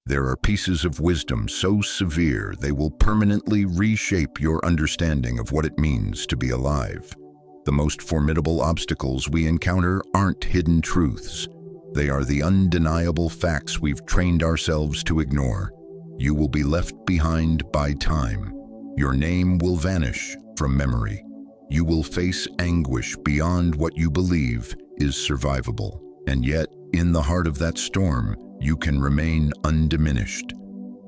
There are pieces of wisdom so severe they will permanently reshape your understanding of what it means to be alive. The most formidable obstacles we encounter aren't hidden truths. They are the undeniable facts we've trained ourselves to ignore. You will be left behind by time. Your name will vanish from memory. You will face anguish beyond what you believe is survivable. And yet, in the heart of that storm, you can remain undiminished.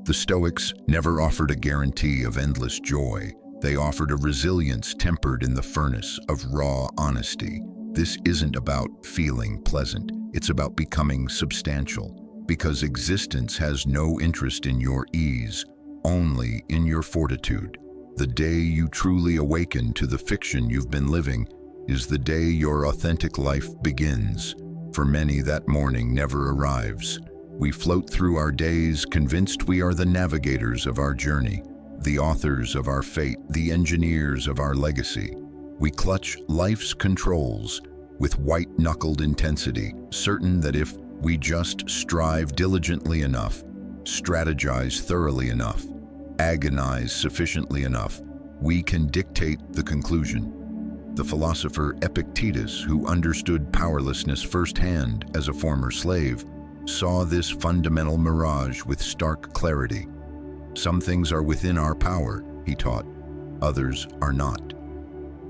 The Stoics never offered a guarantee of endless joy. They offered a resilience tempered in the furnace of raw honesty. This isn't about feeling pleasant. It's about becoming substantial, because existence has no interest in your ease, only in your fortitude. The day you truly awaken to the fiction you've been living is the day your authentic life begins. For many, that morning never arrives. We float through our days convinced we are the navigators of our journey, the authors of our fate, the engineers of our legacy. We clutch life's controls with white-knuckled intensity, certain that if we just strive diligently enough, strategize thoroughly enough, agonize sufficiently enough, we can dictate the conclusion. The philosopher Epictetus, who understood powerlessness firsthand as a former slave, saw this fundamental mirage with stark clarity. Some things are within our power, he taught, others are not.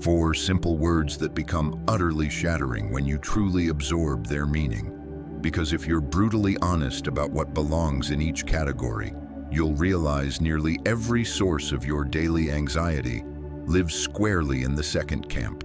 4 simple words that become utterly shattering when you truly absorb their meaning. Because if you're brutally honest about what belongs in each category, you'll realize nearly every source of your daily anxiety lives squarely in the second camp.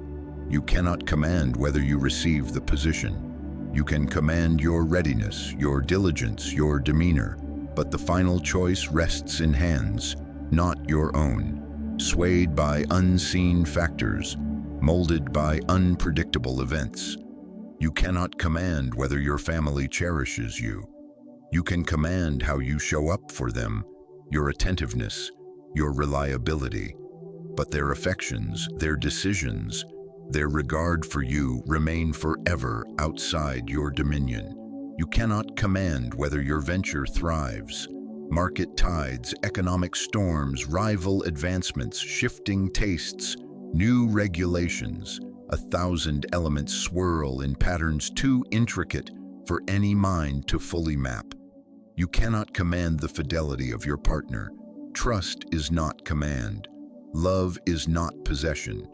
You cannot command whether you receive the position. You can command your readiness, your diligence, your demeanor, but the final choice rests in hands, not your own, swayed by unseen factors, molded by unpredictable events. You cannot command whether your family cherishes you. You can command how you show up for them, your attentiveness, your reliability. But their affections, their decisions, their regard for you remain forever outside your dominion. You cannot command whether your venture thrives. Market tides, economic storms, rival advancements, shifting tastes, new regulations, 1,000 elements swirl in patterns too intricate for any mind to fully map. You cannot command the fidelity of your partner. Trust is not command. Love is not possession.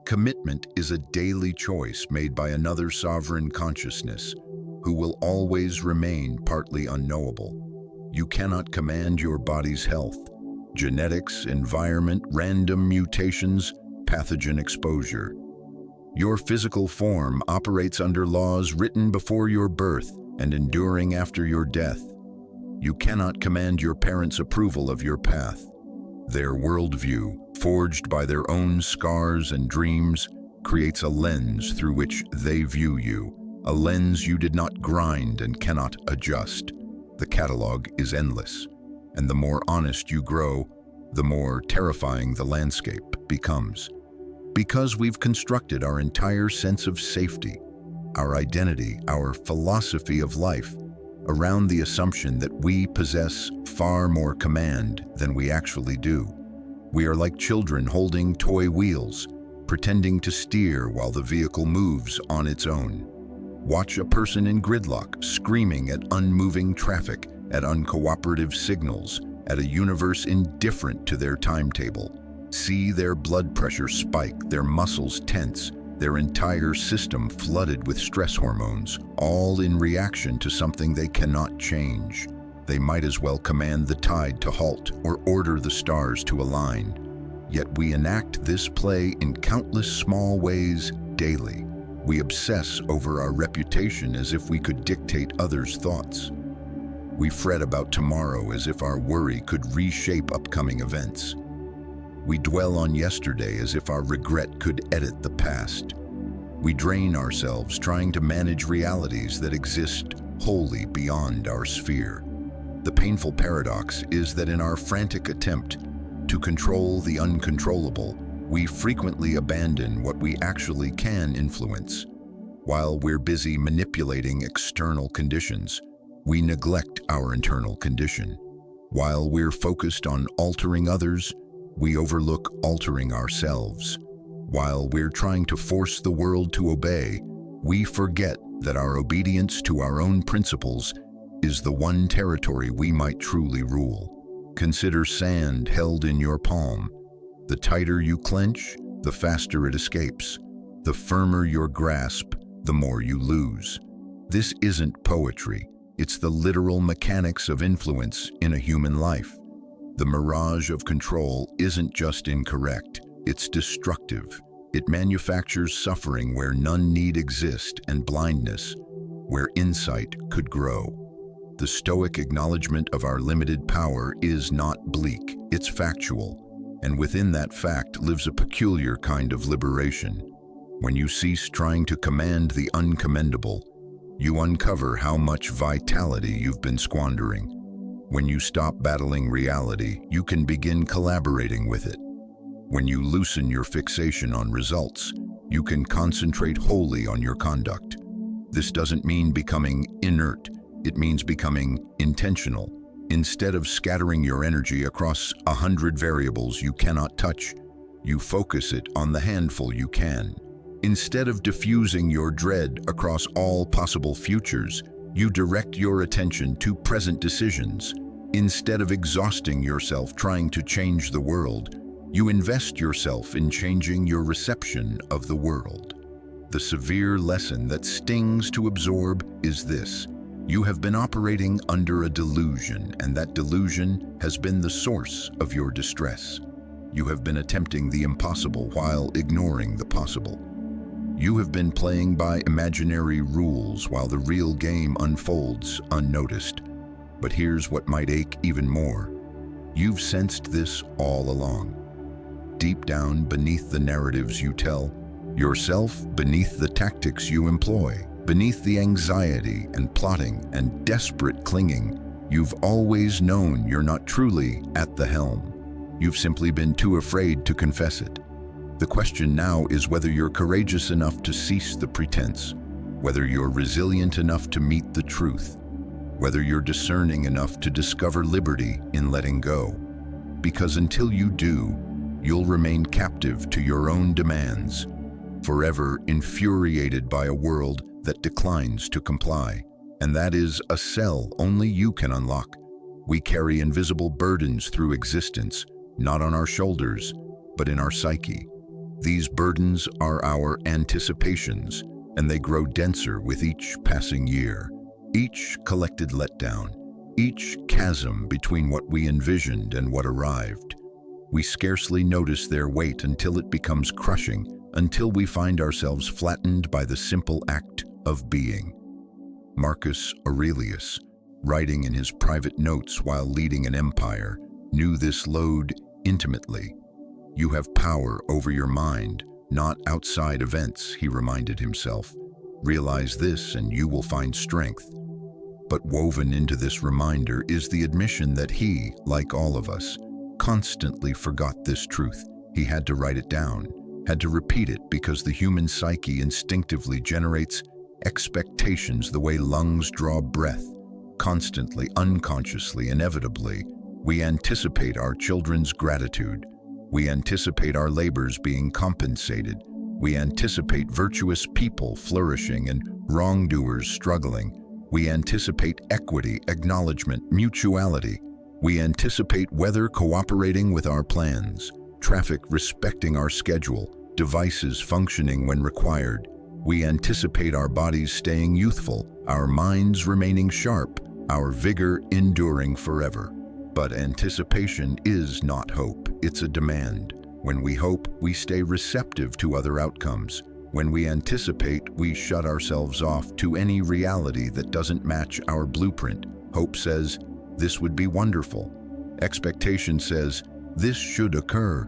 Commitment is a daily choice made by another sovereign consciousness who will always remain partly unknowable. You cannot command your body's health. Genetics, environment, random mutations, pathogen exposure. Your physical form operates under laws written before your birth and enduring after your death. You cannot command your parents' approval of your path. Their worldview, forged by their own scars and dreams, creates a lens through which they view you, a lens you did not grind and cannot adjust. The catalog is endless, and the more honest you grow, the more terrifying the landscape becomes. Because we've constructed our entire sense of safety, our identity, our philosophy of life, around the assumption that we possess far more command than we actually do. We are like children holding toy wheels, pretending to steer while the vehicle moves on its own. Watch a person in gridlock, screaming at unmoving traffic, at uncooperative signals, at a universe indifferent to their timetable. See their blood pressure spike, their muscles tense, their entire system flooded with stress hormones, all in reaction to something they cannot change. They might as well command the tide to halt or order the stars to align. Yet we enact this play in countless small ways daily. We obsess over our reputation as if we could dictate others' thoughts. We fret about tomorrow as if our worry could reshape upcoming events. We dwell on yesterday as if our regret could edit the past. We drain ourselves trying to manage realities that exist wholly beyond our sphere. The painful paradox is that in our frantic attempt to control the uncontrollable, we frequently abandon what we actually can influence. While we're busy manipulating external conditions, we neglect our internal condition. While we're focused on altering others, we overlook altering ourselves. While we're trying to force the world to obey, we forget that our obedience to our own principles is the one territory we might truly rule. Consider sand held in your palm. The tighter you clench, the faster it escapes. The firmer your grasp, the more you lose. This isn't poetry. It's the literal mechanics of influence in a human life. The mirage of control isn't just incorrect, it's destructive. It manufactures suffering where none need exist and blindness where insight could grow. The Stoic acknowledgement of our limited power is not bleak, it's factual, and within that fact lives a peculiar kind of liberation. When you cease trying to command the uncommandable, you uncover how much vitality you've been squandering. When you stop battling reality, you can begin collaborating with it. When you loosen your fixation on results, you can concentrate wholly on your conduct. This doesn't mean becoming inert. It means becoming intentional. Instead of scattering your energy across 100 variables you cannot touch, you focus it on the handful you can. Instead of diffusing your dread across all possible futures, you direct your attention to present decisions. Instead of exhausting yourself trying to change the world, you invest yourself in changing your reception of the world. The severe lesson that stings to absorb is this: you have been operating under a delusion, and that delusion has been the source of your distress. You have been attempting the impossible while ignoring the possible. You have been playing by imaginary rules while the real game unfolds unnoticed. But here's what might ache even more. You've sensed this all along. Deep down beneath the narratives you tell yourself, beneath the tactics you employ, beneath the anxiety and plotting and desperate clinging, you've always known you're not truly at the helm. You've simply been too afraid to confess it. The question now is whether you're courageous enough to cease the pretense, whether you're resilient enough to meet the truth, whether you're discerning enough to discover liberty in letting go. Because until you do, you'll remain captive to your own demands, forever infuriated by a world that declines to comply. And that is a cell only you can unlock. We carry invisible burdens through existence, not on our shoulders, but in our psyche. These burdens are our anticipations, and they grow denser with each passing year. Each collected letdown, each chasm between what we envisioned and what arrived. We scarcely notice their weight until it becomes crushing, until we find ourselves flattened by the simple act of being. Marcus Aurelius, writing in his private notes while leading an empire, knew this load intimately. You have power over your mind, not outside events, he reminded himself. Realize this and you will find strength. But woven into this reminder is the admission that he, like all of us, constantly forgot this truth. He had to write it down, had to repeat it, because the human psyche instinctively generates expectations the way lungs draw breath. Constantly, unconsciously, inevitably, we anticipate our children's gratitude. We anticipate our labors being compensated. We anticipate virtuous people flourishing and wrongdoers struggling. We anticipate equity, acknowledgement, mutuality. We anticipate weather cooperating with our plans, traffic respecting our schedule, devices functioning when required. We anticipate our bodies staying youthful, our minds remaining sharp, our vigor enduring forever. But anticipation is not hope, it's a demand. When we hope, we stay receptive to other outcomes. When we anticipate, we shut ourselves off to any reality that doesn't match our blueprint. Hope says, this would be wonderful. Expectation says, this should occur.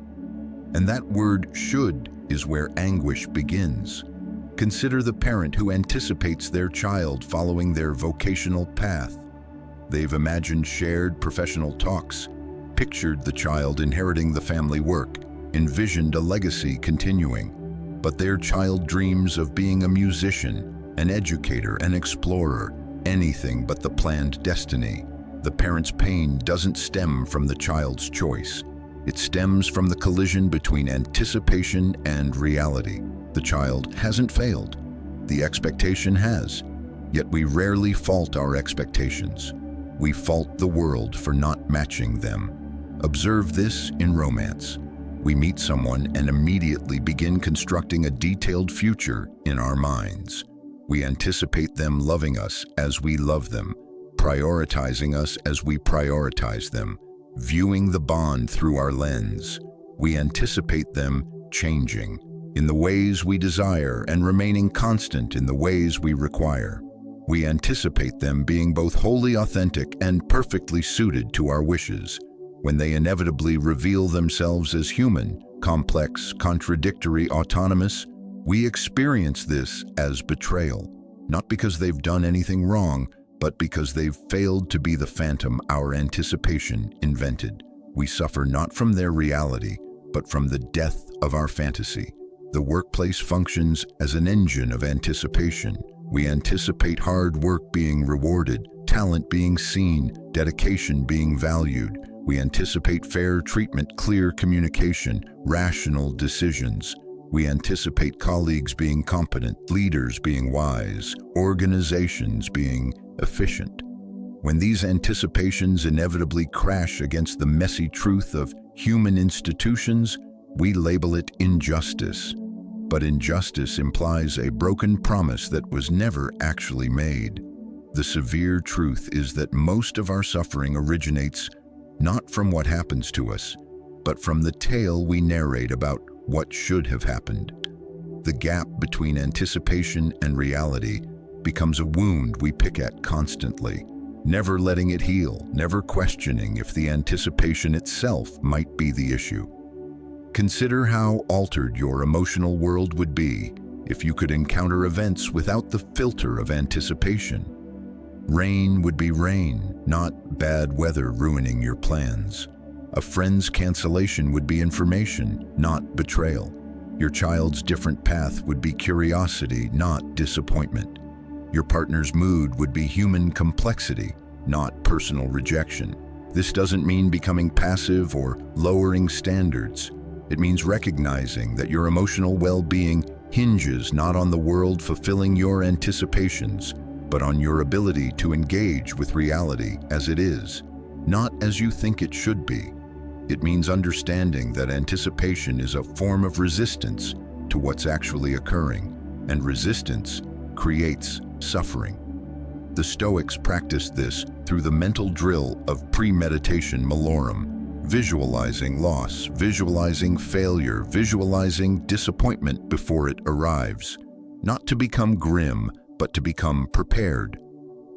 And that word should is where anguish begins. Consider the parent who anticipates their child following their vocational path. They've imagined shared professional talks, pictured the child inheriting the family work, envisioned a legacy continuing. But their child dreams of being a musician, an educator, an explorer, anything but the planned destiny. The parent's pain doesn't stem from the child's choice. It stems from the collision between anticipation and reality. The child hasn't failed. The expectation has. Yet we rarely fault our expectations. We fault the world for not matching them. Observe this in romance. We meet someone and immediately begin constructing a detailed future in our minds. We anticipate them loving us as we love them, prioritizing us as we prioritize them, viewing the bond through our lens. We anticipate them changing in the ways we desire and remaining constant in the ways we require. We anticipate them being both wholly authentic and perfectly suited to our wishes. When they inevitably reveal themselves as human, complex, contradictory, autonomous, we experience this as betrayal, not because they've done anything wrong, but because they've failed to be the phantom our anticipation invented. We suffer not from their reality, but from the death of our fantasy. The workplace functions as an engine of anticipation. We anticipate hard work being rewarded, talent being seen, dedication being valued. We anticipate fair treatment, clear communication, rational decisions. We anticipate colleagues being competent, leaders being wise, organizations being efficient. When these anticipations inevitably crash against the messy truth of human institutions, we label it injustice. But injustice implies a broken promise that was never actually made. The severe truth is that most of our suffering originates not from what happens to us, but from the tale we narrate about what should have happened. The gap between anticipation and reality becomes a wound we pick at constantly, never letting it heal, never questioning if the anticipation itself might be the issue. Consider how altered your emotional world would be if you could encounter events without the filter of anticipation. Rain would be rain, not bad weather ruining your plans. A friend's cancellation would be information, not betrayal. Your child's different path would be curiosity, not disappointment. Your partner's mood would be human complexity, not personal rejection. This doesn't mean becoming passive or lowering standards. It means recognizing that your emotional well-being hinges not on the world fulfilling your anticipations, but on your ability to engage with reality as it is, not as you think it should be. It means understanding that anticipation is a form of resistance to what's actually occurring, and resistance creates suffering. The Stoics practiced this through the mental drill of premeditation malorum, visualizing loss, visualizing failure, visualizing disappointment before it arrives, not to become grim, but to become prepared.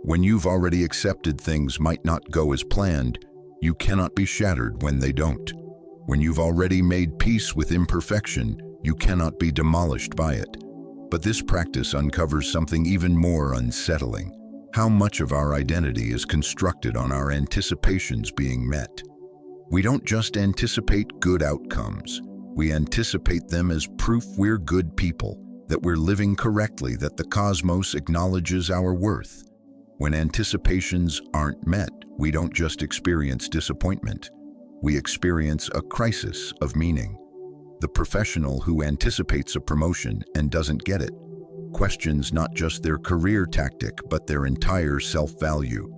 When you've already accepted things might not go as planned, you cannot be shattered when they don't. When you've already made peace with imperfection, you cannot be demolished by it. But this practice uncovers something even more unsettling: how much of our identity is constructed on our anticipations being met. We don't just anticipate good outcomes. We anticipate them as proof we're good people, that we're living correctly, that the cosmos acknowledges our worth. When anticipations aren't met, we don't just experience disappointment. We experience a crisis of meaning. The professional who anticipates a promotion and doesn't get it questions not just their career tactic, but their entire self-value.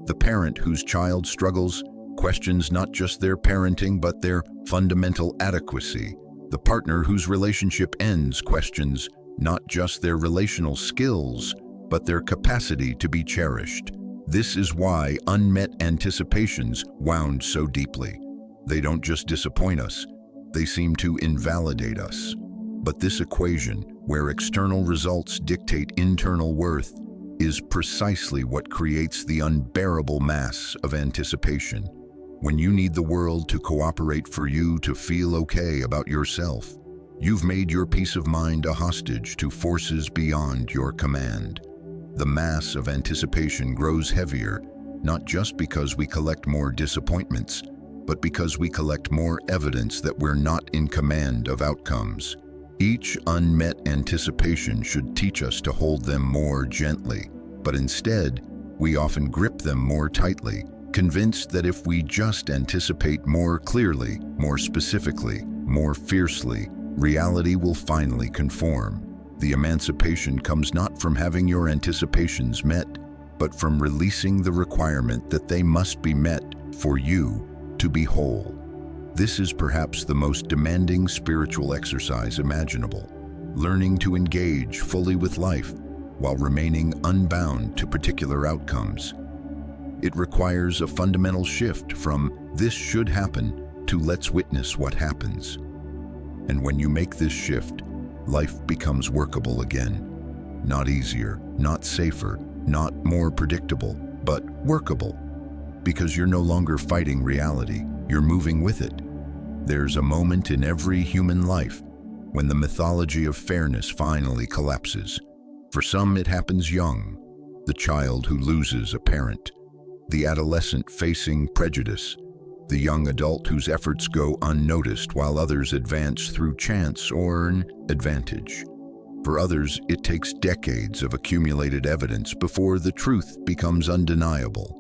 The parent whose child struggles questions not just their parenting, but their fundamental adequacy. The partner whose relationship ends questions not just their relational skills, but their capacity to be cherished. This is why unmet anticipations wound so deeply. They don't just disappoint us, they seem to invalidate us. But this equation, where external results dictate internal worth, is precisely what creates the unbearable mass of anticipation. When you need the world to cooperate for you to feel okay about yourself, you've made your peace of mind a hostage to forces beyond your command. The mass of anticipation grows heavier, not just because we collect more disappointments, but because we collect more evidence that we're not in command of outcomes. Each unmet anticipation should teach us to hold them more gently, but instead, We often grip them more tightly, convinced that if we just anticipate more clearly, more specifically, more fiercely, reality will finally conform. The emancipation comes not from having your anticipations met, but from releasing the requirement that they must be met for you to be whole. This is perhaps the most demanding spiritual exercise imaginable, learning to engage fully with life while remaining unbound to particular outcomes. It requires a fundamental shift from "this should happen" to "let's witness what happens." And when you make this shift, life becomes workable again. Not easier, not safer, not more predictable, but workable. Because you're no longer fighting reality, you're moving with it. There's a moment in every human life when the mythology of fairness finally collapses. For some, it happens young, the child who loses a parent, the adolescent facing prejudice, the young adult whose efforts go unnoticed while others advance through chance or an advantage. For others, it takes decades of accumulated evidence before the truth becomes undeniable.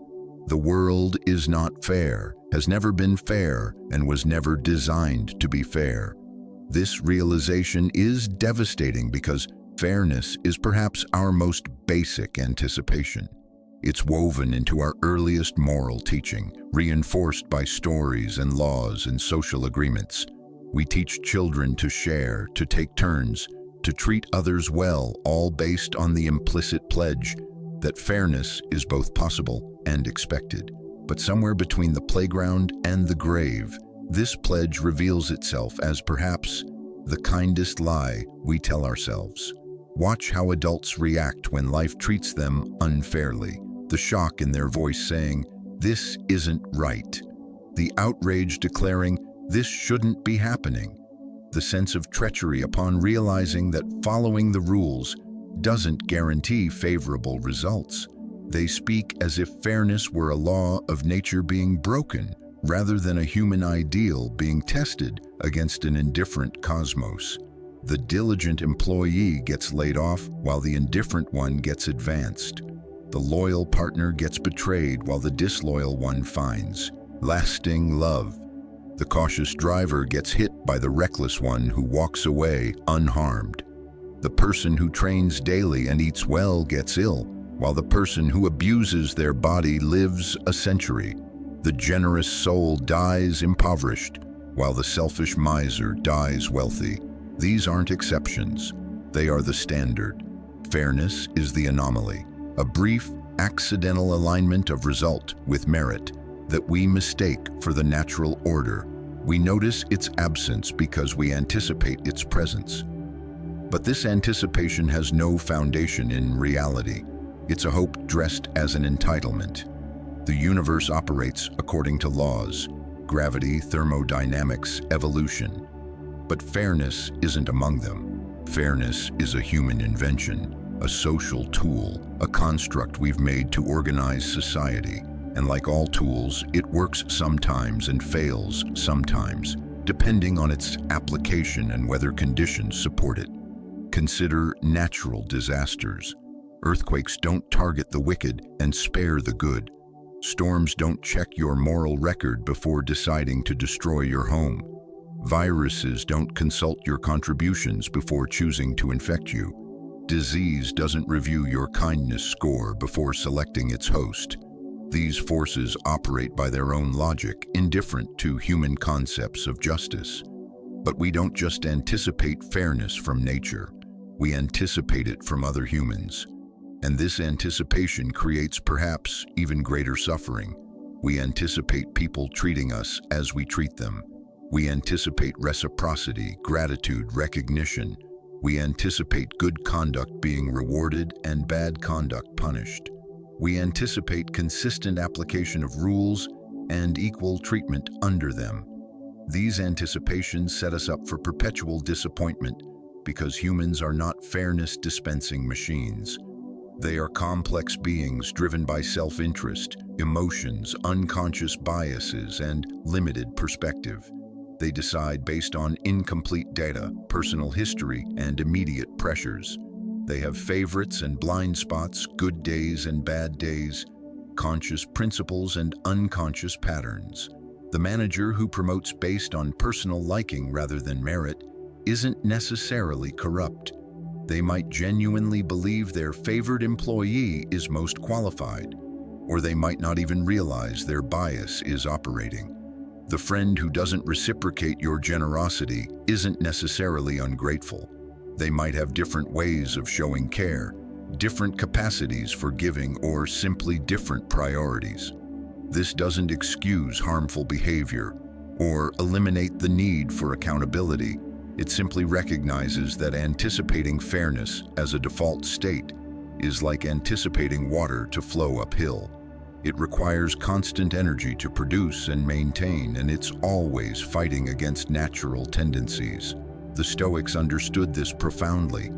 The world is not fair, has never been fair, and was never designed to be fair. This realization is devastating because fairness is perhaps our most basic anticipation. It's woven into our earliest moral teaching, reinforced by stories and laws and social agreements. We teach children to share, to take turns, to treat others well, all based on the implicit pledge that fairness is both possible and expected. But somewhere between the playground and the grave, this pledge reveals itself as perhaps the kindest lie we tell ourselves. Watch how adults react when life treats them unfairly. The shock in their voice saying, "This isn't right." The outrage declaring, "This shouldn't be happening." The sense of treachery upon realizing that following the rules doesn't guarantee favorable results. They speak as if fairness were a law of nature being broken, rather than a human ideal being tested against an indifferent cosmos. The diligent employee gets laid off while the indifferent one gets advanced. The loyal partner gets betrayed while the disloyal one finds lasting love. The cautious driver gets hit by the reckless one who walks away unharmed. The person who trains daily and eats well gets ill, while the person who abuses their body lives a century. The generous soul dies impoverished, while the selfish miser dies wealthy. These aren't exceptions. They are the standard. Fairness is the anomaly, a brief, accidental alignment of result with merit that we mistake for the natural order. We notice its absence because we anticipate its presence. But this anticipation has no foundation in reality. It's a hope dressed as an entitlement. The universe operates according to laws: gravity, thermodynamics, evolution. But fairness isn't among them. Fairness is a human invention, a social tool, a construct we've made to organize society. And like all tools, it works sometimes and fails sometimes, depending on its application and whether conditions support it. Consider natural disasters. Earthquakes don't target the wicked and spare the good. Storms don't check your moral record before deciding to destroy your home. Viruses don't consult your contributions before choosing to infect you. Disease doesn't review your kindness score before selecting its host. These forces operate by their own logic, indifferent to human concepts of justice. But we don't just anticipate fairness from nature. We anticipate it from other humans. And this anticipation creates perhaps even greater suffering. We anticipate people treating us as we treat them. We anticipate reciprocity, gratitude, recognition. We anticipate good conduct being rewarded and bad conduct punished. We anticipate consistent application of rules and equal treatment under them. These anticipations set us up for perpetual disappointment because humans are not fairness-dispensing machines. They are complex beings driven by self-interest, emotions, unconscious biases, and limited perspective. They decide based on incomplete data, personal history, and immediate pressures. They have favorites and blind spots, good days and bad days, conscious principles and unconscious patterns. The manager who promotes based on personal liking rather than merit isn't necessarily corrupt. They might genuinely believe their favored employee is most qualified, or they might not even realize their bias is operating. The friend who doesn't reciprocate your generosity isn't necessarily ungrateful. They might have different ways of showing care, different capacities for giving, or simply different priorities. This doesn't excuse harmful behavior or eliminate the need for accountability. It simply recognizes that anticipating fairness as a default state is like anticipating water to flow uphill. It requires constant energy to produce and maintain, and it's always fighting against natural tendencies. The Stoics understood this profoundly.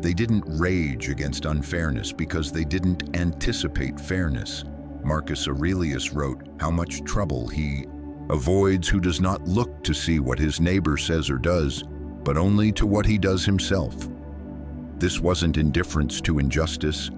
They didn't rage against unfairness because they didn't anticipate fairness. Marcus Aurelius wrote how much trouble he avoids who does not look to see what his neighbor says or does, but only to what he does himself. This wasn't indifference to injustice.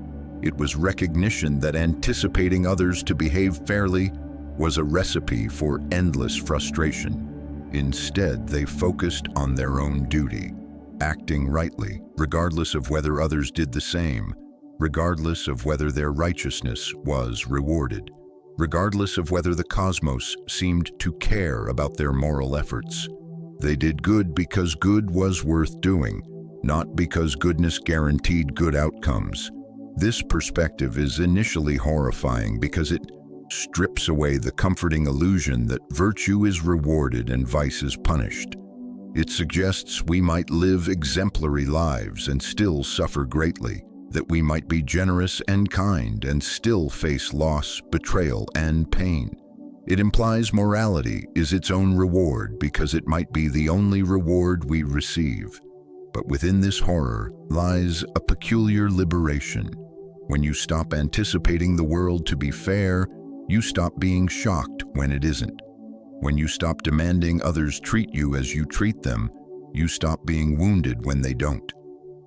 It was recognition that anticipating others to behave fairly was a recipe for endless frustration. Instead, they focused on their own duty, acting rightly, regardless of whether others did the same, regardless of whether their righteousness was rewarded, regardless of whether the cosmos seemed to care about their moral efforts. They did good because good was worth doing, not because goodness guaranteed good outcomes. This perspective is initially horrifying because it strips away the comforting illusion that virtue is rewarded and vice is punished. It suggests we might live exemplary lives and still suffer greatly, that we might be generous and kind and still face loss, betrayal, and pain. It implies morality is its own reward because it might be the only reward we receive. But within this horror lies a peculiar liberation. When you stop anticipating the world to be fair, you stop being shocked when it isn't. When you stop demanding others treat you as you treat them, you stop being wounded when they don't.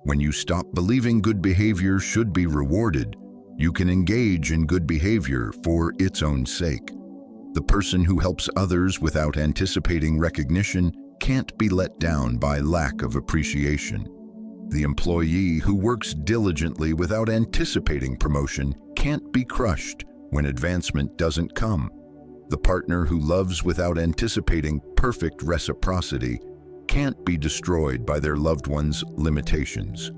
When you stop believing good behavior should be rewarded, you can engage in good behavior for its own sake. The person who helps others without anticipating recognition can't be let down by lack of appreciation. The employee who works diligently without anticipating promotion can't be crushed when advancement doesn't come. The partner who loves without anticipating perfect reciprocity can't be destroyed by their loved one's limitations.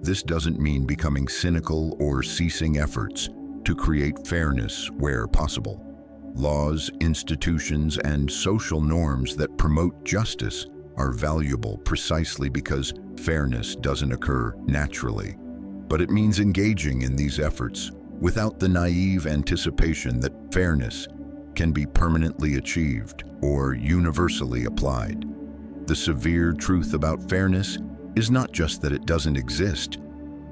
This doesn't mean becoming cynical or ceasing efforts to create fairness where possible. Laws, institutions, and social norms that promote justice are valuable precisely because fairness doesn't occur naturally. But it means engaging in these efforts without the naive anticipation that fairness can be permanently achieved or universally applied. The severe truth about fairness is not just that it doesn't exist,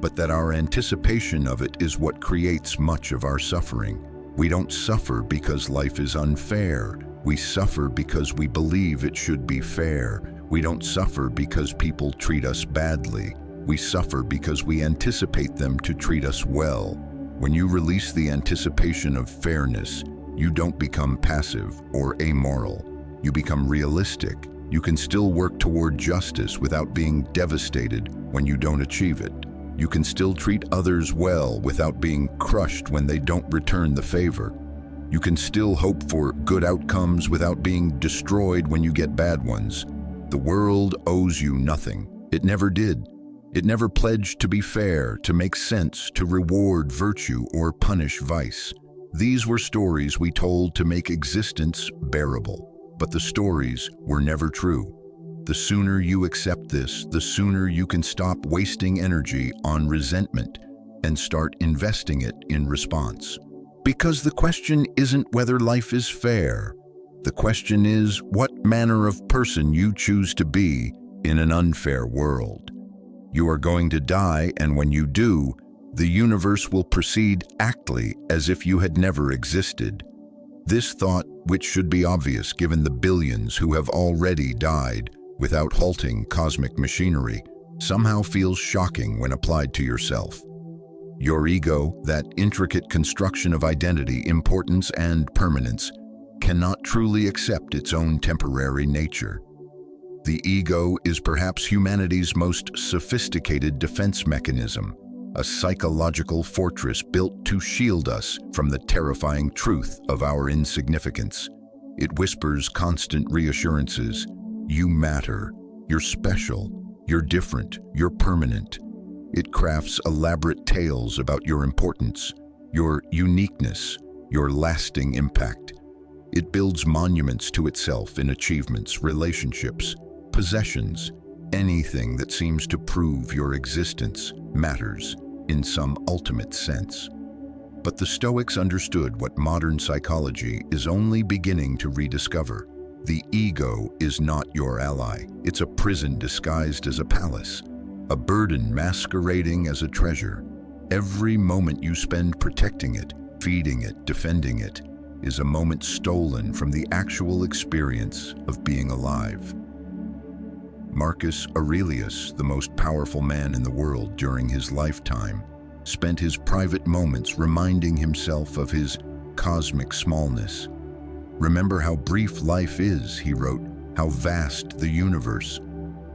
but that our anticipation of it is what creates much of our suffering. We don't suffer because life is unfair. We suffer because we believe it should be fair. We don't suffer because people treat us badly. We suffer because we anticipate them to treat us well. When you release the anticipation of fairness, you don't become passive or amoral. You become realistic. You can still work toward justice without being devastated when you don't achieve it. You can still treat others well without being crushed when they don't return the favor. You can still hope for good outcomes without being destroyed when you get bad ones. The world owes you nothing. It never did. It never pledged to be fair, to make sense, to reward virtue or punish vice. These were stories we told to make existence bearable, but the stories were never true. The sooner you accept this, the sooner you can stop wasting energy on resentment and start investing it in response. Because the question isn't whether life is fair. The question is what manner of person you choose to be in an unfair world. You are going to die, and when you do, the universe will proceed actly as if you had never existed. This thought, which should be obvious given the billions who have already died without halting cosmic machinery, somehow feels shocking when applied to yourself. Your ego, that intricate construction of identity, importance, and permanence, cannot truly accept its own temporary nature. The ego is perhaps humanity's most sophisticated defense mechanism, a psychological fortress built to shield us from the terrifying truth of our insignificance. It whispers constant reassurances. You matter. You're special. You're different. You're permanent. It crafts elaborate tales about your importance, your uniqueness, your lasting impact. It builds monuments to itself in achievements, relationships, possessions, anything that seems to prove your existence matters in some ultimate sense. But the Stoics understood what modern psychology is only beginning to rediscover. The ego is not your ally. It's a prison disguised as a palace, a burden masquerading as a treasure. Every moment you spend protecting it, feeding it, defending it, is a moment stolen from the actual experience of being alive. Marcus Aurelius, the most powerful man in the world during his lifetime, spent his private moments reminding himself of his cosmic smallness. "Remember how brief life is," he wrote, "how vast the universe.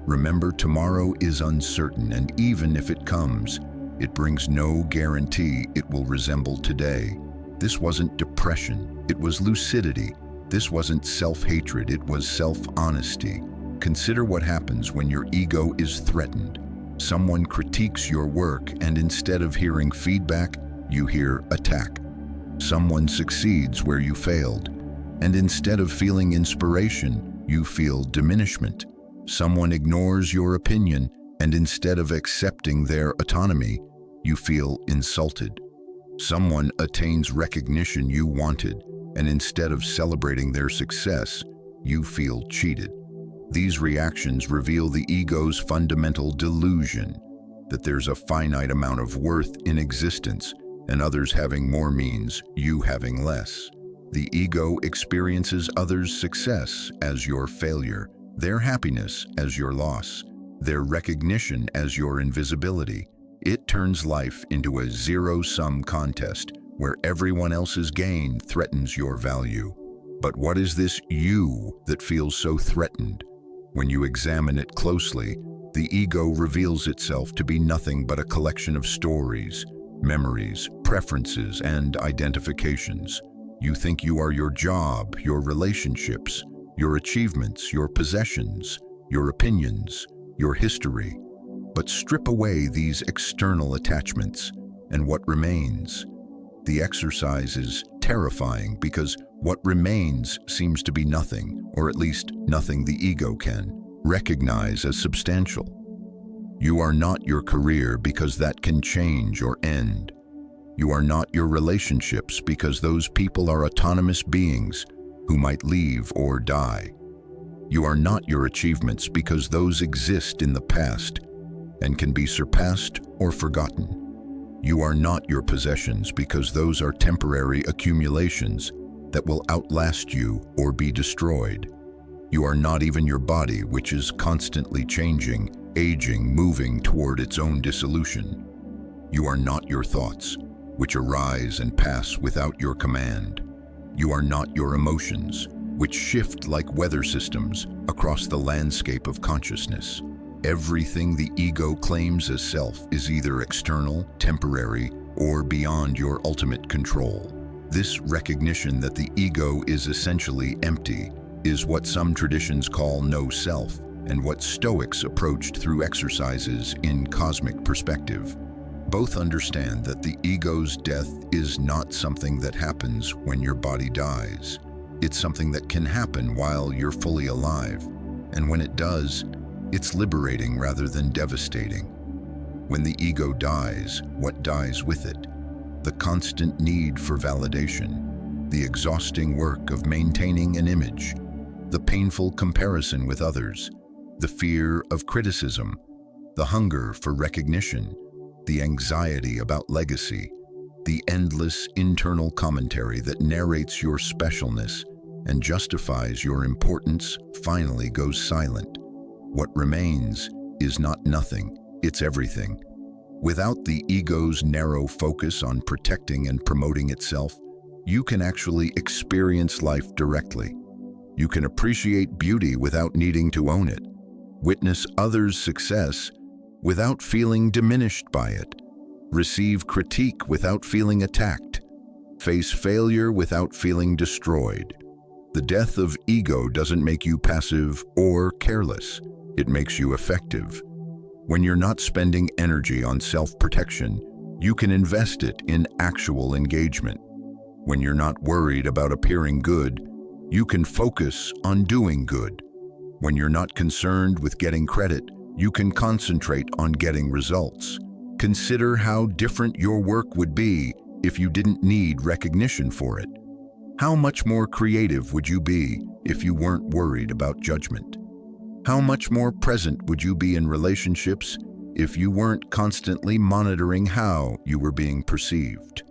Remember, tomorrow is uncertain, and even if it comes, it brings no guarantee it will resemble today." This wasn't depression, it was lucidity. This wasn't self-hatred, it was self-honesty. Consider what happens when your ego is threatened. Someone critiques your work, and instead of hearing feedback, you hear attack. Someone succeeds where you failed, and instead of feeling inspiration, you feel diminishment. Someone ignores your opinion, and instead of accepting their autonomy, you feel insulted. Someone attains recognition you wanted, and instead of celebrating their success, you feel cheated. These reactions reveal the ego's fundamental delusion that there's a finite amount of worth in existence, and others having more means you having less. The ego experiences others' success as your failure, their happiness as your loss, their recognition as your invisibility. It turns life into a zero-sum contest where everyone else's gain threatens your value. But what is this you that feels so threatened? When you examine it closely, the ego reveals itself to be nothing but a collection of stories, memories, preferences, and identifications. You think you are your job, your relationships, your achievements, your possessions, your opinions, your history. But strip away these external attachments, and what remains? The exercise is terrifying because what remains seems to be nothing, or at least nothing the ego can recognize as substantial. You are not your career because that can change or end. You are not your relationships because those people are autonomous beings who might leave or die. You are not your achievements because those exist in the past and can be surpassed or forgotten. You are not your possessions because those are temporary accumulations that will outlast you or be destroyed. You are not even your body, which is constantly changing, aging, moving toward its own dissolution. You are not your thoughts, which arise and pass without your command. You are not your emotions, which shift like weather systems across the landscape of consciousness. Everything the ego claims as self is either external, temporary, or beyond your ultimate control. This recognition that the ego is essentially empty is what some traditions call no self, and what Stoics approached through exercises in cosmic perspective. Both understand that the ego's death is not something that happens when your body dies. It's something that can happen while you're fully alive, and when it does, it's liberating rather than devastating. When the ego dies, what dies with it? The constant need for validation, the exhausting work of maintaining an image, the painful comparison with others, the fear of criticism, the hunger for recognition, the anxiety about legacy, the endless internal commentary that narrates your specialness and justifies your importance finally goes silent. What remains is not nothing, it's everything. Without the ego's narrow focus on protecting and promoting itself, you can actually experience life directly. You can appreciate beauty without needing to own it, witness others' success without feeling diminished by it, receive critique without feeling attacked, face failure without feeling destroyed. The death of ego doesn't make you passive or careless. It makes you effective. When you're not spending energy on self-protection, you can invest it in actual engagement. When you're not worried about appearing good, you can focus on doing good. When you're not concerned with getting credit, you can concentrate on getting results. Consider how different your work would be if you didn't need recognition for it. How much more creative would you be if you weren't worried about judgment? How much more present would you be in relationships if you weren't constantly monitoring how you were being perceived?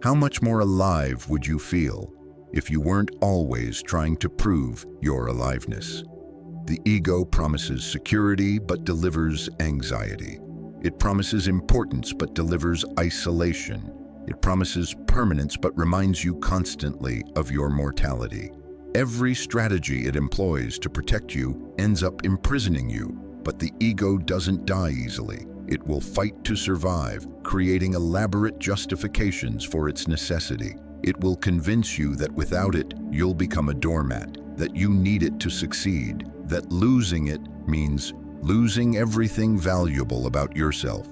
How much more alive would you feel if you weren't always trying to prove your aliveness? The ego promises security but delivers anxiety. It promises importance but delivers isolation. It promises permanence but reminds you constantly of your mortality. Every strategy it employs to protect you ends up imprisoning you, but the ego doesn't die easily. It will fight to survive, creating elaborate justifications for its necessity. It will convince you that without it, you'll become a doormat, that you need it to succeed, that losing it means losing everything valuable about yourself.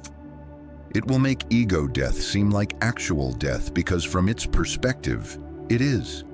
It will make ego death seem like actual death because from its perspective, it is.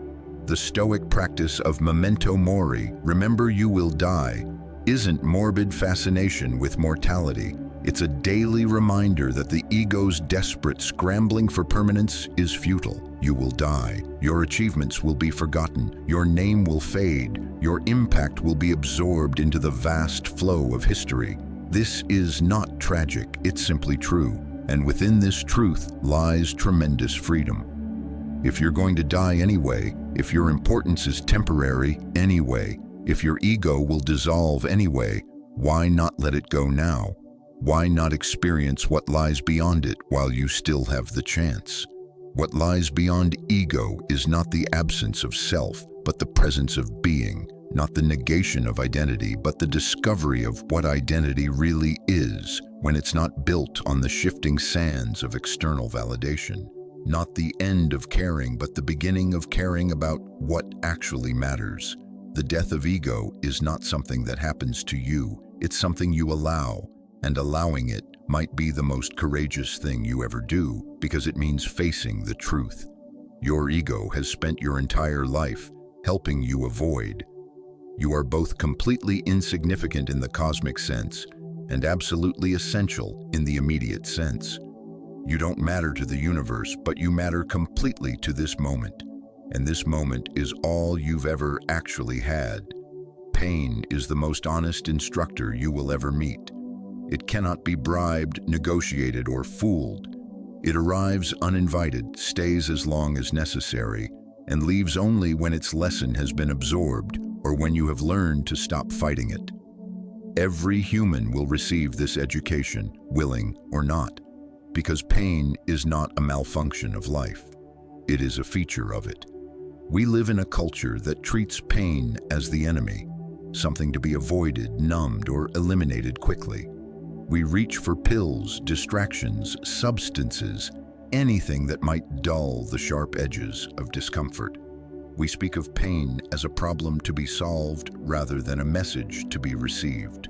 The Stoic practice of memento mori, remember you will die, isn't morbid fascination with mortality. It's a daily reminder that the ego's desperate scrambling for permanence is futile. You will die. Your achievements will be forgotten. Your name will fade. Your impact will be absorbed into the vast flow of history. This is not tragic, it's simply true. And within this truth lies tremendous freedom. If you're going to die anyway, if your importance is temporary anyway, if your ego will dissolve anyway, why not let it go now? Why not experience what lies beyond it while you still have the chance? What lies beyond ego is not the absence of self, but the presence of being, not the negation of identity, but the discovery of what identity really is when it's not built on the shifting sands of external validation. Not the end of caring, but the beginning of caring about what actually matters. The death of ego is not something that happens to you, it's something you allow. And allowing it might be the most courageous thing you ever do because it means facing the truth. Your ego has spent your entire life helping you avoid. You are both completely insignificant in the cosmic sense and absolutely essential in the immediate sense. You don't matter to the universe, but you matter completely to this moment. And this moment is all you've ever actually had. Pain is the most honest instructor you will ever meet. It cannot be bribed, negotiated, or fooled. It arrives uninvited, stays as long as necessary, and leaves only when its lesson has been absorbed or when you have learned to stop fighting it. Every human will receive this education, willing or not, because pain is not a malfunction of life. It is a feature of it. We live in a culture that treats pain as the enemy, something to be avoided, numbed, or eliminated quickly. We reach for pills, distractions, substances, anything that might dull the sharp edges of discomfort. We speak of pain as a problem to be solved rather than a message to be received.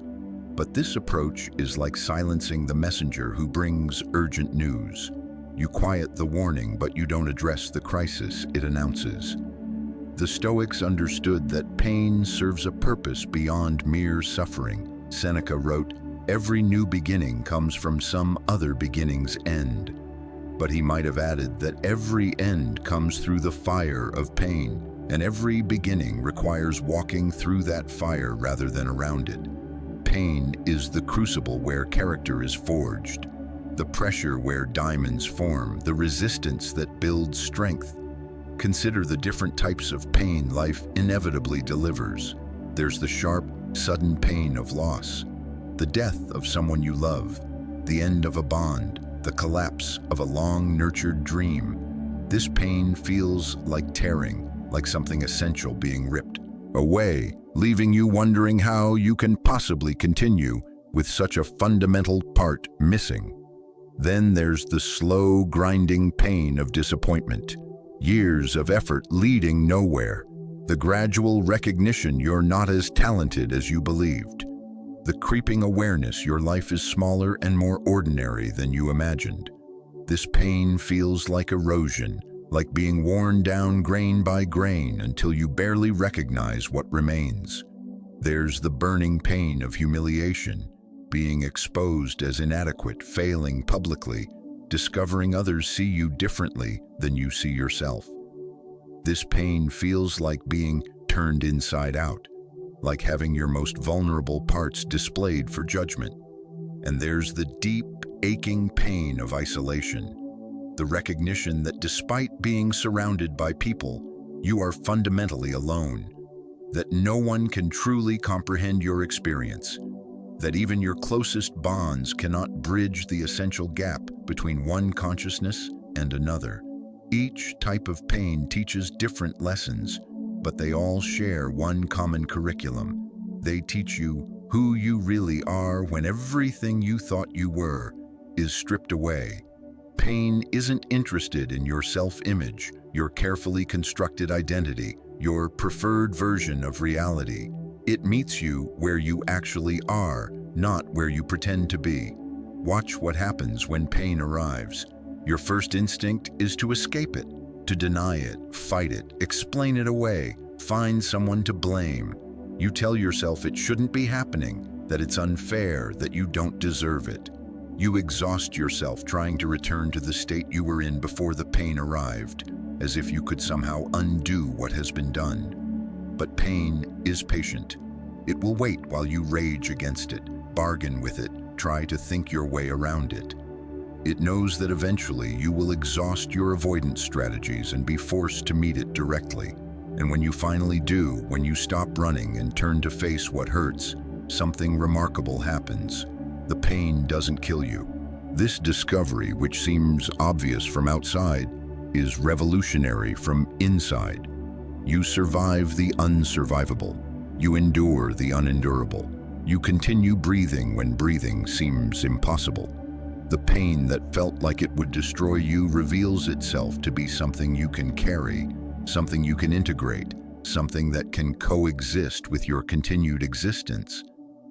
But this approach is like silencing the messenger who brings urgent news. You quiet the warning, but you don't address the crisis it announces. The Stoics understood that pain serves a purpose beyond mere suffering. Seneca wrote, "Every new beginning comes from some other beginning's end." But he might have added that every end comes through the fire of pain, and every beginning requires walking through that fire rather than around it. Pain is the crucible where character is forged, the pressure where diamonds form, the resistance that builds strength. Consider the different types of pain life inevitably delivers. There's the sharp, sudden pain of loss, the death of someone you love, the end of a bond, the collapse of a long-nurtured dream. This pain feels like tearing, like something essential being ripped away, leaving you wondering how you can possibly continue with such a fundamental part missing. Then there's the slow, grinding pain of disappointment. Years of effort leading nowhere. The gradual recognition you're not as talented as you believed. The creeping awareness your life is smaller and more ordinary than you imagined. This pain feels like erosion, like being worn down grain by grain until you barely recognize what remains. There's the burning pain of humiliation, being exposed as inadequate, failing publicly, discovering others see you differently than you see yourself. This pain feels like being turned inside out, like having your most vulnerable parts displayed for judgment. And there's the deep, aching pain of isolation, the recognition that despite being surrounded by people, you are fundamentally alone, that no one can truly comprehend your experience, that even your closest bonds cannot bridge the essential gap between one consciousness and another. Each type of pain teaches different lessons, but they all share one common curriculum. They teach you who you really are when everything you thought you were is stripped away. Pain isn't interested in your self-image, your carefully constructed identity, your preferred version of reality. It meets you where you actually are, not where you pretend to be. Watch what happens when pain arrives. Your first instinct is to escape it, to deny it, fight it, explain it away, find someone to blame. You tell yourself it shouldn't be happening, that it's unfair, that you don't deserve it. You exhaust yourself trying to return to the state you were in before the pain arrived, as if you could somehow undo what has been done. But pain is patient. It will wait while you rage against it, bargain with it, try to think your way around it. It knows that eventually you will exhaust your avoidance strategies and be forced to meet it directly. And when you finally do, when you stop running and turn to face what hurts, something remarkable happens. The pain doesn't kill you. This discovery, which seems obvious from outside, is revolutionary from inside. You survive the unsurvivable. You endure the unendurable. You continue breathing when breathing seems impossible. The pain that felt like it would destroy you reveals itself to be something you can carry, something you can integrate, something that can coexist with your continued existence.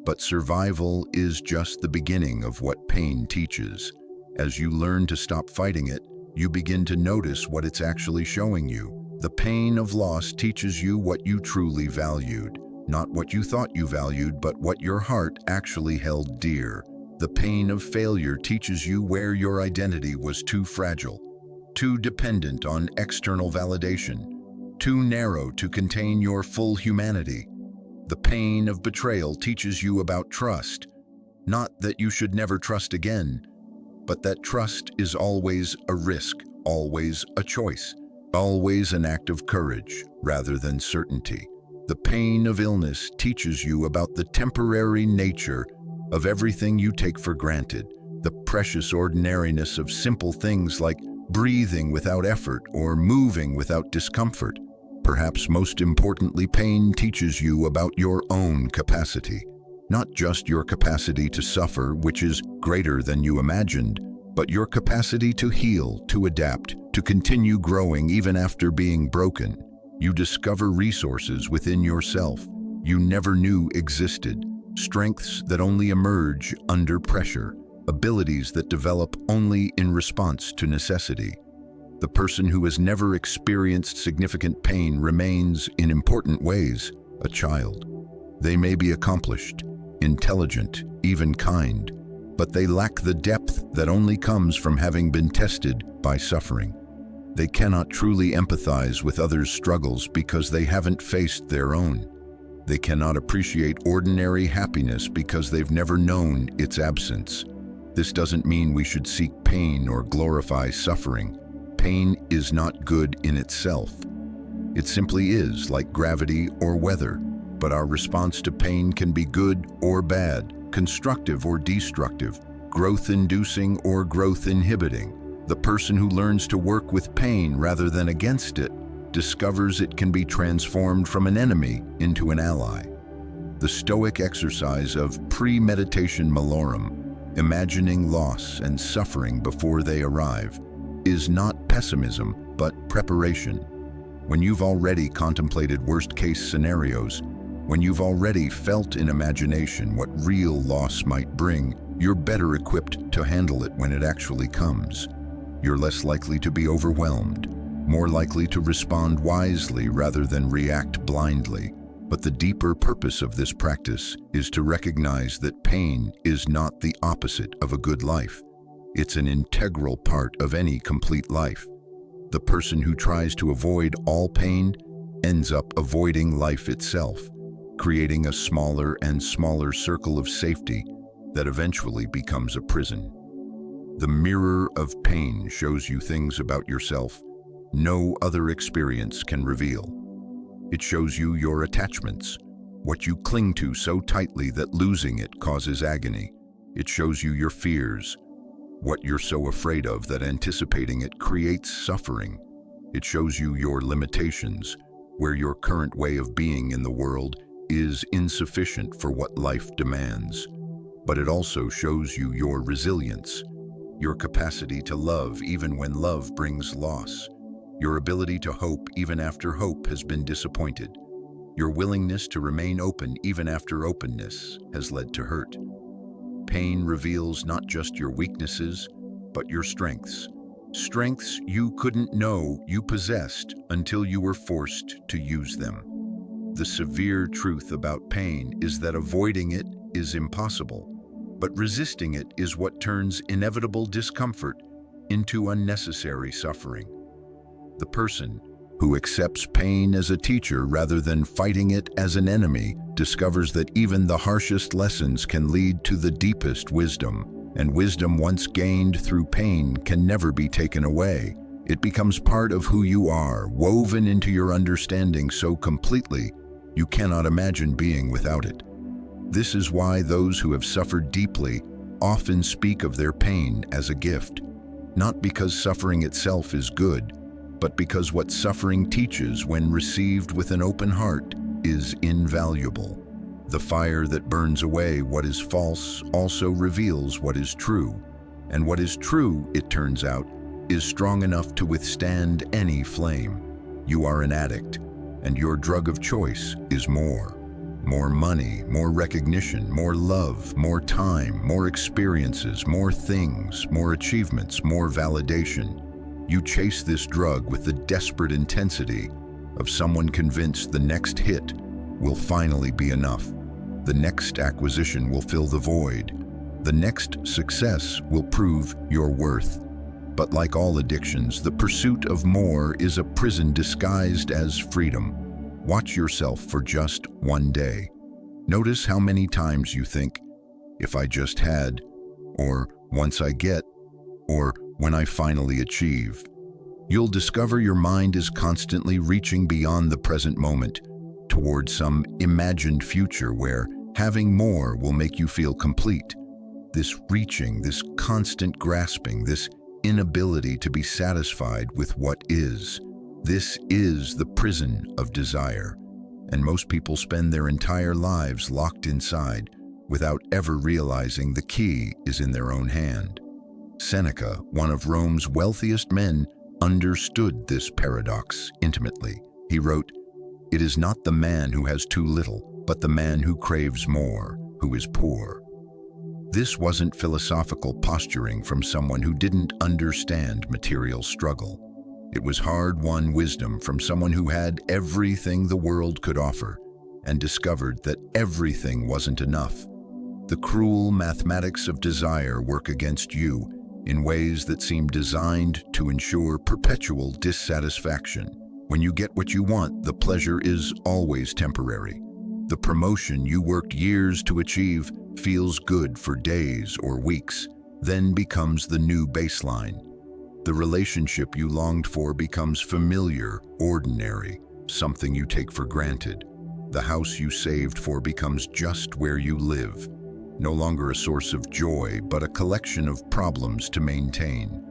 But survival is just the beginning of what pain teaches. As you learn to stop fighting it, you begin to notice what it's actually showing you. The pain of loss teaches you what you truly valued, not what you thought you valued, but what your heart actually held dear. The pain of failure teaches you where your identity was too fragile, too dependent on external validation, too narrow to contain your full humanity. The pain of betrayal teaches you about trust, not that you should never trust again, but that trust is always a risk, always a choice, always an act of courage rather than certainty. The pain of illness teaches you about the temporary nature of everything you take for granted, the precious ordinariness of simple things like breathing without effort or moving without discomfort. Perhaps most importantly, pain teaches you about your own capacity. Not just your capacity to suffer, which is greater than you imagined, but your capacity to heal, to adapt, to continue growing even after being broken. You discover resources within yourself you never knew existed, strengths that only emerge under pressure, abilities that develop only in response to necessity. The person who has never experienced significant pain remains, in important ways, a child. They may be accomplished, intelligent, even kind, but they lack the depth that only comes from having been tested by suffering. They cannot truly empathize with others' struggles because they haven't faced their own. They cannot appreciate ordinary happiness because they've never known its absence. This doesn't mean we should seek pain or glorify suffering. Pain is not good in itself. It simply is, like gravity or weather, but our response to pain can be good or bad, constructive or destructive, growth-inducing or growth-inhibiting. The person who learns to work with pain rather than against it discovers it can be transformed from an enemy into an ally. The Stoic exercise of premeditation malorum, imagining loss and suffering before they arrive, is not pessimism, but preparation. When you've already contemplated worst-case scenarios, when you've already felt in imagination what real loss might bring, you're better equipped to handle it when it actually comes. You're less likely to be overwhelmed, more likely to respond wisely rather than react blindly. But the deeper purpose of this practice is to recognize that pain is not the opposite of a good life. It's an integral part of any complete life. The person who tries to avoid all pain ends up avoiding life itself, creating a smaller and smaller circle of safety that eventually becomes a prison. The mirror of pain shows you things about yourself no other experience can reveal. It shows you your attachments, what you cling to so tightly that losing it causes agony. It shows you your fears, what you're so afraid of that anticipating it creates suffering. It shows you your limitations, where your current way of being in the world is insufficient for what life demands. But it also shows you your resilience, your capacity to love even when love brings loss, your ability to hope even after hope has been disappointed, your willingness to remain open even after openness has led to hurt. Pain reveals not just your weaknesses, but your strengths. Strengths you couldn't know you possessed until you were forced to use them. The severe truth about pain is that avoiding it is impossible, but resisting it is what turns inevitable discomfort into unnecessary suffering. The person who accepts pain as a teacher rather than fighting it as an enemy discovers that even the harshest lessons can lead to the deepest wisdom, and wisdom once gained through pain can never be taken away. It becomes part of who you are, woven into your understanding so completely you cannot imagine being without it. This is why those who have suffered deeply often speak of their pain as a gift, not because suffering itself is good, but because what suffering teaches when received with an open heart is invaluable. The fire that burns away what is false also reveals what is true, and what is true, it turns out, is strong enough to withstand any flame. You are an addict, and your drug of choice is more. More money, more recognition, more love, more time, more experiences, more things, more achievements, more validation. You chase this drug with the desperate intensity of someone convinced the next hit will finally be enough. The next acquisition will fill the void. The next success will prove your worth. But like all addictions, the pursuit of more is a prison disguised as freedom. Watch yourself for just one day. Notice how many times you think, if I just had, or once I get, or when I finally achieve. You'll discover your mind is constantly reaching beyond the present moment toward some imagined future where having more will make you feel complete. This reaching, this constant grasping, this inability to be satisfied with what is. This is the prison of desire, and most people spend their entire lives locked inside without ever realizing the key is in their own hand. Seneca, one of Rome's wealthiest men, understood this paradox intimately. He wrote, "It is not the man who has too little, but the man who craves more, who is poor." This wasn't philosophical posturing from someone who didn't understand material struggle. It was hard-won wisdom from someone who had everything the world could offer and discovered that everything wasn't enough. The cruel mathematics of desire work against you in ways that seem designed to ensure perpetual dissatisfaction. When you get what you want, the pleasure is always temporary. The promotion you worked years to achieve feels good for days or weeks, then becomes the new baseline. The relationship you longed for becomes familiar, ordinary, something you take for granted. The house you saved for becomes just where you live. no longer a source of joy, but a collection of problems to maintain.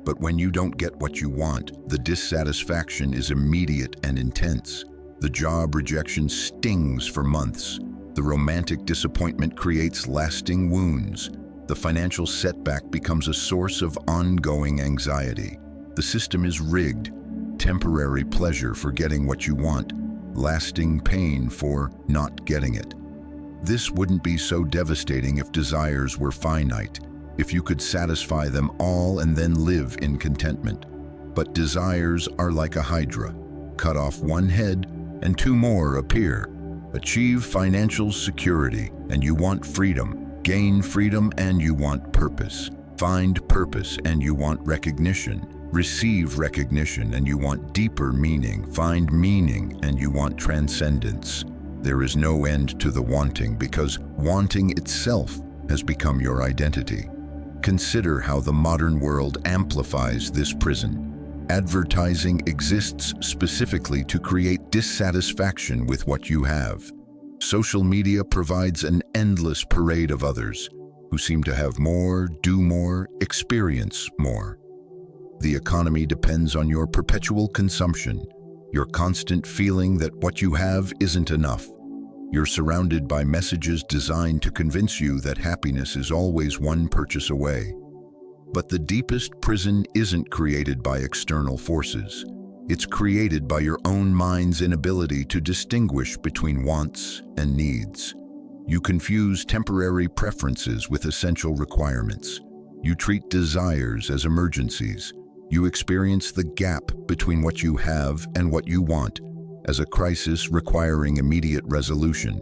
But when you don't get what you want, the dissatisfaction is immediate and intense. The job rejection stings for months. The romantic disappointment creates lasting wounds. The financial setback becomes a source of ongoing anxiety. The system is rigged. Temporary pleasure for getting what you want, lasting pain for not getting it. This wouldn't be so devastating if desires were finite, if you could satisfy them all and then live in contentment. But desires are like a hydra. Cut off one head and two more appear. Achieve financial security and you want freedom. Gain freedom and you want purpose. Find purpose and you want recognition. Receive recognition and you want deeper meaning. Find meaning and you want transcendence. There is no end to the wanting because wanting itself has become your identity. Consider how the modern world amplifies this prison. Advertising exists specifically to create dissatisfaction with what you have. Social media provides an endless parade of others who seem to have more, do more, experience more. The economy depends on your perpetual consumption, your constant feeling that what you have isn't enough. You're surrounded by messages designed to convince you that happiness is always one purchase away. But the deepest prison isn't created by external forces. It's created by your own mind's inability to distinguish between wants and needs. You confuse temporary preferences with essential requirements. You treat desires as emergencies. You experience the gap between what you have and what you want as a crisis requiring immediate resolution.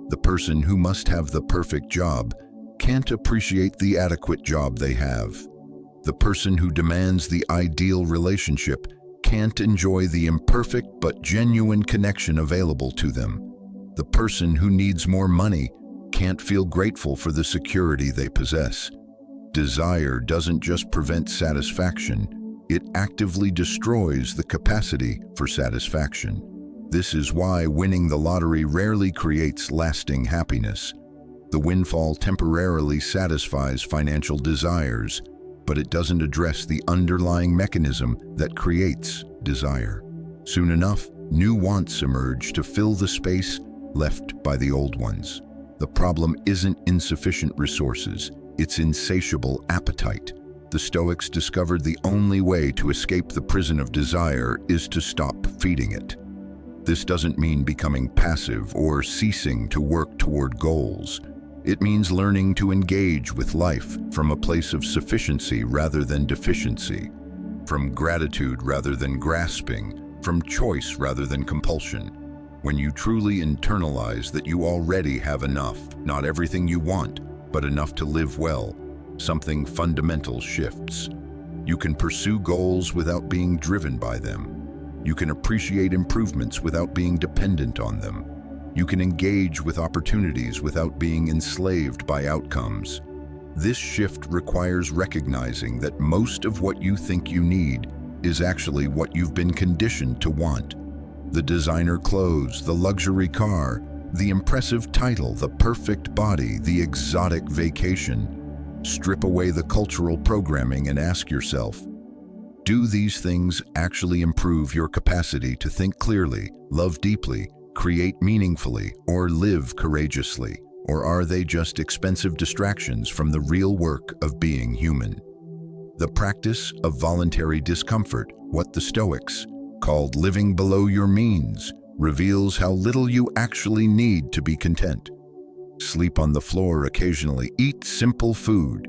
The person who must have the perfect job can't appreciate the adequate job they have. The person who demands the ideal relationship can't enjoy the imperfect but genuine connection available to them. The person who needs more money can't feel grateful for the security they possess. Desire doesn't just prevent satisfaction, it actively destroys the capacity for satisfaction. This is why winning the lottery rarely creates lasting happiness. The windfall temporarily satisfies financial desires, but it doesn't address the underlying mechanism that creates desire. Soon enough, new wants emerge to fill the space left by the old ones. The problem isn't insufficient resources, it's insatiable appetite. The Stoics discovered the only way to escape the prison of desire is to stop feeding it. This doesn't mean becoming passive or ceasing to work toward goals. It means learning to engage with life from a place of sufficiency rather than deficiency, from gratitude rather than grasping, from choice rather than compulsion. When you truly internalize that you already have enough, not everything you want, but enough to live well, something fundamental shifts. You can pursue goals without being driven by them. You can appreciate improvements without being dependent on them. You can engage with opportunities without being enslaved by outcomes. This shift requires recognizing that most of what you think you need is actually what you've been conditioned to want. The designer clothes, the luxury car, the impressive title, the perfect body, the exotic vacation. Strip away the cultural programming and ask yourself, do these things actually improve your capacity to think clearly, love deeply, create meaningfully, or live courageously? Or are they just expensive distractions from the real work of being human? The practice of voluntary discomfort, what the Stoics called living below your means, reveals how little you actually need to be content. Sleep on the floor occasionally, eat simple food,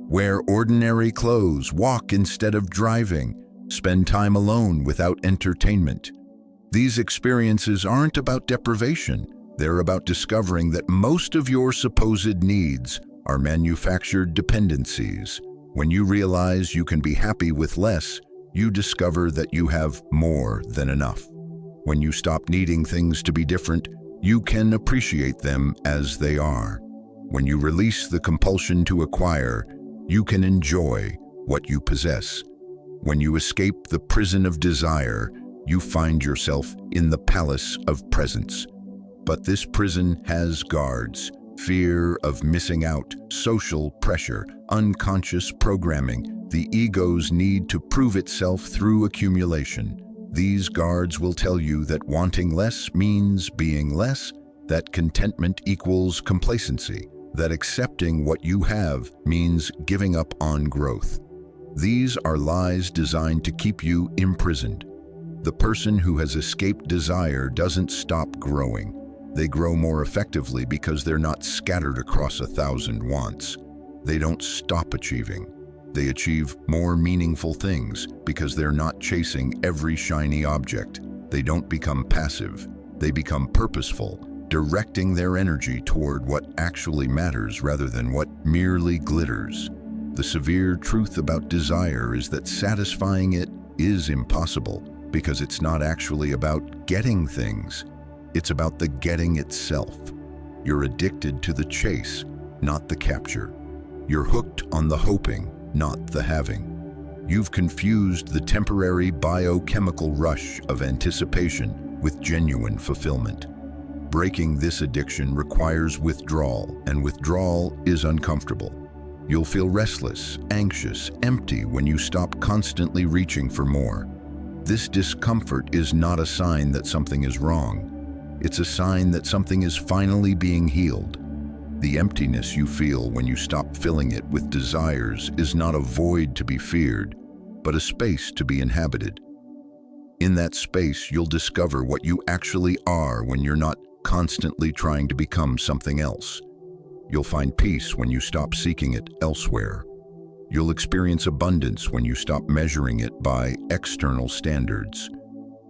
wear ordinary clothes, walk instead of driving, spend time alone without entertainment. These experiences aren't about deprivation. They're about discovering that most of your supposed needs are manufactured dependencies. When you realize you can be happy with less, you discover that you have more than enough. When you stop needing things to be different, you can appreciate them as they are. When you release the compulsion to acquire, you can enjoy what you possess. When you escape the prison of desire, you find yourself in the palace of presence. But this prison has guards. Fear of missing out, social pressure, unconscious programming, the ego's need to prove itself through accumulation. These guards will tell you that wanting less means being less, that contentment equals complacency, that accepting what you have means giving up on growth. These are lies designed to keep you imprisoned. The person who has escaped desire doesn't stop growing. They grow more effectively because they're not scattered across 1,000 wants. They don't stop achieving. They achieve more meaningful things because they're not chasing every shiny object. They don't become passive. They become purposeful, directing their energy toward what actually matters rather than what merely glitters. The severe truth about desire is that satisfying it is impossible because it's not actually about getting things. It's about the getting itself. You're addicted to the chase, not the capture. You're hooked on the hoping, not the having. You've confused the temporary biochemical rush of anticipation with genuine fulfillment. Breaking this addiction requires withdrawal, and withdrawal is uncomfortable. You'll feel restless, anxious, empty when you stop constantly reaching for more. This discomfort is not a sign that something is wrong. It's a sign that something is finally being healed. The emptiness you feel when you stop filling it with desires is not a void to be feared, but a space to be inhabited. In that space, you'll discover what you actually are when you're not constantly trying to become something else. You'll find peace when you stop seeking it elsewhere. You'll experience abundance when you stop measuring it by external standards.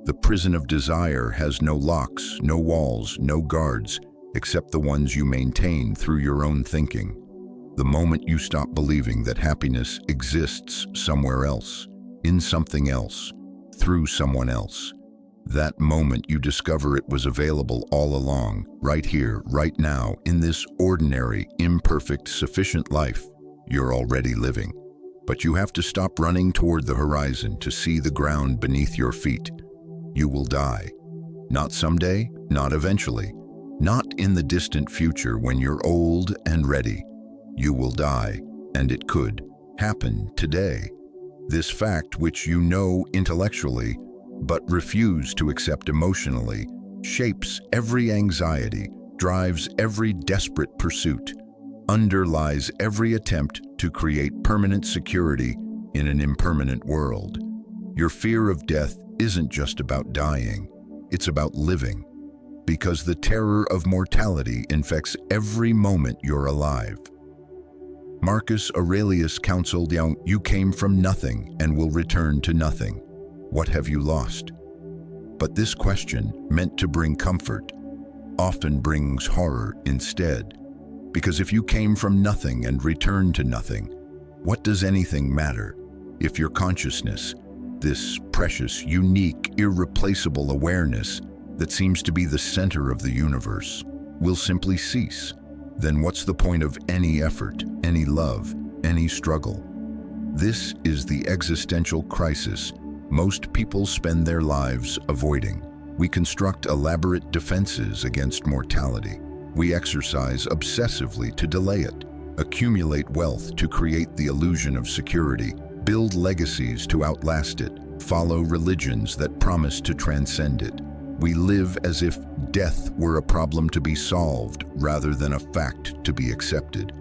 The prison of desire has no locks, no walls, no guards, except the ones you maintain through your own thinking. The moment you stop believing that happiness exists somewhere else, in something else, through someone else, that moment you discover it was available all along, right here, right now, in this ordinary, imperfect, sufficient life you're already living. But you have to stop running toward the horizon to see the ground beneath your feet. You will die. Not someday, not eventually, not in the distant future when you're old and ready. You will die, and it could happen today. This fact, which you know intellectually, but refuse to accept emotionally, shapes every anxiety, drives every desperate pursuit, underlies every attempt to create permanent security in an impermanent world. Your fear of death isn't just about dying, it's about living, because the terror of mortality infects every moment you're alive. Marcus Aurelius counseled, "You came from nothing and will return to nothing. What have you lost?" But this question, meant to bring comfort, often brings horror instead. Because if you came from nothing and return to nothing, what does anything matter if your consciousness, this precious, unique, irreplaceable awareness that seems to be the center of the universe, will simply cease? Then what's the point of any effort, any love, any struggle? This is the existential crisis most people spend their lives avoiding. We construct elaborate defenses against mortality. We exercise obsessively to delay it, accumulate wealth to create the illusion of security, build legacies to outlast it, follow religions that promise to transcend it. We live as if death were a problem to be solved rather than a fact to be accepted.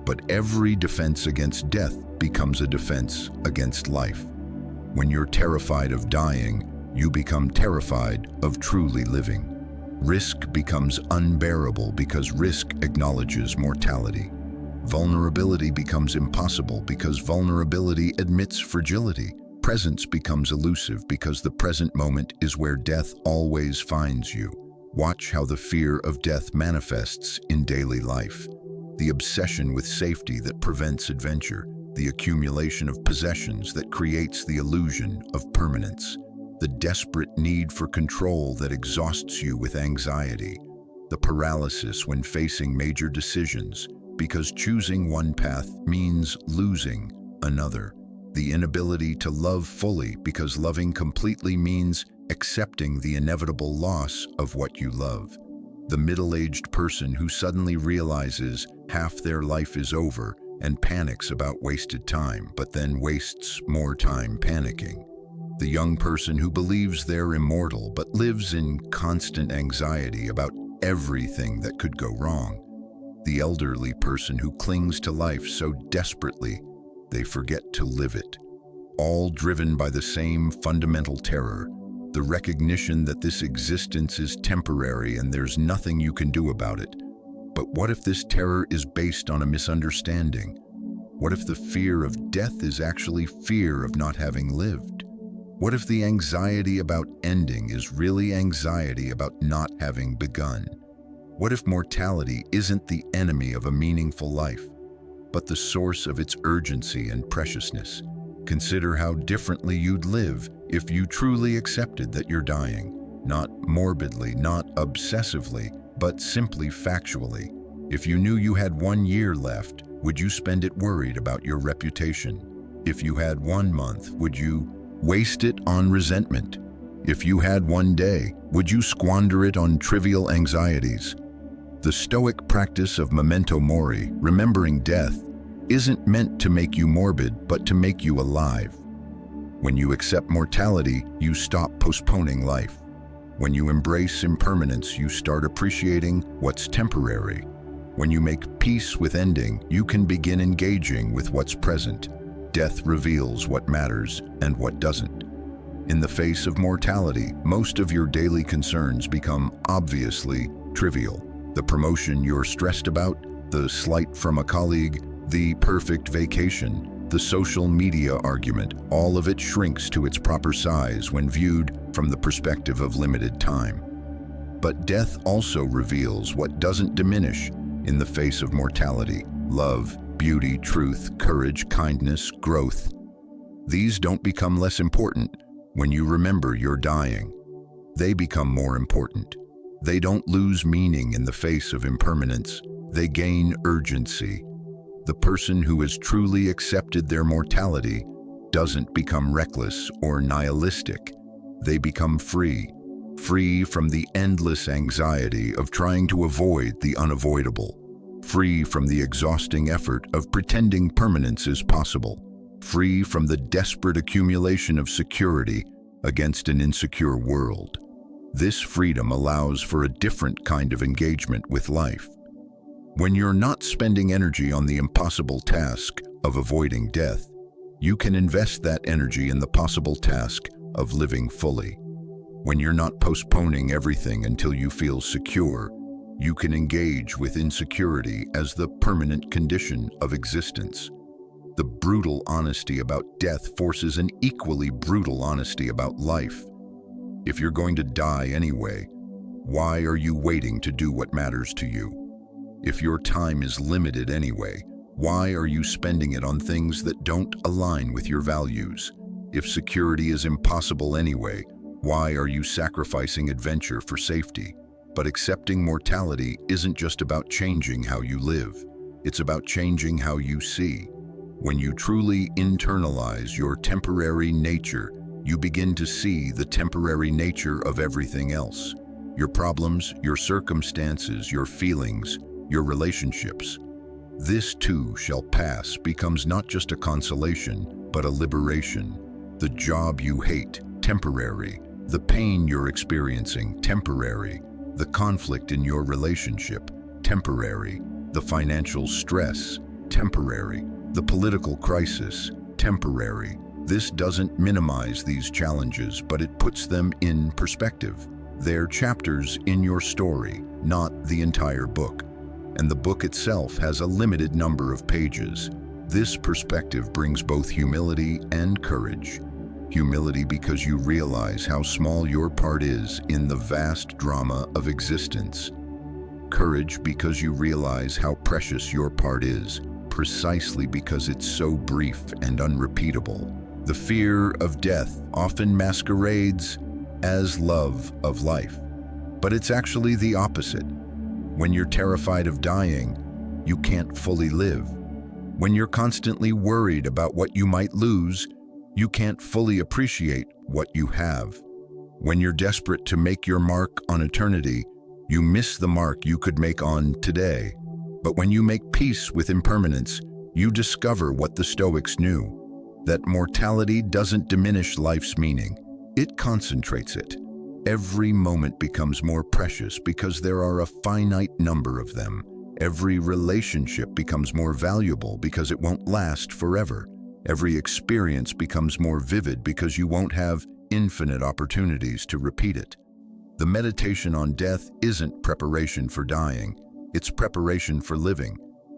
But every defense against death becomes a defense against life. When you're terrified of dying, you become terrified of truly living. Risk becomes unbearable because risk acknowledges mortality. Vulnerability becomes impossible because vulnerability admits fragility. Presence becomes elusive because the present moment is where death always finds you. Watch how the fear of death manifests in daily life. The obsession with safety that prevents adventure. The accumulation of possessions that creates the illusion of permanence. The desperate need for control that exhausts you with anxiety. The paralysis when facing major decisions, because choosing one path means losing another. The inability to love fully because loving completely means accepting the inevitable loss of what you love. The middle-aged person who suddenly realizes half their life is over and panics about wasted time, but then wastes more time panicking. The young person who believes they're immortal but lives in constant anxiety about everything that could go wrong. The elderly person who clings to life so desperately they forget to live it. All driven by the same fundamental terror, the recognition that this existence is temporary and there's nothing you can do about it. But what if this terror is based on a misunderstanding? What if the fear of death is actually fear of not having lived? What if the anxiety about ending is really anxiety about not having begun? What if mortality isn't the enemy of a meaningful life, but the source of its urgency and preciousness? Consider how differently you'd live if you truly accepted that you're dying, not morbidly, not obsessively, but simply factually. If you knew you had 1 year left, would you spend it worried about your reputation? If you had 1 month, would you waste it on resentment? If you had 1 day, would you squander it on trivial anxieties? The Stoic practice of memento mori, remembering death, isn't meant to make you morbid, but to make you alive. When you accept mortality, you stop postponing life. When you embrace impermanence, you start appreciating what's temporary. When you make peace with ending, you can begin engaging with what's present. Death reveals what matters and what doesn't. In the face of mortality, most of your daily concerns become obviously trivial. The promotion you're stressed about, the slight from a colleague, the perfect vacation, the social media argument, all of it shrinks to its proper size when viewed from the perspective of limited time. But death also reveals what doesn't diminish in the face of mortality: love, beauty, truth, courage, kindness, growth. These don't become less important when you remember you're dying. They become more important. They don't lose meaning in the face of impermanence. They gain urgency. The person who has truly accepted their mortality doesn't become reckless or nihilistic. They become free from the endless anxiety of trying to avoid the unavoidable, free from the exhausting effort of pretending permanence is possible, free from the desperate accumulation of security against an insecure world. This freedom allows for a different kind of engagement with life. When you're not spending energy on the impossible task of avoiding death, you can invest that energy in the possible task of living fully. When you're not postponing everything until you feel secure, you can engage with insecurity as the permanent condition of existence. The brutal honesty about death forces an equally brutal honesty about life. If you're going to die anyway, why are you waiting to do what matters to you? If your time is limited anyway, why are you spending it on things that don't align with your values? If security is impossible anyway, why are you sacrificing adventure for safety? But accepting mortality isn't just about changing how you live. It's about changing how you see. When you truly internalize your temporary nature, you begin to see the temporary nature of everything else. Your problems, your circumstances, your feelings, your relationships. This too shall pass becomes not just a consolation, but a liberation. The job you hate, temporary. The pain you're experiencing, temporary. The conflict in your relationship, temporary. The financial stress, temporary. The political crisis, temporary. This doesn't minimize these challenges, but it puts them in perspective. They're chapters in your story, not the entire book. And the book itself has a limited number of pages. This perspective brings both humility and courage. Humility because you realize how small your part is in the vast drama of existence. Courage because you realize how precious your part is, precisely because it's so brief and unrepeatable. The fear of death often masquerades as love of life, but it's actually the opposite. When you're terrified of dying, you can't fully live. When you're constantly worried about what you might lose, you can't fully appreciate what you have. When you're desperate to make your mark on eternity, You miss the mark you could make on today. But when you make peace with impermanence, you discover what the Stoics knew, that mortality doesn't diminish life's meaning, it concentrates it. Every moment becomes more precious because there are a finite number of them. Every relationship becomes more valuable because it won't last forever. Every experience becomes more vivid because you won't have infinite opportunities to repeat it. The meditation on death isn't preparation for dying, it's preparation for living.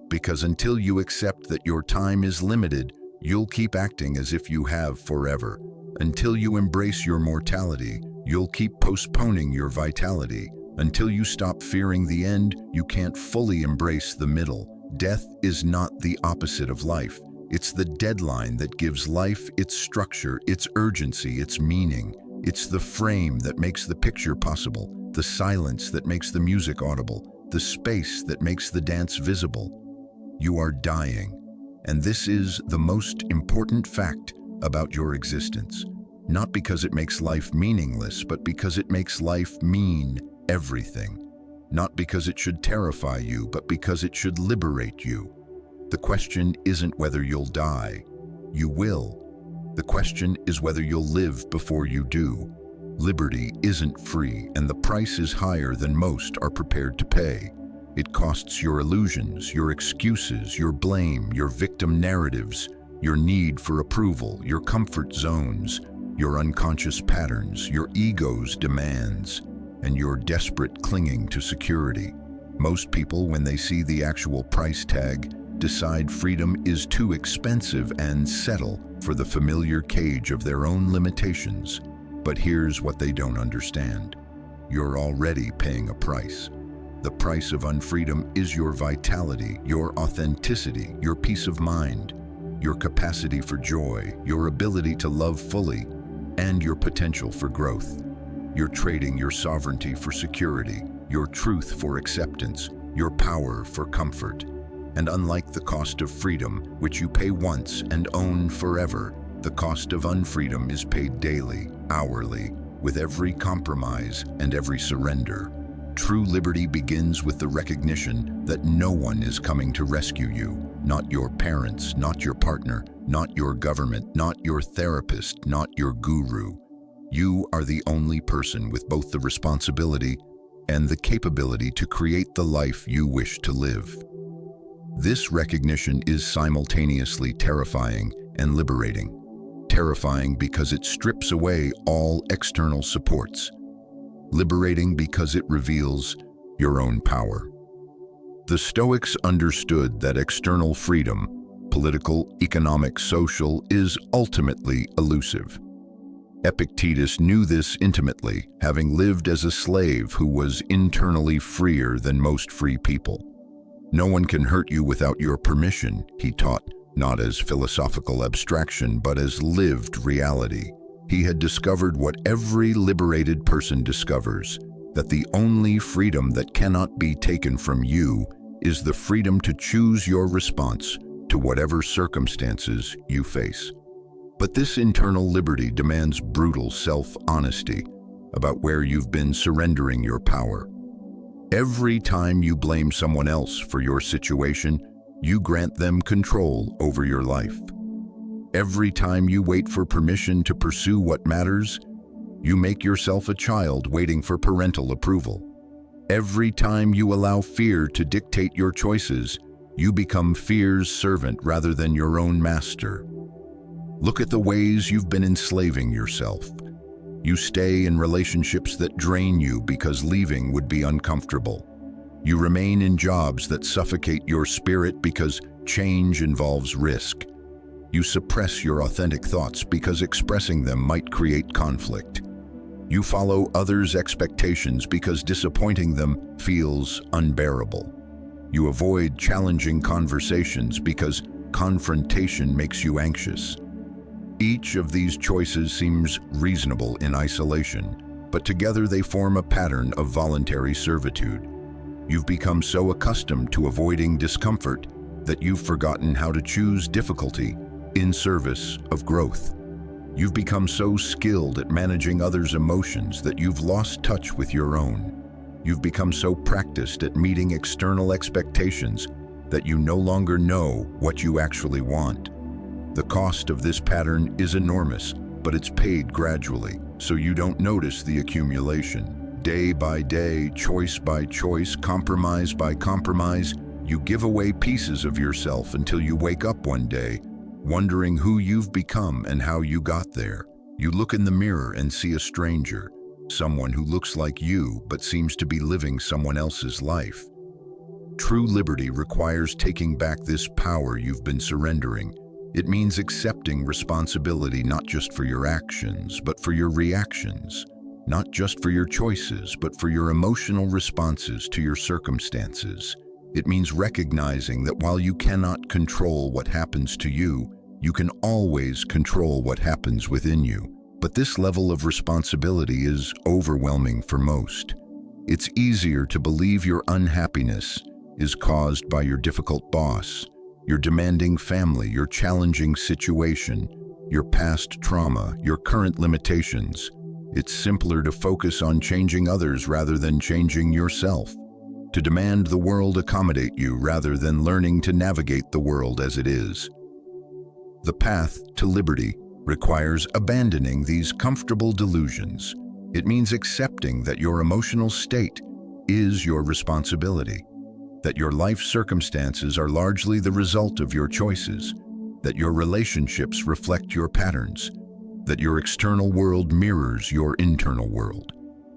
Because until you accept that your time is limited, you'll keep acting as if you have forever. Until you embrace your mortality, you'll keep postponing your vitality. Until you stop fearing the end, you can't fully embrace the middle. Death is not the opposite of life. It's the deadline that gives life its structure, its urgency, its meaning. It's the frame that makes the picture possible, the silence that makes the music audible, the space that makes the dance visible. You are dying, and this is the most important fact about your existence. Not because it makes life meaningless, but because it makes life mean everything. Not because it should terrify you, but because it should liberate you. The question isn't whether you'll die. You will. The question is whether you'll live before you do. Liberty isn't free, and the price is higher than most are prepared to pay. It costs your illusions, your excuses, your blame, your victim narratives, your need for approval, your comfort zones, your unconscious patterns, your ego's demands, and your desperate clinging to security. Most people, when they see the actual price tag, decide freedom is too expensive and settle for the familiar cage of their own limitations. But here's what they don't understand. You're already paying a price. The price of unfreedom is your vitality, your authenticity, your peace of mind, your capacity for joy, your ability to love fully, and your potential for growth. You're trading your sovereignty for security, your truth for acceptance, your power for comfort. And unlike the cost of freedom, which you pay once and own forever, the cost of unfreedom is paid daily, hourly, with every compromise and every surrender. True liberty begins with the recognition that no one is coming to rescue you. Not your parents, not your partner, not your government, not your therapist, not your guru. You are the only person with both the responsibility and the capability to create the life you wish to live. This recognition is simultaneously terrifying and liberating. Terrifying because it strips away all external supports. Liberating because it reveals your own power. The Stoics understood that external freedom, political, economic, social, is ultimately elusive. Epictetus knew this intimately, having lived as a slave who was internally freer than most free people. No one can hurt you without your permission, he taught, not as philosophical abstraction, but as lived reality. He had discovered what every liberated person discovers, that the only freedom that cannot be taken from you is the freedom to choose your response to whatever circumstances you face. But this internal liberty demands brutal self-honesty about where you've been surrendering your power. Every time you blame someone else for your situation, you grant them control over your life. Every time you wait for permission to pursue what matters, you make yourself a child waiting for parental approval. Every time you allow fear to dictate your choices, you become fear's servant rather than your own master. Look at the ways you've been enslaving yourself. You stay in relationships that drain you because leaving would be uncomfortable. You remain in jobs that suffocate your spirit because change involves risk. You suppress your authentic thoughts because expressing them might create conflict. You follow others' expectations because disappointing them feels unbearable. You avoid challenging conversations because confrontation makes you anxious. Each of these choices seems reasonable in isolation, but together they form a pattern of voluntary servitude. You've become so accustomed to avoiding discomfort that you've forgotten how to choose difficulty in service of growth. You've become so skilled at managing others' emotions that you've lost touch with your own. You've become so practiced at meeting external expectations that you no longer know what you actually want. The cost of this pattern is enormous, but it's paid gradually, so you don't notice the accumulation. Day by day, choice by choice, compromise by compromise, you give away pieces of yourself until you wake up one day, wondering who you've become and how you got there. You look in the mirror and see a stranger, someone who looks like you but seems to be living someone else's life. True liberty requires taking back this power you've been surrendering. It means accepting responsibility not just for your actions, but for your reactions. Not just for your choices, but for your emotional responses to your circumstances. It means recognizing that while you cannot control what happens to you, you can always control what happens within you. But this level of responsibility is overwhelming for most. It's easier to believe your unhappiness is caused by your difficult boss, your demanding family, your challenging situation, your past trauma, your current limitations. It's simpler to focus on changing others rather than changing yourself, to demand the world accommodate you rather than learning to navigate the world as it is. The path to liberty requires abandoning these comfortable delusions. It means accepting that your emotional state is your responsibility, that your life circumstances are largely the result of your choices, that your relationships reflect your patterns, that your external world mirrors your internal world.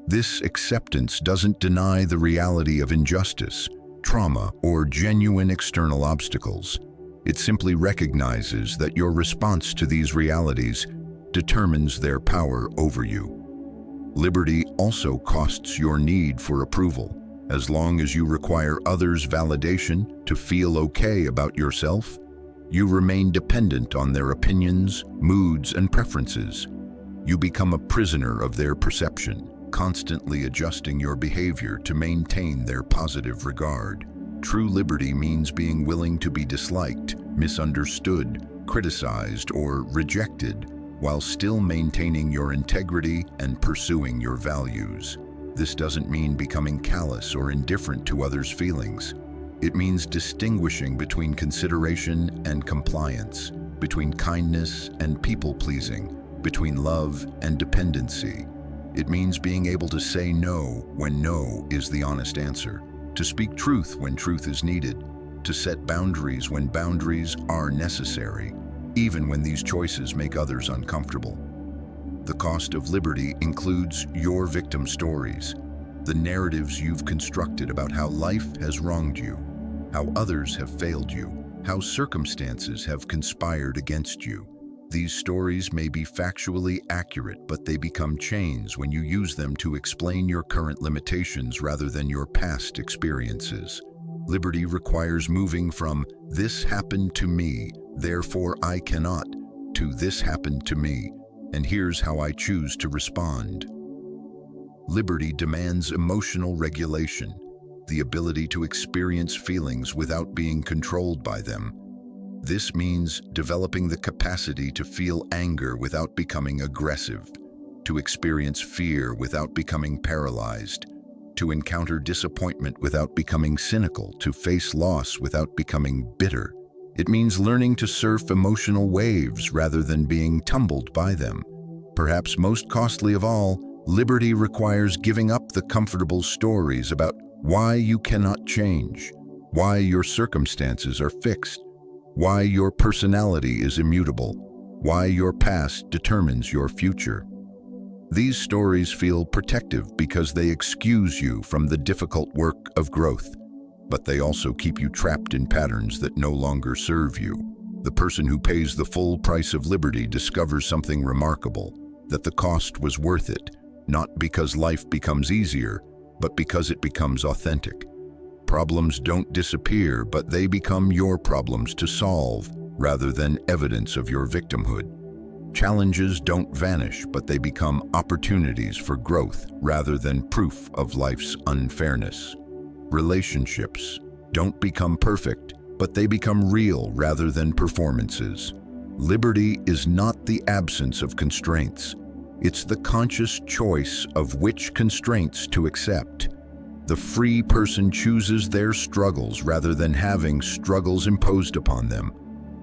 This acceptance doesn't deny the reality of injustice, trauma, or genuine external obstacles. It simply recognizes that your response to these realities determines their power over you. Liberty also costs your need for approval. As long as you require others' validation to feel okay about yourself, you remain dependent on their opinions, moods, and preferences. You become a prisoner of their perception, constantly adjusting your behavior to maintain their positive regard. True liberty means being willing to be disliked, misunderstood, criticized, or rejected, while still maintaining your integrity and pursuing your values. This doesn't mean becoming callous or indifferent to others' feelings. It means distinguishing between consideration and compliance, between kindness and people-pleasing, between love and dependency. It means being able to say no when no is the honest answer, to speak truth when truth is needed, to set boundaries when boundaries are necessary, even when these choices make others uncomfortable. The cost of liberty includes your victim stories, the narratives you've constructed about how life has wronged you, how others have failed you, how circumstances have conspired against you. These stories may be factually accurate, but they become chains when you use them to explain your current limitations rather than your past experiences. Liberty requires moving from "this happened to me, therefore I cannot," to "this happened to me, and here's how I choose to respond." Liberty demands emotional regulation, the ability to experience feelings without being controlled by them. This means developing the capacity to feel anger without becoming aggressive, to experience fear without becoming paralyzed, to encounter disappointment without becoming cynical, to face loss without becoming bitter. It means learning to surf emotional waves rather than being tumbled by them. Perhaps most costly of all, liberty requires giving up the comfortable stories about why you cannot change, why your circumstances are fixed, why your personality is immutable, why your past determines your future. These stories feel protective because they excuse you from the difficult work of growth, but they also keep you trapped in patterns that no longer serve you. The person who pays the full price of liberty discovers something remarkable, that the cost was worth it, not because life becomes easier, but because it becomes authentic. Problems don't disappear, but they become your problems to solve, rather than evidence of your victimhood. Challenges don't vanish, but they become opportunities for growth, rather than proof of life's unfairness. Relationships don't become perfect, but they become real rather than performances. Liberty is not the absence of constraints. It's the conscious choice of which constraints to accept. The free person chooses their struggles rather than having struggles imposed upon them.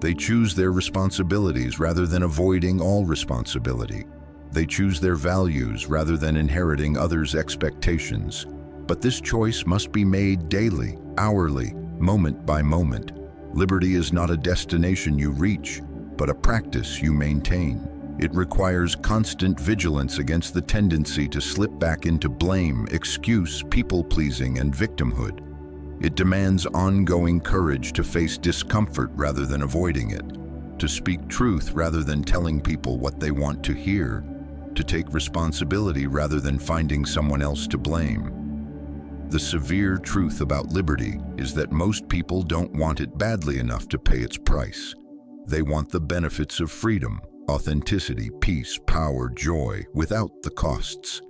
They choose their responsibilities rather than avoiding all responsibility. They choose their values rather than inheriting others' expectations. But this choice must be made daily, hourly, moment by moment. Liberty is not a destination you reach, but a practice you maintain. It requires constant vigilance against the tendency to slip back into blame, excuse, people-pleasing, and victimhood. It demands ongoing courage to face discomfort rather than avoiding it, to speak truth rather than telling people what they want to hear, to take responsibility rather than finding someone else to blame. The severe truth about liberty is that most people don't want it badly enough to pay its price. They want the benefits of freedom, authenticity, peace, power, joy, without the costs.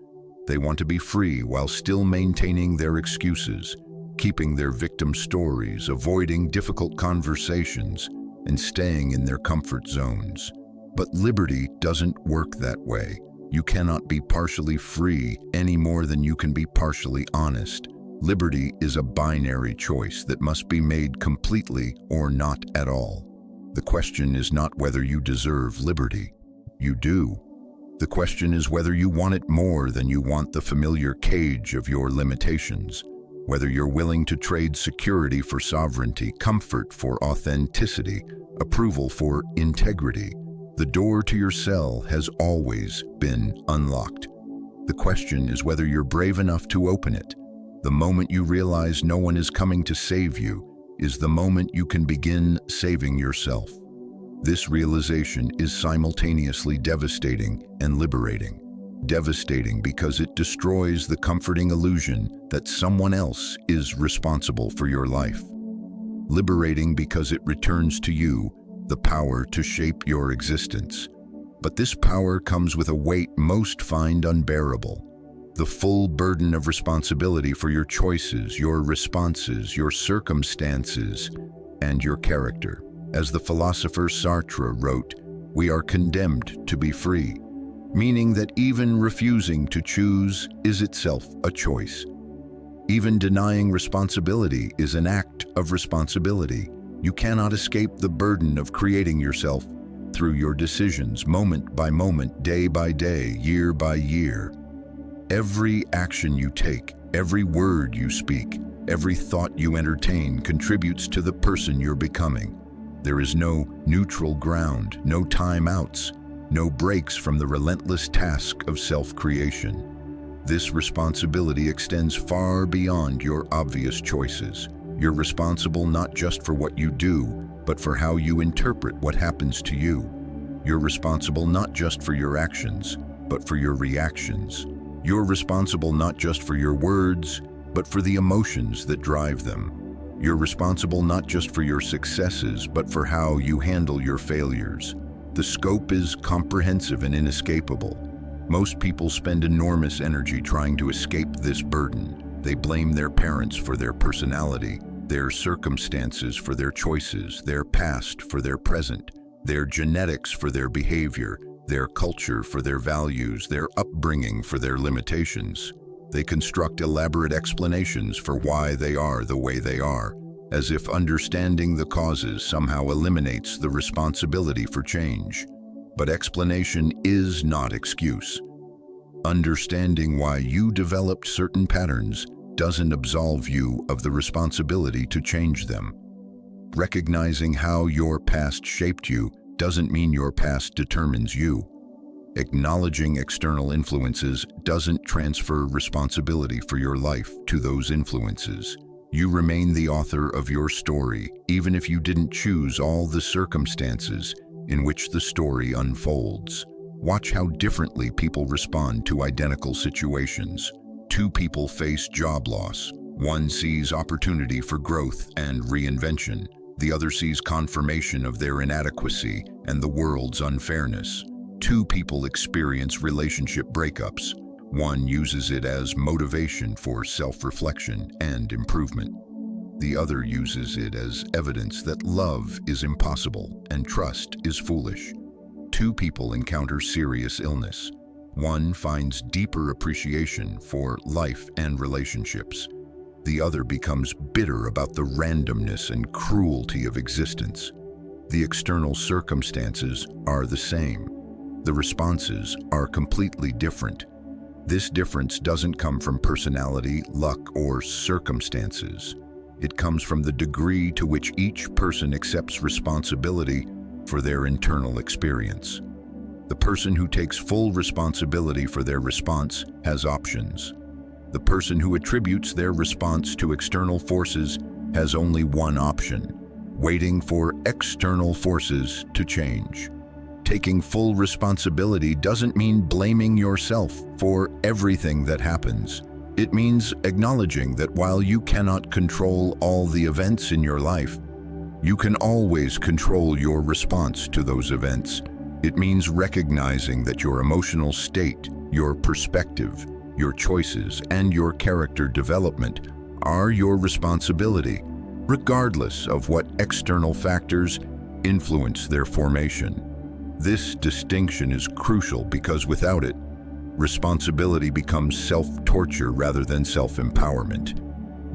They want to be free while still maintaining their excuses, keeping their victim stories, avoiding difficult conversations, and staying in their comfort zones. But liberty doesn't work that way. You cannot be partially free any more than you can be partially honest. Liberty is a binary choice that must be made completely or not at all. The question is not whether you deserve liberty. You do. The question is whether you want it more than you want the familiar cage of your limitations, whether you're willing to trade security for sovereignty, comfort for authenticity, approval for integrity. The door to your cell has always been unlocked. The question is whether you're brave enough to open it. The moment you realize no one is coming to save you is the moment you can begin saving yourself. This realization is simultaneously devastating and liberating. Devastating because it destroys the comforting illusion that someone else is responsible for your life. Liberating because it returns to you the power to shape your existence. But this power comes with a weight most find unbearable. The full burden of responsibility for your choices, your responses, your circumstances, and your character. As the philosopher Sartre wrote, we are condemned to be free, meaning that even refusing to choose is itself a choice. Even denying responsibility is an act of responsibility. You cannot escape the burden of creating yourself through your decisions, moment by moment, day by day, year by year. Every action you take, every word you speak, every thought you entertain contributes to the person you're becoming. There is no neutral ground, no timeouts, no breaks from the relentless task of self-creation. This responsibility extends far beyond your obvious choices. You're responsible not just for what you do, but for how you interpret what happens to you. You're responsible not just for your actions, but for your reactions. You're responsible not just for your words, but for the emotions that drive them. You're responsible not just for your successes, but for how you handle your failures. The scope is comprehensive and inescapable. Most people spend enormous energy trying to escape this burden. They blame their parents for their personality, their circumstances for their choices, their past for their present, their genetics for their behavior, their culture for their values, their upbringing for their limitations. They construct elaborate explanations for why they are the way they are, as if understanding the causes somehow eliminates the responsibility for change. But explanation is not excuse. Understanding why you developed certain patterns doesn't absolve you of the responsibility to change them. Recognizing how your past shaped you doesn't mean your past determines you. Acknowledging external influences doesn't transfer responsibility for your life to those influences. You remain the author of your story, even if you didn't choose all the circumstances in which the story unfolds. Watch how differently people respond to identical situations. Two people face job loss. One sees opportunity for growth and reinvention. The other sees confirmation of their inadequacy and the world's unfairness. Two people experience relationship breakups. One uses it as motivation for self-reflection and improvement. The other uses it as evidence that love is impossible and trust is foolish. Two people encounter serious illness. One finds deeper appreciation for life and relationships. The other becomes bitter about the randomness and cruelty of existence. The external circumstances are the same. The responses are completely different. This difference doesn't come from personality, luck, or circumstances. It comes from the degree to which each person accepts responsibility for their internal experience. The person who takes full responsibility for their response has options. The person who attributes their response to external forces has only one option: waiting for external forces to change. Taking full responsibility doesn't mean blaming yourself for everything that happens. It means acknowledging that while you cannot control all the events in your life, you can always control your response to those events. It means recognizing that your emotional state, your perspective, your choices, and your character development are your responsibility, regardless of what external factors influence their formation. This distinction is crucial because without it, responsibility becomes self-torture rather than self-empowerment.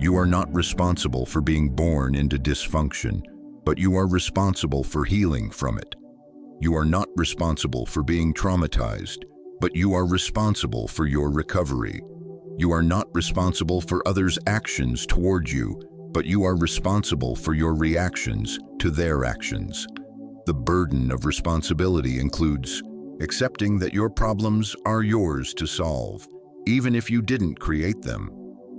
You are not responsible for being born into dysfunction, but you are responsible for healing from it. You are not responsible for being traumatized, but you are responsible for your recovery. You are not responsible for others' actions toward you, but you are responsible for your reactions to their actions. The burden of responsibility includes accepting that your problems are yours to solve, even if you didn't create them.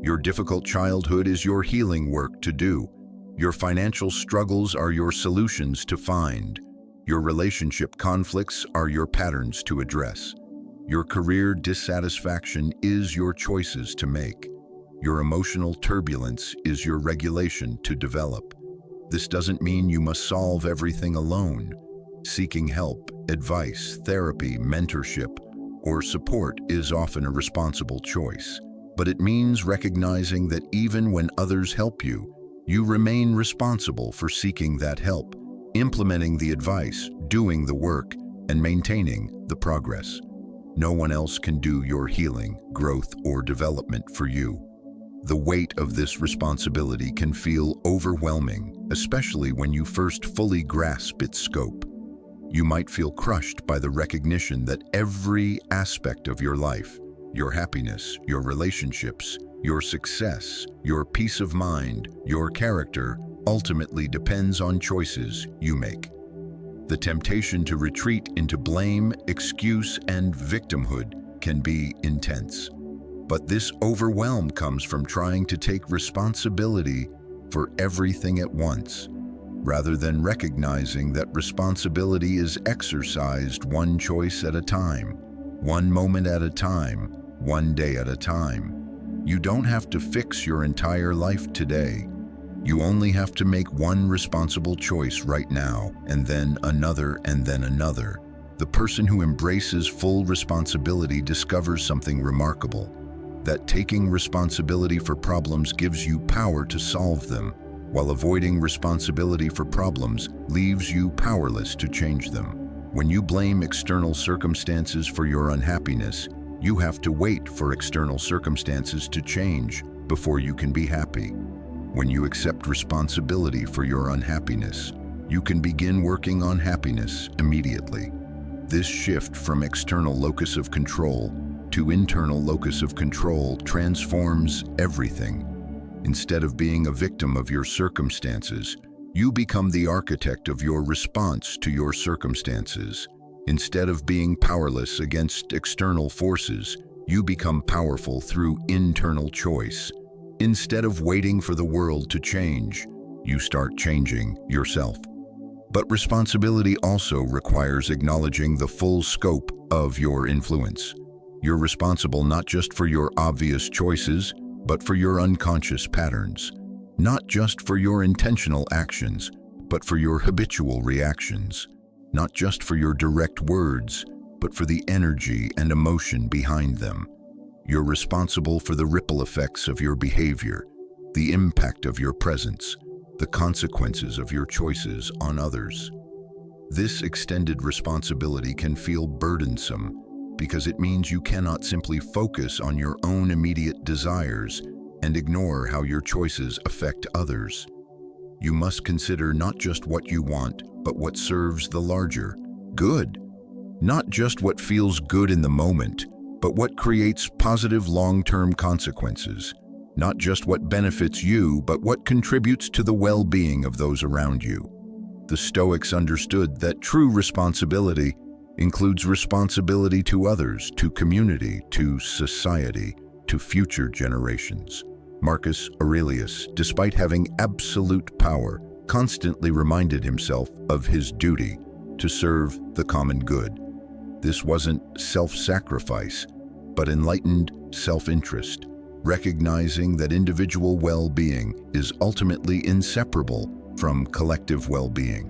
Your difficult childhood is your healing work to do. Your financial struggles are your solutions to find. Your relationship conflicts are your patterns to address. Your career dissatisfaction is your choices to make. Your emotional turbulence is your regulation to develop. This doesn't mean you must solve everything alone. Seeking help, advice, therapy, mentorship, or support is often a responsible choice. But it means recognizing that even when others help you, you remain responsible for seeking that help, implementing the advice, doing the work, and maintaining the progress. No one else can do your healing, growth, or development for you. The weight of this responsibility can feel overwhelming, especially when you first fully grasp its scope. You might feel crushed by the recognition that every aspect of your life, your happiness, your relationships, your success, your peace of mind, your character, ultimately depends on choices you make. The temptation to retreat into blame, excuse, and victimhood can be intense. But this overwhelm comes from trying to take responsibility for everything at once, rather than recognizing that responsibility is exercised one choice at a time, one moment at a time, one day at a time. You don't have to fix your entire life today. You only have to make one responsible choice right now, and then another, and then another. The person who embraces full responsibility discovers something remarkable: that taking responsibility for problems gives you power to solve them, while avoiding responsibility for problems leaves you powerless to change them. When you blame external circumstances for your unhappiness, you have to wait for external circumstances to change before you can be happy. When you accept responsibility for your unhappiness, you can begin working on happiness immediately. This shift from external locus of control to internal locus of control transforms everything. Instead of being a victim of your circumstances, you become the architect of your response to your circumstances. Instead of being powerless against external forces, you become powerful through internal choice. Instead of waiting for the world to change, you start changing yourself. But responsibility also requires acknowledging the full scope of your influence. You're responsible not just for your obvious choices, but for your unconscious patterns. Not just for your intentional actions, but for your habitual reactions. Not just for your direct words, but for the energy and emotion behind them. You're responsible for the ripple effects of your behavior, the impact of your presence, the consequences of your choices on others. This extended responsibility can feel burdensome because it means you cannot simply focus on your own immediate desires and ignore how your choices affect others. You must consider not just what you want, but what serves the larger good. Not just what feels good in the moment, but what creates positive long-term consequences. Not just what benefits you, but what contributes to the well-being of those around you. The Stoics understood that true responsibility includes responsibility to others, to community, to society, to future generations. Marcus Aurelius, despite having absolute power, constantly reminded himself of his duty to serve the common good. This wasn't self-sacrifice, but enlightened self-interest, recognizing that individual well-being is ultimately inseparable from collective well-being.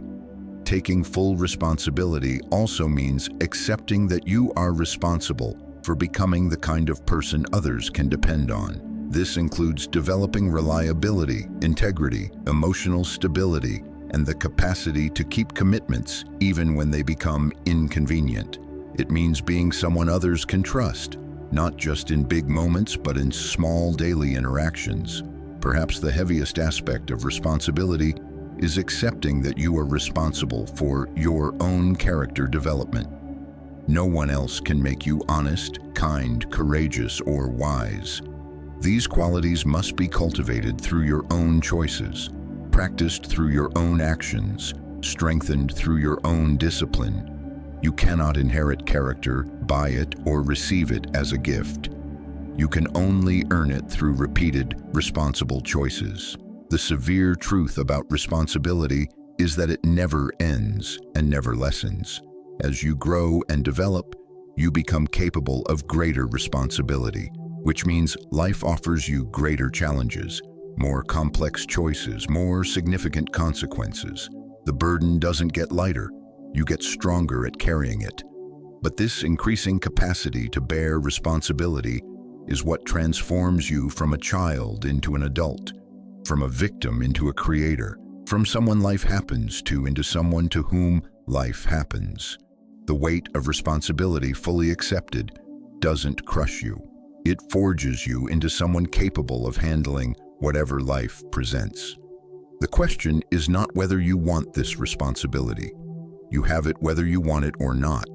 Taking full responsibility also means accepting that you are responsible for becoming the kind of person others can depend on. This includes developing reliability, integrity, emotional stability, and the capacity to keep commitments even when they become inconvenient. It means being someone others can trust, not just in big moments, but in small daily interactions. Perhaps the heaviest aspect of responsibility is accepting that you are responsible for your own character development. No one else can make you honest, kind, courageous, or wise. These qualities must be cultivated through your own choices, practiced through your own actions, strengthened through your own discipline. You cannot inherit character, buy it, or receive it as a gift. You can only earn it through repeated, responsible choices. The severe truth about responsibility is that it never ends and never lessens. As you grow and develop, you become capable of greater responsibility, which means life offers you greater challenges, more complex choices, more significant consequences. The burden doesn't get lighter, you get stronger at carrying it. But this increasing capacity to bear responsibility is what transforms you from a child into an adult, from a victim into a creator, from someone life happens to into someone to whom life happens. The weight of responsibility fully accepted doesn't crush you. It forges you into someone capable of handling whatever life presents. The question is not whether you want this responsibility. You have it whether you want it or not.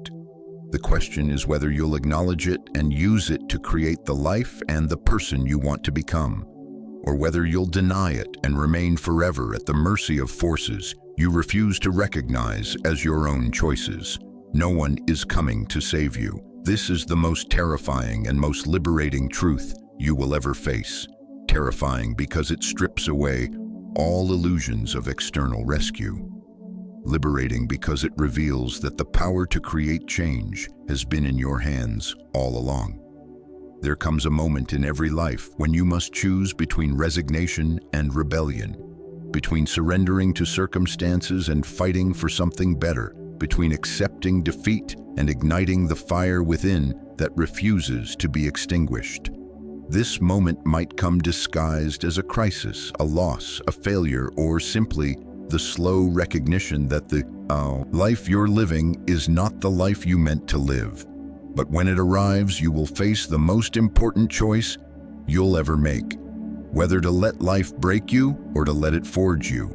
The question is whether you'll acknowledge it and use it to create the life and the person you want to become, or whether you'll deny it and remain forever at the mercy of forces you refuse to recognize as your own choices. No one is coming to save you. This is the most terrifying and most liberating truth you will ever face. Terrifying because it strips away all illusions of external rescue. Liberating because it reveals that the power to create change has been in your hands all along. There comes a moment in every life when you must choose between resignation and rebellion, between surrendering to circumstances and fighting for something better, between accepting defeat and igniting the fire within that refuses to be extinguished. This moment might come disguised as a crisis, a loss, a failure, or simply the slow recognition that the life you're living is not the life you meant to live. But when it arrives, you will face the most important choice you'll ever make, whether to let life break you or to let it forge you.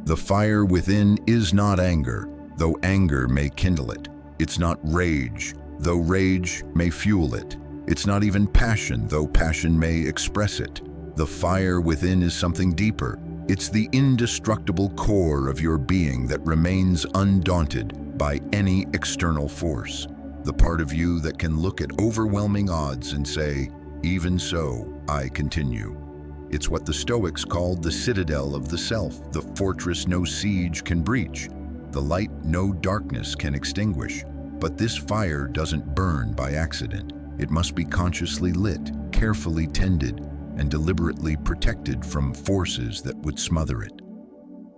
The fire within is not anger, though anger may kindle it. It's not rage, though rage may fuel it. It's not even passion, though passion may express it. The fire within is something deeper. It's the indestructible core of your being that remains undaunted by any external force. The part of you that can look at overwhelming odds and say, "Even so, I continue." It's what the Stoics called the citadel of the self, the fortress no siege can breach, the light no darkness can extinguish. But this fire doesn't burn by accident. It must be consciously lit, carefully tended, and deliberately protected from forces that would smother it.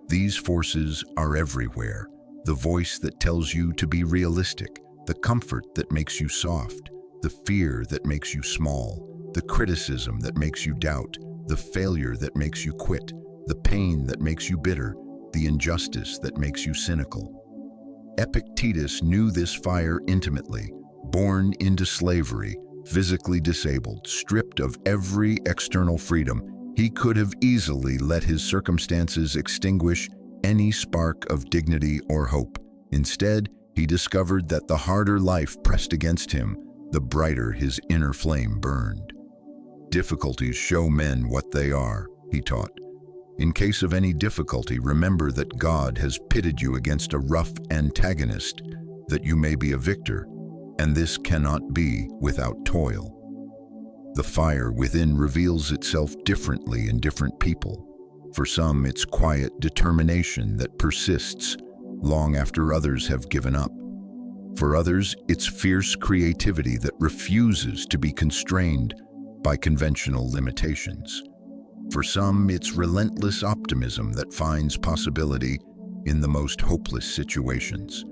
These forces are everywhere. The voice that tells you to be realistic, the comfort that makes you soft, the fear that makes you small, the criticism that makes you doubt, the failure that makes you quit, the pain that makes you bitter, the injustice that makes you cynical. Epictetus knew this fire intimately. Born into slavery, Physically disabled, stripped of every external freedom, he could have easily let his circumstances extinguish any spark of dignity or hope. Instead, he discovered that the harder life pressed against him, the brighter his inner flame burned. Difficulties show men what they are, he taught. In case of any difficulty, remember that God has pitted you against a rough antagonist, that you may be a victor, and this cannot be without toil. The fire within reveals itself differently in different people. For some, it's quiet determination that persists long after others have given up. For others, it's fierce creativity that refuses to be constrained by conventional limitations. For some, it's relentless optimism that finds possibility in the most hopeless situations.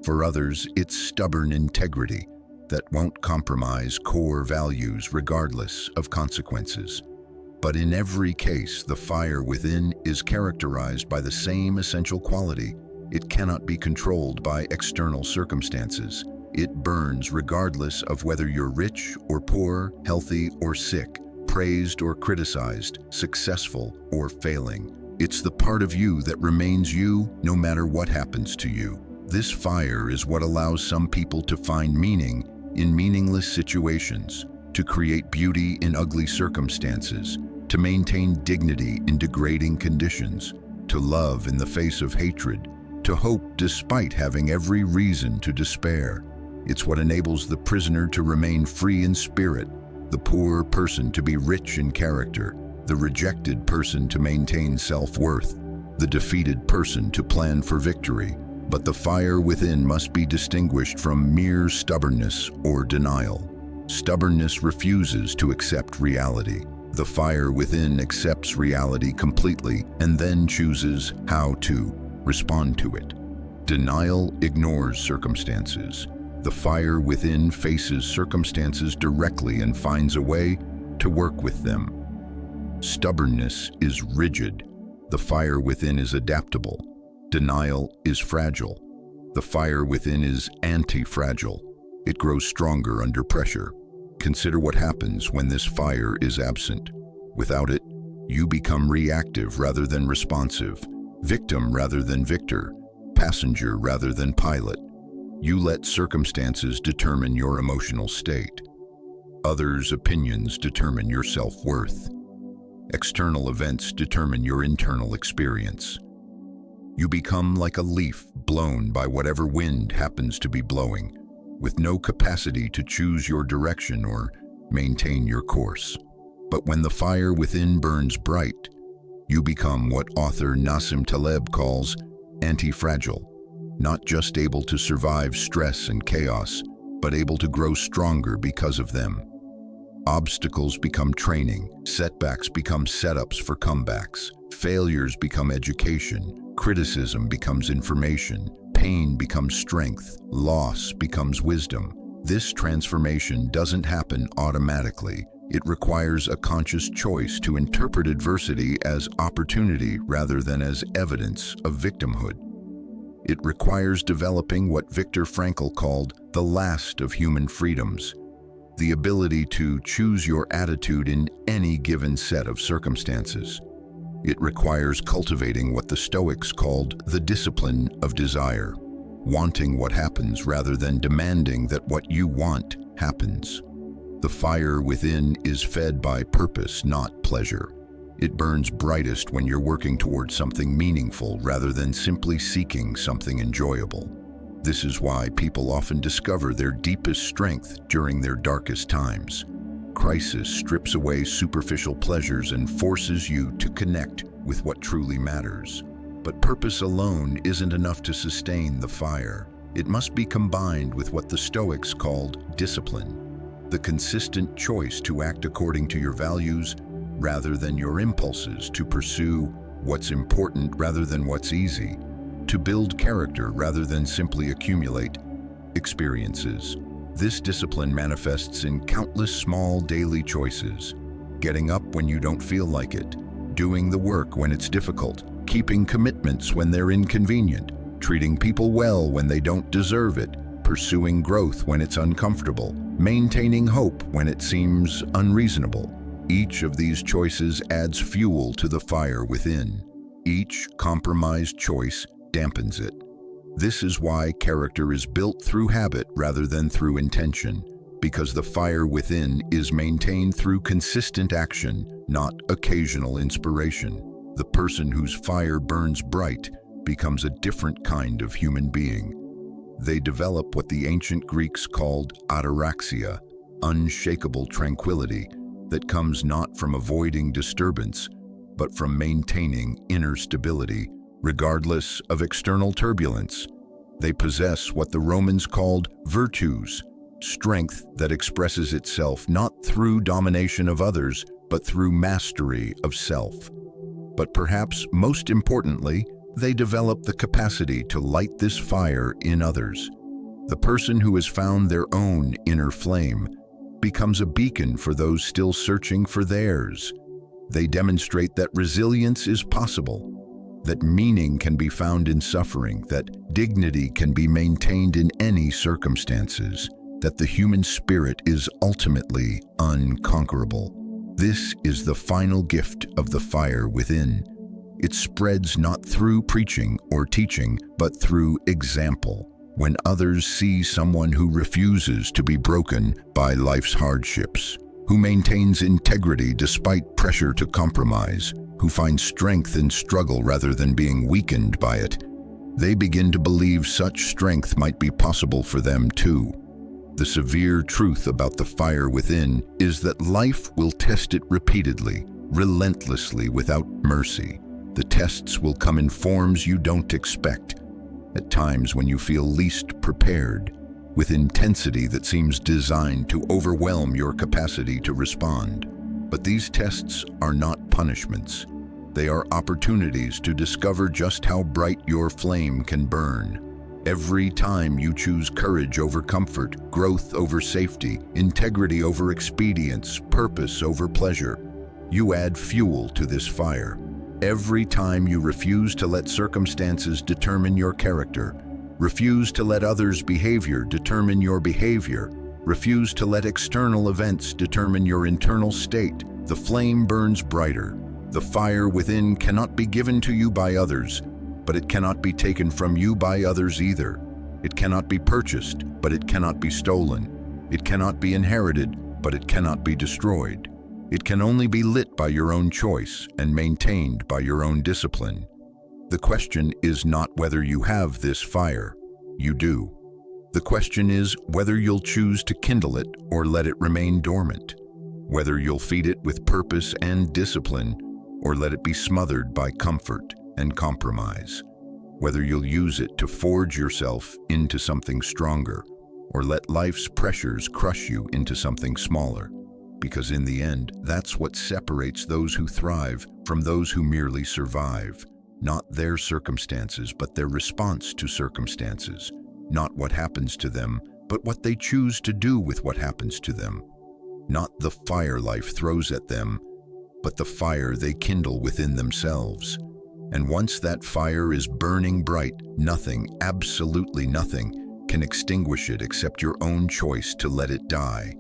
For others, it's stubborn integrity that won't compromise core values regardless of consequences. But in every case, the fire within is characterized by the same essential quality. It cannot be controlled by external circumstances. It burns regardless of whether you're rich or poor, healthy or sick, praised or criticized, successful or failing. It's the part of you that remains you no matter what happens to you. This fire is what allows some people to find meaning in meaningless situations, to create beauty in ugly circumstances, to maintain dignity in degrading conditions, to love in the face of hatred, to hope despite having every reason to despair. It's what enables the prisoner to remain free in spirit, the poor person to be rich in character, the rejected person to maintain self-worth, the defeated person to plan for victory. But the fire within must be distinguished from mere stubbornness or denial. Stubbornness refuses to accept reality. The fire within accepts reality completely and then chooses how to respond to it. Denial ignores circumstances. The fire within faces circumstances directly and finds a way to work with them. Stubbornness is rigid. The fire within is adaptable. Denial is fragile. The fire within is anti-fragile. It grows stronger under pressure. Consider what happens when this fire is absent. Without it, you become reactive rather than responsive, victim rather than victor, passenger rather than pilot. You let circumstances determine your emotional state. Others' opinions determine your self-worth. External events determine your internal experience. You become like a leaf blown by whatever wind happens to be blowing, with no capacity to choose your direction or maintain your course. But when the fire within burns bright, you become what author Nassim Taleb calls anti-fragile, not just able to survive stress and chaos, but able to grow stronger because of them. Obstacles become training, setbacks become setups for comebacks, failures become education, criticism becomes information, pain becomes strength, loss becomes wisdom. This transformation doesn't happen automatically. It requires a conscious choice to interpret adversity as opportunity rather than as evidence of victimhood. It requires developing what Viktor Frankl called the last of human freedoms, the ability to choose your attitude in any given set of circumstances. It requires cultivating what the Stoics called the discipline of desire, wanting what happens rather than demanding that what you want happens. The fire within is fed by purpose, not pleasure. It burns brightest when you're working towards something meaningful rather than simply seeking something enjoyable. This is why people often discover their deepest strength during their darkest times. Crisis strips away superficial pleasures and forces you to connect with what truly matters. But purpose alone isn't enough to sustain the fire. It must be combined with what the Stoics called discipline, the consistent choice to act according to your values rather than your impulses, to pursue what's important rather than what's easy, to build character rather than simply accumulate experiences. This discipline manifests in countless small daily choices: getting up when you don't feel like it, doing the work when it's difficult, keeping commitments when they're inconvenient, treating people well when they don't deserve it, pursuing growth when it's uncomfortable, maintaining hope when it seems unreasonable. Each of these choices adds fuel to the fire within. Each compromised choice dampens it. This is why character is built through habit rather than through intention, because the fire within is maintained through consistent action, not occasional inspiration. The person whose fire burns bright becomes a different kind of human being. They develop what the ancient Greeks called ataraxia, unshakable tranquility, that comes not from avoiding disturbance, but from maintaining inner stability, regardless of external turbulence. They possess what the Romans called virtues, strength that expresses itself not through domination of others, but through mastery of self. But perhaps most importantly, they develop the capacity to light this fire in others. The person who has found their own inner flame becomes a beacon for those still searching for theirs. They demonstrate that resilience is possible, that meaning can be found in suffering, that dignity can be maintained in any circumstances, that the human spirit is ultimately unconquerable. This is the final gift of the fire within. It spreads not through preaching or teaching, but through example. When others see someone who refuses to be broken by life's hardships, who maintains integrity despite pressure to compromise, who finds strength in struggle rather than being weakened by it, they begin to believe such strength might be possible for them too. The severe truth about the fire within is that life will test it repeatedly, relentlessly, without mercy. The tests will come in forms you don't expect, at times when you feel least prepared, with intensity that seems designed to overwhelm your capacity to respond. But these tests are not punishments. They are opportunities to discover just how bright your flame can burn. Every time you choose courage over comfort, growth over safety, integrity over expedience, purpose over pleasure, you add fuel to this fire. Every time you refuse to let circumstances determine your character, refuse to let others' behavior determine your behavior, refuse to let external events determine your internal state, the flame burns brighter. The fire within cannot be given to you by others, but it cannot be taken from you by others either. It cannot be purchased, but it cannot be stolen. It cannot be inherited, but it cannot be destroyed. It can only be lit by your own choice and maintained by your own discipline. The question is not whether you have this fire. You do. The question is whether you'll choose to kindle it or let it remain dormant. Whether you'll feed it with purpose and discipline or let it be smothered by comfort and compromise. Whether you'll use it to forge yourself into something stronger or let life's pressures crush you into something smaller. Because in the end, that's what separates those who thrive from those who merely survive. Not their circumstances, but their response to circumstances. Not what happens to them, but what they choose to do with what happens to them. Not the fire life throws at them, but the fire they kindle within themselves. And once that fire is burning bright, nothing, absolutely nothing, can extinguish it except your own choice to let it die.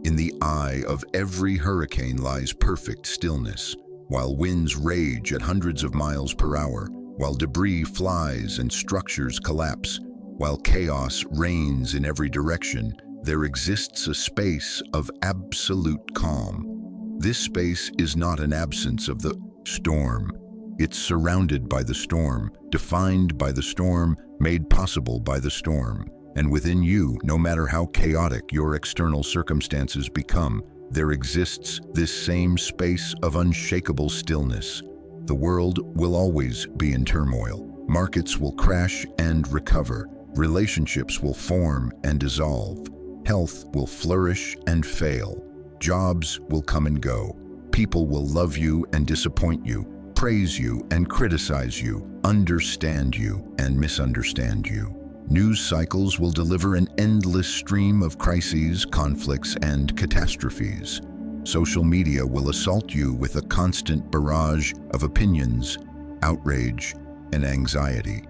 In the eye of every hurricane lies perfect stillness, while winds rage at hundreds of miles per hour, while debris flies and structures collapse, while chaos reigns in every direction, there exists a space of absolute calm. This space is not an absence of the storm. It's surrounded by the storm, defined by the storm, made possible by the storm. And within you, no matter how chaotic your external circumstances become, there exists this same space of unshakable stillness. The world will always be in turmoil. Markets will crash and recover. Relationships will form and dissolve. Health will flourish and fail. Jobs will come and go. People will love you and disappoint you, praise you and criticize you, understand you and misunderstand you. News cycles will deliver an endless stream of crises, conflicts, and catastrophes. Social media will assault you with a constant barrage of opinions, outrage, and anxiety.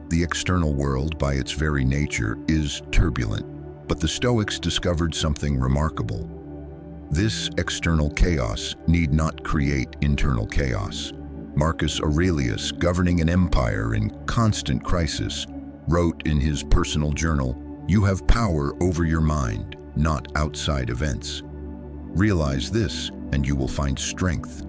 The external world, by its very nature, is turbulent. But the Stoics discovered something remarkable. This external chaos need not create internal chaos. Marcus Aurelius, governing an empire in constant crisis, wrote in his personal journal, "You have power over your mind, not outside events. Realize this, and you will find strength."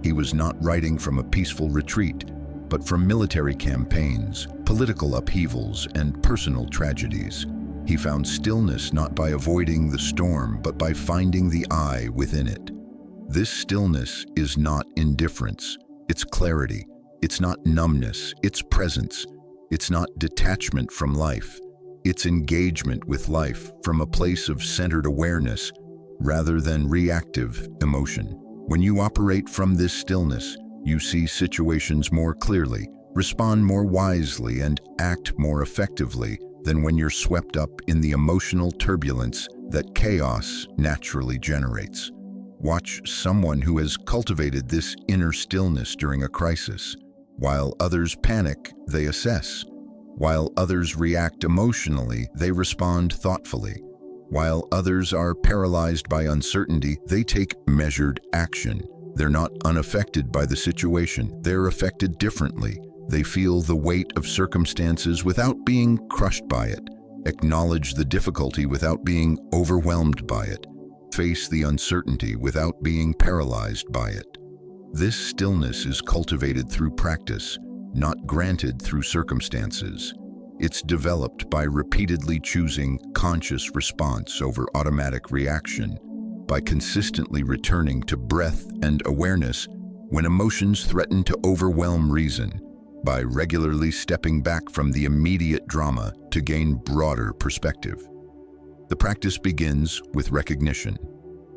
He was not writing from a peaceful retreat, but from military campaigns, political upheavals, and personal tragedies. He found stillness not by avoiding the storm, but by finding the I within it. This stillness is not indifference, it's clarity. It's not numbness, it's presence. It's not detachment from life. It's engagement with life from a place of centered awareness rather than reactive emotion. When you operate from this stillness, you see situations more clearly, respond more wisely, and act more effectively than when you're swept up in the emotional turbulence that chaos naturally generates. Watch someone who has cultivated this inner stillness during a crisis. While others panic, they assess. While others react emotionally, they respond thoughtfully. While others are paralyzed by uncertainty, they take measured action. They're not unaffected by the situation. They're affected differently. They feel the weight of circumstances without being crushed by it, acknowledge the difficulty without being overwhelmed by it, face the uncertainty without being paralyzed by it. This stillness is cultivated through practice, not granted through circumstances. It's developed by repeatedly choosing conscious response over automatic reaction, by consistently returning to breath and awareness when emotions threaten to overwhelm reason, by regularly stepping back from the immediate drama to gain broader perspective. The practice begins with recognition,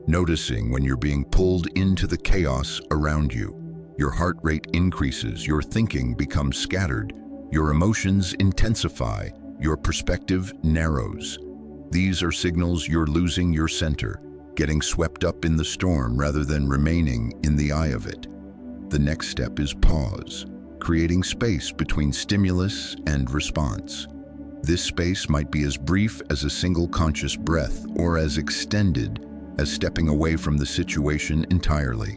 noticing when you're being pulled into the chaos around you. Your heart rate increases, your thinking becomes scattered, your emotions intensify, your perspective narrows. These are signals you're losing your center, getting swept up in the storm rather than remaining in the eye of it. The next step is pause, creating space between stimulus and response. This space might be as brief as a single conscious breath or as extended as stepping away from the situation entirely.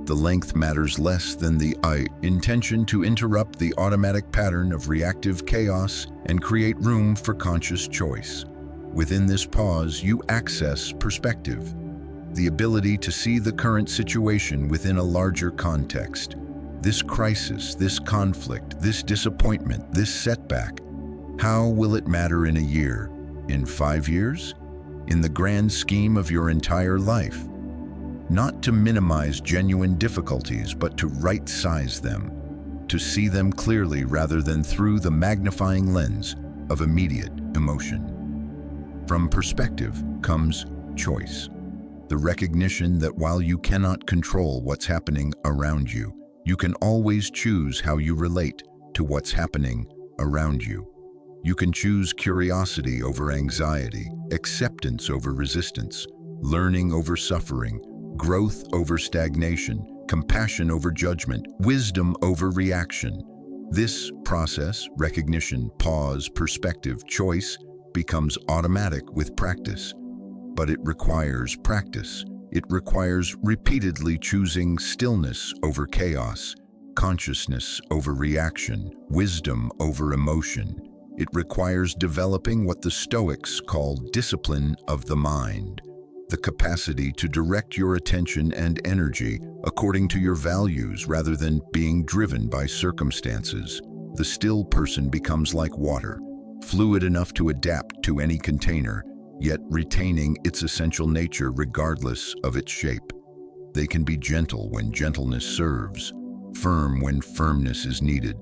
The length matters less than the intention to interrupt the automatic pattern of reactive chaos and create room for conscious choice. Within this pause, you access perspective, the ability to see the current situation within a larger context. This crisis, this conflict, this disappointment, this setback, how will it matter in a year, in 5 years, in the grand scheme of your entire life? Not to minimize genuine difficulties, but to right-size them, to see them clearly rather than through the magnifying lens of immediate emotion. From perspective comes choice, the recognition that while you cannot control what's happening around you, you can always choose how you relate to what's happening around you. You can choose curiosity over anxiety, acceptance over resistance, learning over suffering, growth over stagnation, compassion over judgment, wisdom over reaction. This process, recognition, pause, perspective, choice, becomes automatic with practice. But it requires practice. It requires repeatedly choosing stillness over chaos, consciousness over reaction, wisdom over emotion. It requires developing what the Stoics call discipline of the mind, the capacity to direct your attention and energy according to your values rather than being driven by circumstances. The still person becomes like water, fluid enough to adapt to any container, yet retaining its essential nature regardless of its shape. They can be gentle when gentleness serves, firm when firmness is needed,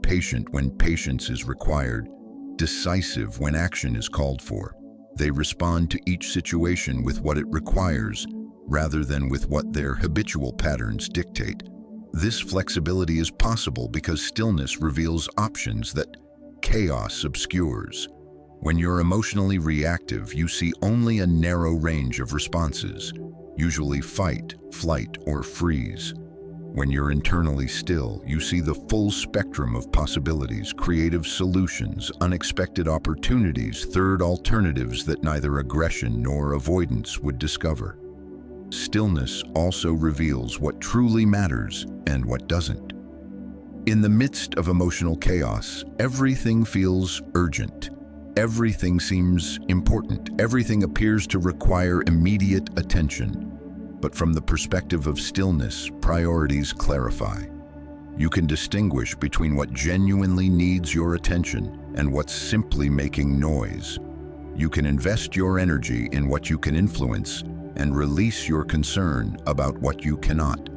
patient when patience is required, decisive when action is called for. They respond to each situation with what it requires, rather than with what their habitual patterns dictate. This flexibility is possible because stillness reveals options that chaos obscures. When you're emotionally reactive, you see only a narrow range of responses, usually fight, flight, or freeze. When you're internally still, you see the full spectrum of possibilities, creative solutions, unexpected opportunities, third alternatives that neither aggression nor avoidance would discover. Stillness also reveals what truly matters and what doesn't. In the midst of emotional chaos, everything feels urgent. Everything seems important. Everything appears to require immediate attention. But from the perspective of stillness, priorities clarify. You can distinguish between what genuinely needs your attention and what's simply making noise. You can invest your energy in what you can influence and release your concern about what you cannot.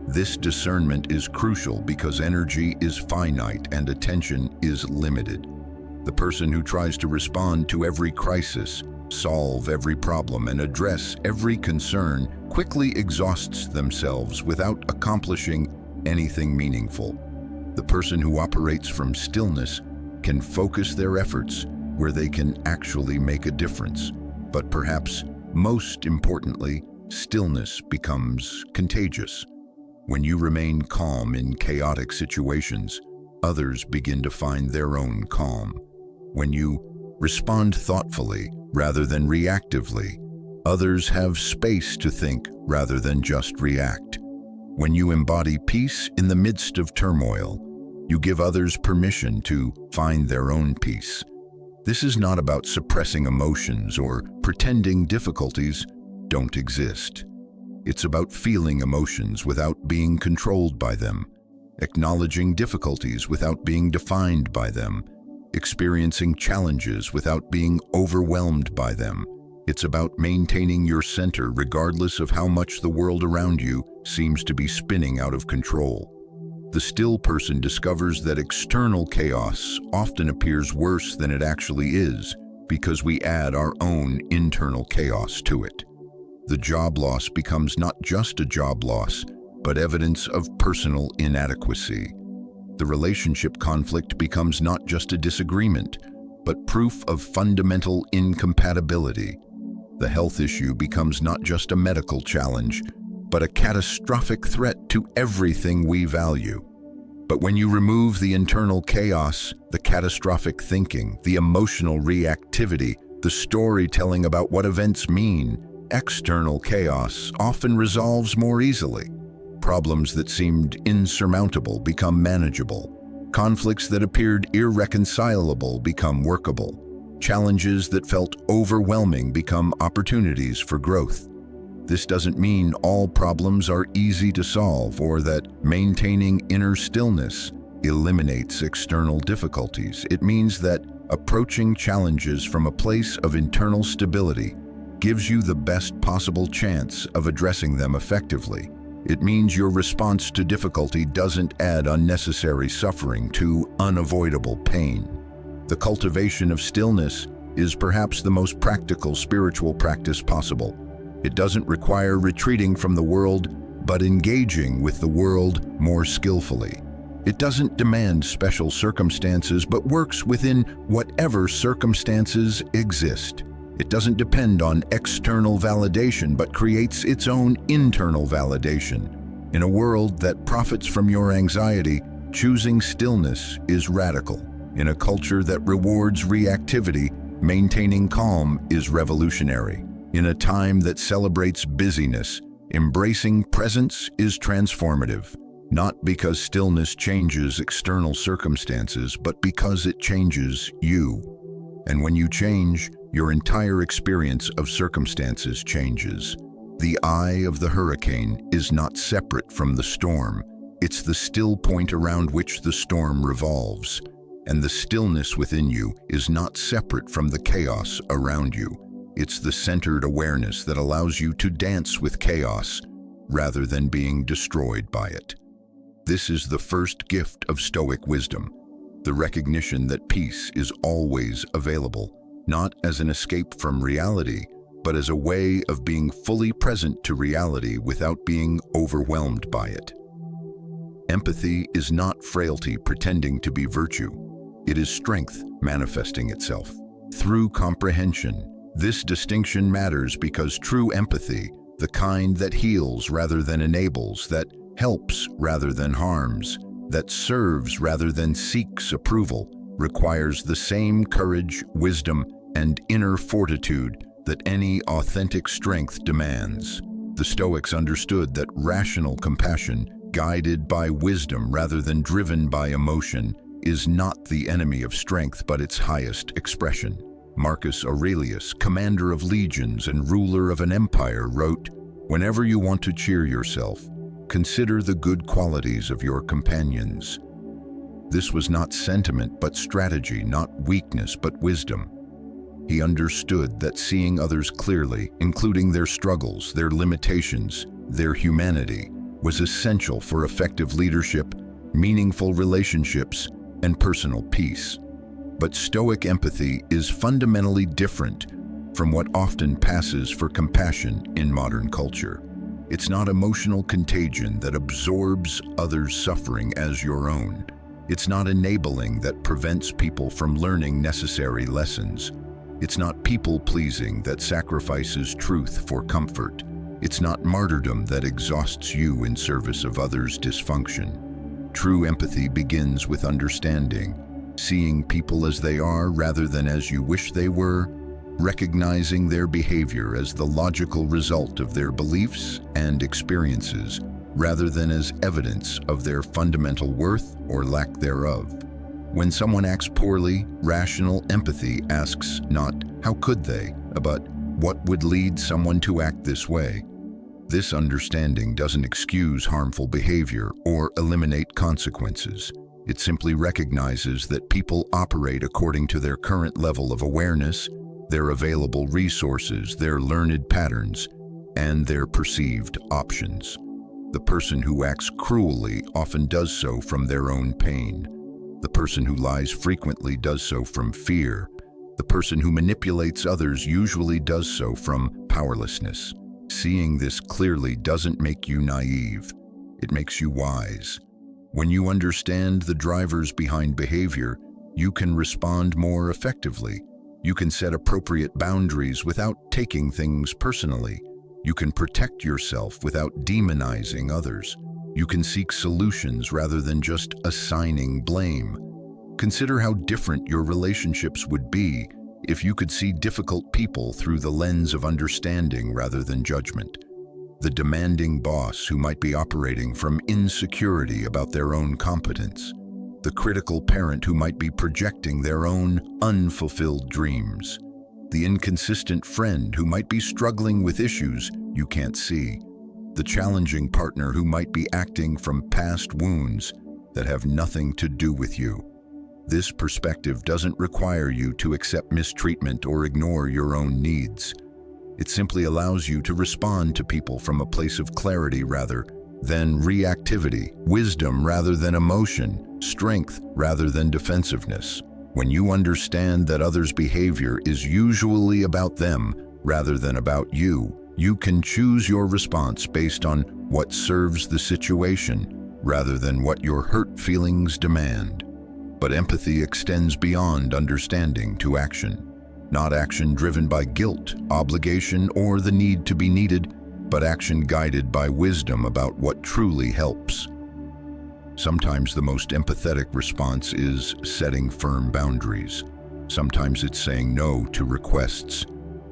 This discernment is crucial because energy is finite and attention is limited. The person who tries to respond to every crisis, solve every problem, and address every concern quickly exhausts themselves without accomplishing anything meaningful. The person who operates from stillness can focus their efforts where they can actually make a difference. But perhaps most importantly, stillness becomes contagious. When you remain calm in chaotic situations, others begin to find their own calm. When you respond thoughtfully rather than reactively, others have space to think rather than just react. When you embody peace in the midst of turmoil, you give others permission to find their own peace. This is not about suppressing emotions or pretending difficulties don't exist. It's about feeling emotions without being controlled by them, acknowledging difficulties without being defined by them, experiencing challenges without being overwhelmed by them. It's about maintaining your center regardless of how much the world around you seems to be spinning out of control. The still person discovers that external chaos often appears worse than it actually is because we add our own internal chaos to it. The job loss becomes not just a job loss, but evidence of personal inadequacy. The relationship conflict becomes not just a disagreement, but proof of fundamental incompatibility. The health issue becomes not just a medical challenge, but a catastrophic threat to everything we value. But when you remove the internal chaos, the catastrophic thinking, the emotional reactivity, the storytelling about what events mean, external chaos often resolves more easily. Problems that seemed insurmountable become manageable. Conflicts that appeared irreconcilable become workable. Challenges that felt overwhelming become opportunities for growth. This doesn't mean all problems are easy to solve or that maintaining inner stillness eliminates external difficulties. It means that approaching challenges from a place of internal stability gives you the best possible chance of addressing them effectively. It means your response to difficulty doesn't add unnecessary suffering to unavoidable pain. The cultivation of stillness is perhaps the most practical spiritual practice possible. It doesn't require retreating from the world, but engaging with the world more skillfully. It doesn't demand special circumstances, but works within whatever circumstances exist. It doesn't depend on external validation, but creates its own internal validation. In a world that profits from your anxiety, choosing stillness is radical. In a culture that rewards reactivity, maintaining calm is revolutionary. In a time that celebrates busyness, embracing presence is transformative. Not because stillness changes external circumstances, but because it changes you. And when you change, your entire experience of circumstances changes. The eye of the hurricane is not separate from the storm. It's the still point around which the storm revolves. And the stillness within you is not separate from the chaos around you. It's the centered awareness that allows you to dance with chaos rather than being destroyed by it. This is the first gift of Stoic wisdom, the recognition that peace is always available, not as an escape from reality, but as a way of being fully present to reality without being overwhelmed by it. Empathy is not frailty pretending to be virtue. It is strength manifesting itself through comprehension. This distinction matters because true empathy, the kind that heals rather than enables, that helps rather than harms, that serves rather than seeks approval, requires the same courage, wisdom, and inner fortitude that any authentic strength demands. The Stoics understood that rational compassion, guided by wisdom rather than driven by emotion, is not the enemy of strength but its highest expression. Marcus Aurelius, commander of legions and ruler of an empire, wrote, "Whenever you want to cheer yourself, consider the good qualities of your companions." This was not sentiment but strategy, not weakness but wisdom. He understood that seeing others clearly, including their struggles, their limitations, their humanity, was essential for effective leadership, meaningful relationships, and personal peace. But Stoic empathy is fundamentally different from what often passes for compassion in modern culture. It's not emotional contagion that absorbs others' suffering as your own. It's not enabling that prevents people from learning necessary lessons. It's not people-pleasing that sacrifices truth for comfort. It's not martyrdom that exhausts you in service of others' dysfunction. True empathy begins with understanding, seeing people as they are rather than as you wish they were, recognizing their behavior as the logical result of their beliefs and experiences, rather than as evidence of their fundamental worth or lack thereof. When someone acts poorly, rational empathy asks not, "How could they?" but, "What would lead someone to act this way?" This understanding doesn't excuse harmful behavior or eliminate consequences. It simply recognizes that people operate according to their current level of awareness, their available resources, their learned patterns, and their perceived options. The person who acts cruelly often does so from their own pain. The person who lies frequently does so from fear. The person who manipulates others usually does so from powerlessness. Seeing this clearly doesn't make you naive. It makes you wise. When you understand the drivers behind behavior, you can respond more effectively. You can set appropriate boundaries without taking things personally. You can protect yourself without demonizing others. You can seek solutions rather than just assigning blame. Consider how different your relationships would be if you could see difficult people through the lens of understanding rather than judgment. The demanding boss who might be operating from insecurity about their own competence. The critical parent who might be projecting their own unfulfilled dreams. The inconsistent friend who might be struggling with issues you can't see. The challenging partner who might be acting from past wounds that have nothing to do with you. This perspective doesn't require you to accept mistreatment or ignore your own needs. It simply allows you to respond to people from a place of clarity rather than reactivity, wisdom rather than emotion, strength rather than defensiveness. When you understand that others' behavior is usually about them rather than about you, you can choose your response based on what serves the situation rather than what your hurt feelings demand. But empathy extends beyond understanding to action. Not action driven by guilt, obligation, or the need to be needed, but action guided by wisdom about what truly helps. Sometimes the most empathetic response is setting firm boundaries. Sometimes it's saying no to requests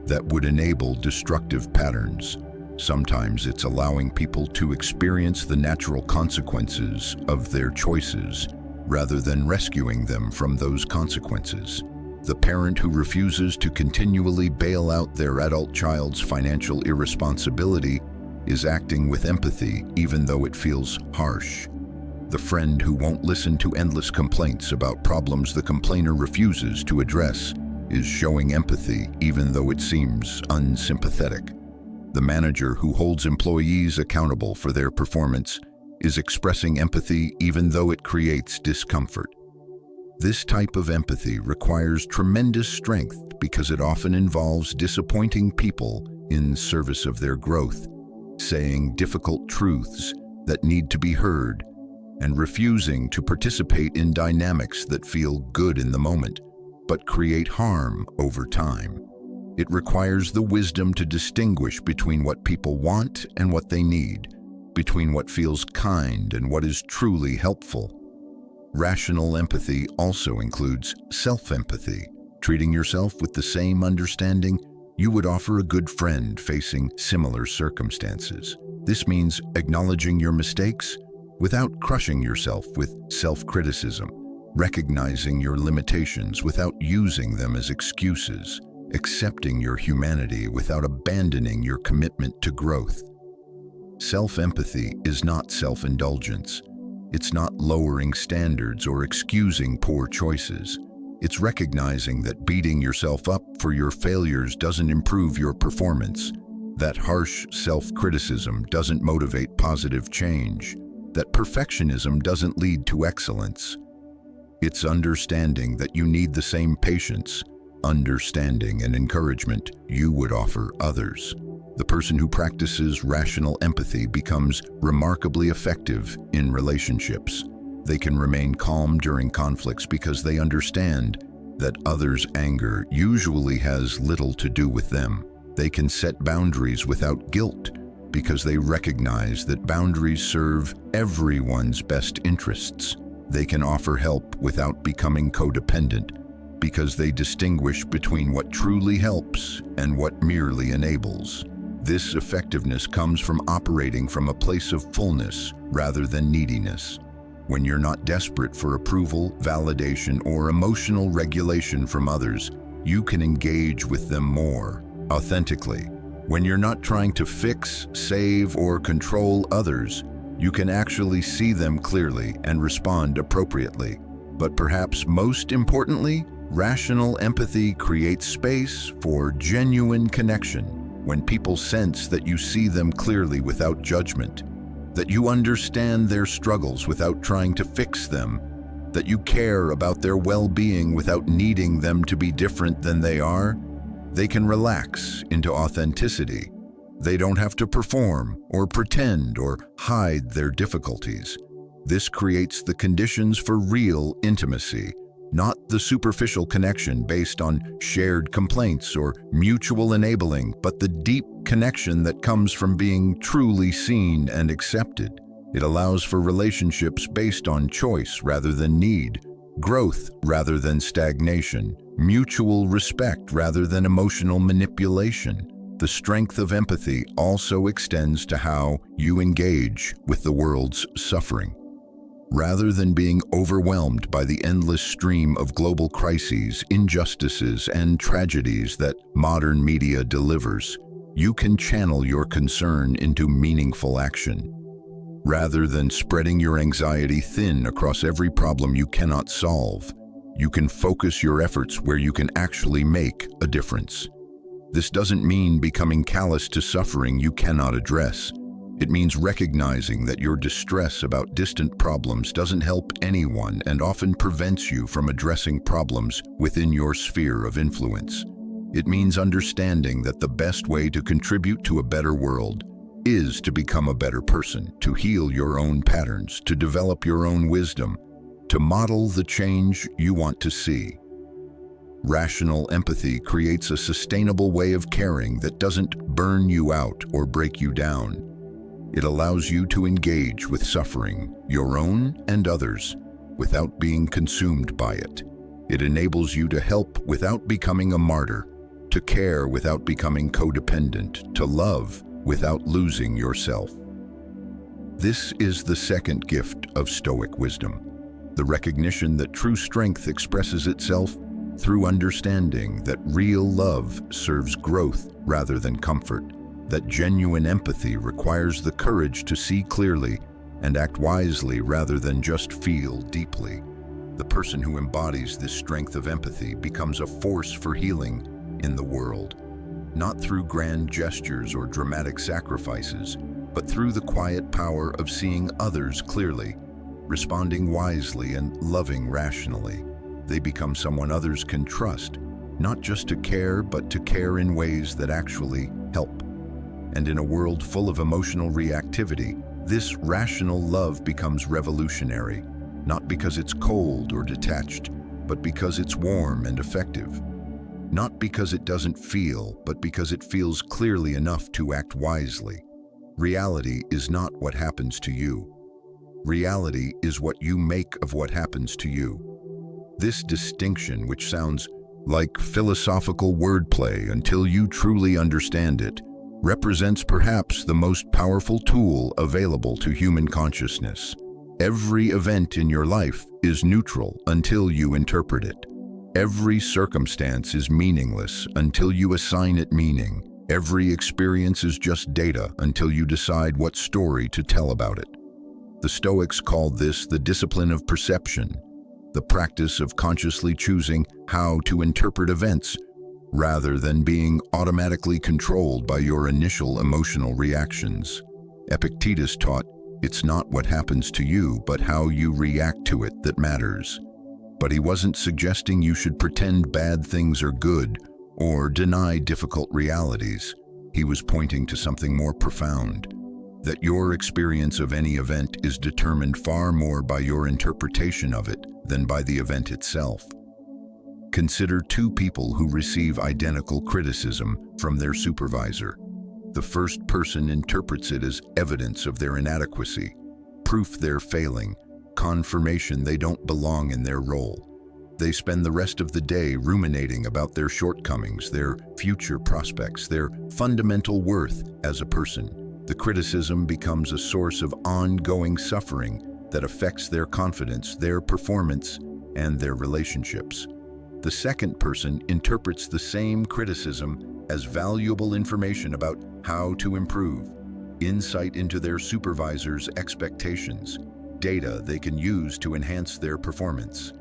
that would enable destructive patterns. Sometimes it's allowing people to experience the natural consequences of their choices rather than rescuing them from those consequences. The parent who refuses to continually bail out their adult child's financial irresponsibility is acting with empathy even though it feels harsh. The friend who won't listen to endless complaints about problems the complainer refuses to address is showing empathy even though it seems unsympathetic. The manager who holds employees accountable for their performance is expressing empathy even though it creates discomfort. This type of empathy requires tremendous strength because it often involves disappointing people in service of their growth, saying difficult truths that need to be heard, and refusing to participate in dynamics that feel good in the moment, but create harm over time. It requires the wisdom to distinguish between what people want and what they need, between what feels kind and what is truly helpful. Rational empathy also includes self-empathy, treating yourself with the same understanding you would offer a good friend facing similar circumstances. This means acknowledging your mistakes without crushing yourself with self-criticism, recognizing your limitations without using them as excuses, accepting your humanity without abandoning your commitment to growth. Self-empathy is not self-indulgence. It's not lowering standards or excusing poor choices. It's recognizing that beating yourself up for your failures doesn't improve your performance, that harsh self-criticism doesn't motivate positive change, that perfectionism doesn't lead to excellence. It's understanding that you need the same patience, understanding, and encouragement you would offer others. The person who practices rational empathy becomes remarkably effective in relationships. They can remain calm during conflicts because they understand that others' anger usually has little to do with them. They can set boundaries without guilt because they recognize that boundaries serve everyone's best interests. They can offer help without becoming codependent because they distinguish between what truly helps and what merely enables. This effectiveness comes from operating from a place of fullness rather than neediness. When you're not desperate for approval, validation, or emotional regulation from others, you can engage with them more authentically. When you're not trying to fix, save, or control others, you can actually see them clearly and respond appropriately. But perhaps most importantly, rational empathy creates space for genuine connection. When people sense that you see them clearly without judgment, that you understand their struggles without trying to fix them, that you care about their well-being without needing them to be different than they are, they can relax into authenticity. They don't have to perform or pretend or hide their difficulties. This creates the conditions for real intimacy, not the superficial connection based on shared complaints or mutual enabling, but the deep connection that comes from being truly seen and accepted. It allows for relationships based on choice rather than need, growth rather than stagnation, mutual respect rather than emotional manipulation. The strength of empathy also extends to how you engage with the world's suffering. Rather than being overwhelmed by the endless stream of global crises, injustices, and tragedies that modern media delivers, you can channel your concern into meaningful action. Rather than spreading your anxiety thin across every problem you cannot solve, you can focus your efforts where you can actually make a difference. This doesn't mean becoming callous to suffering you cannot address. It means recognizing that your distress about distant problems doesn't help anyone and often prevents you from addressing problems within your sphere of influence. It means understanding that the best way to contribute to a better world is to become a better person, to heal your own patterns, to develop your own wisdom, to model the change you want to see. Rational empathy creates a sustainable way of caring that doesn't burn you out or break you down. It allows you to engage with suffering, your own and others, without being consumed by it. It enables you to help without becoming a martyr, to care without becoming codependent, to love without losing yourself. This is the second gift of Stoic wisdom, the recognition that true strength expresses itself through understanding that real love serves growth rather than comfort, that genuine empathy requires the courage to see clearly and act wisely rather than just feel deeply. The person who embodies this strength of empathy becomes a force for healing in the world, not through grand gestures or dramatic sacrifices, but through the quiet power of seeing others clearly, responding wisely, and loving rationally. They become someone others can trust, not just to care, but to care in ways that actually help. And in a world full of emotional reactivity, this rational love becomes revolutionary, not because it's cold or detached, but because it's warm and effective. Not because it doesn't feel, but because it feels clearly enough to act wisely. Reality is not what happens to you. Reality is what you make of what happens to you. This distinction, which sounds like philosophical wordplay until you truly understand it, represents perhaps the most powerful tool available to human consciousness. Every event in your life is neutral until you interpret it. Every circumstance is meaningless until you assign it meaning. Every experience is just data until you decide what story to tell about it. The Stoics called this the discipline of perception, the practice of consciously choosing how to interpret events rather than being automatically controlled by your initial emotional reactions. Epictetus taught, it's not what happens to you, but how you react to it that matters. But he wasn't suggesting you should pretend bad things are good or deny difficult realities. He was pointing to something more profound, that your experience of any event is determined far more by your interpretation of it than by the event itself. Consider two people who receive identical criticism from their supervisor. The first person interprets it as evidence of their inadequacy, proof they're failing, confirmation they don't belong in their role. They spend the rest of the day ruminating about their shortcomings, their future prospects, their fundamental worth as a person. The criticism becomes a source of ongoing suffering that affects their confidence, their performance, and their relationships. The second person interprets the same criticism as valuable information about how to improve, insight into their supervisor's expectations, data they can use to enhance their performance.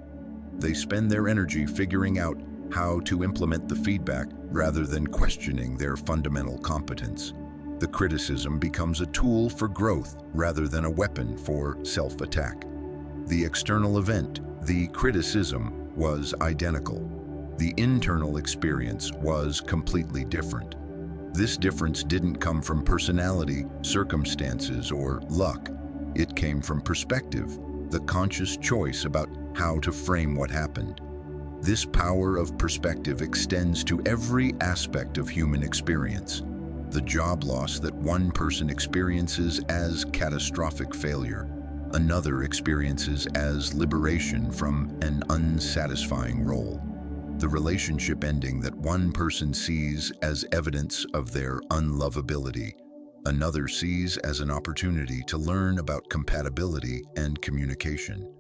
They spend their energy figuring out how to implement the feedback rather than questioning their fundamental competence. The criticism becomes a tool for growth rather than a weapon for self-attack. The external event, the criticism, was identical. The internal experience was completely different. This difference didn't come from personality, circumstances, or luck. It came from perspective, the conscious choice about how to frame what happened. This power of perspective extends to every aspect of human experience. The job loss that one person experiences as catastrophic failure, another experiences as liberation from an unsatisfying role. The relationship ending that one person sees as evidence of their unlovability, another sees as an opportunity to learn about compatibility and communication.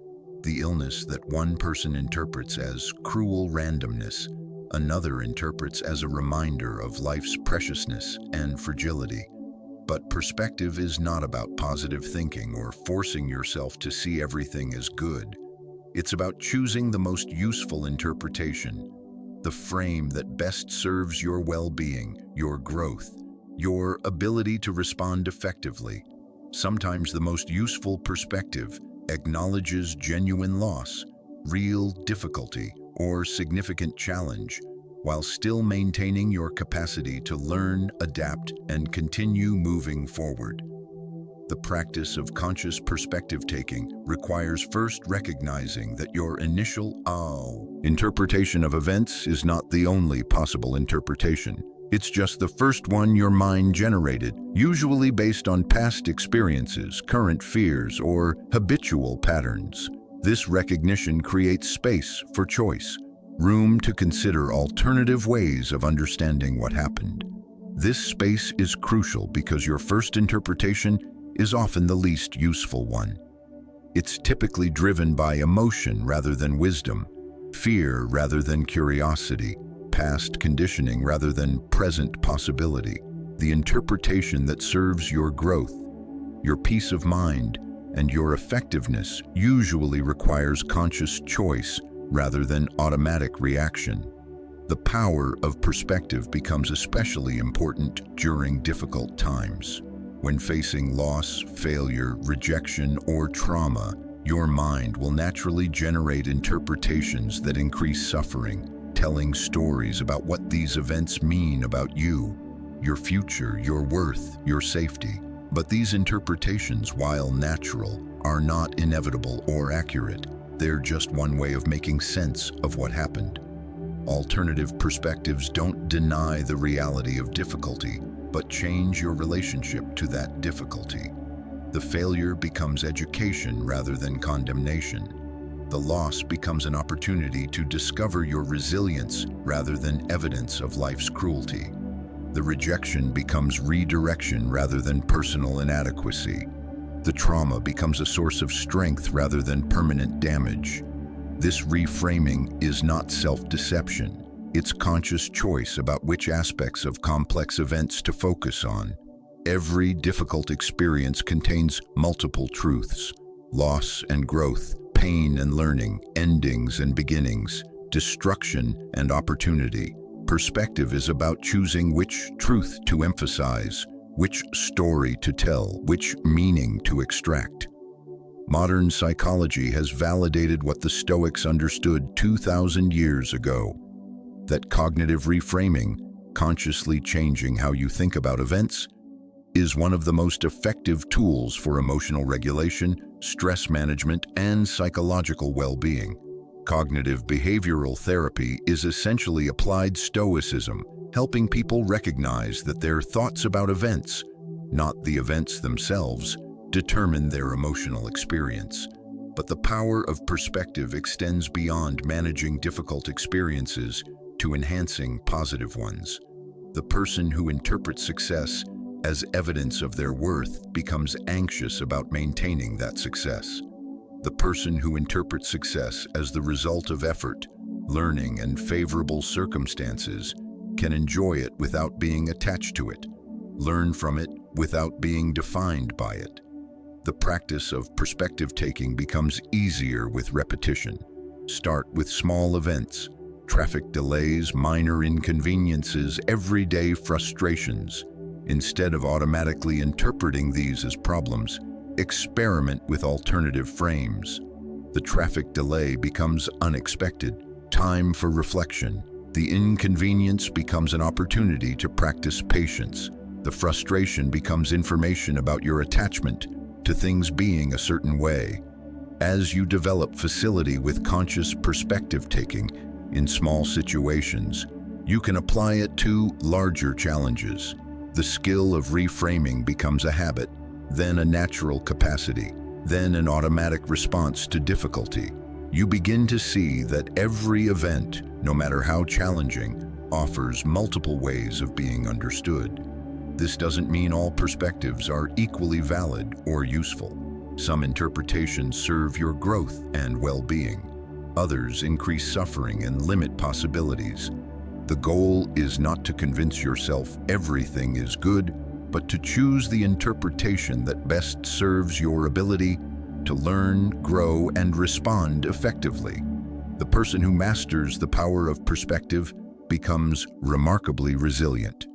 The illness that one person interprets as cruel randomness, another interprets as a reminder of life's preciousness and fragility. But perspective is not about positive thinking or forcing yourself to see everything as good. It's about choosing the most useful interpretation, the frame that best serves your well-being, your growth, your ability to respond effectively. Sometimes the most useful perspective acknowledges genuine loss, real difficulty, or significant challenge, while still maintaining your capacity to learn, adapt, and continue moving forward. The practice of conscious perspective-taking requires first recognizing that your initial interpretation of events is not the only possible interpretation. It's just the first one your mind generated, usually based on past experiences, current fears, or habitual patterns. This recognition creates space for choice, room to consider alternative ways of understanding what happened. This space is crucial because your first interpretation is often the least useful one. It's typically driven by emotion rather than wisdom, fear rather than curiosity, past conditioning rather than present possibility. The interpretation that serves your growth, your peace of mind, and your effectiveness usually requires conscious choice rather than automatic reaction. The power of perspective becomes especially important during difficult times. When facing loss, failure, rejection, or trauma, your mind will naturally generate interpretations that increase suffering, telling stories about what these events mean about you, your future, your worth, your safety. But these interpretations, while natural, are not inevitable or accurate. They're just one way of making sense of what happened. Alternative perspectives don't deny the reality of difficulty, but change your relationship to that difficulty. The failure becomes education rather than condemnation. The loss becomes an opportunity to discover your resilience rather than evidence of life's cruelty. The rejection becomes redirection rather than personal inadequacy. The trauma becomes a source of strength rather than permanent damage. This reframing is not self-deception. It's conscious choice about which aspects of complex events to focus on. Every difficult experience contains multiple truths: loss and growth, pain and learning, endings and beginnings, destruction and opportunity. Perspective is about choosing which truth to emphasize, which story to tell, which meaning to extract. Modern psychology has validated what the Stoics understood 2,000 years ago, that cognitive reframing, consciously changing how you think about events, is one of the most effective tools for emotional regulation, stress management, and psychological well-being. Cognitive behavioral therapy is essentially applied Stoicism, helping people recognize that their thoughts about events, not the events themselves, determine their emotional experience. But the power of perspective extends beyond managing difficult experiences to enhancing positive ones. The person who interprets success as evidence of their worth becomes anxious about maintaining that success. The person who interprets success as the result of effort, learning, and favorable circumstances can enjoy it without being attached to it, learn from it without being defined by it. The practice of perspective taking becomes easier with repetition. Start with small events, traffic delays, minor inconveniences, everyday frustrations. Instead of automatically interpreting these as problems, experiment with alternative frames. The traffic delay becomes unexpected, time for reflection. The inconvenience becomes an opportunity to practice patience. The frustration becomes information about your attachment to things being a certain way. As you develop facility with conscious perspective taking in small situations, you can apply it to larger challenges. The skill of reframing becomes a habit, then a natural capacity, then an automatic response to difficulty. You begin to see that every event, no matter how challenging, offers multiple ways of being understood. This doesn't mean all perspectives are equally valid or useful. Some interpretations serve your growth and well-being. Others increase suffering and limit possibilities. The goal is not to convince yourself everything is good, but to choose the interpretation that best serves your ability to learn, grow, and respond effectively. The person who masters the power of perspective becomes remarkably resilient,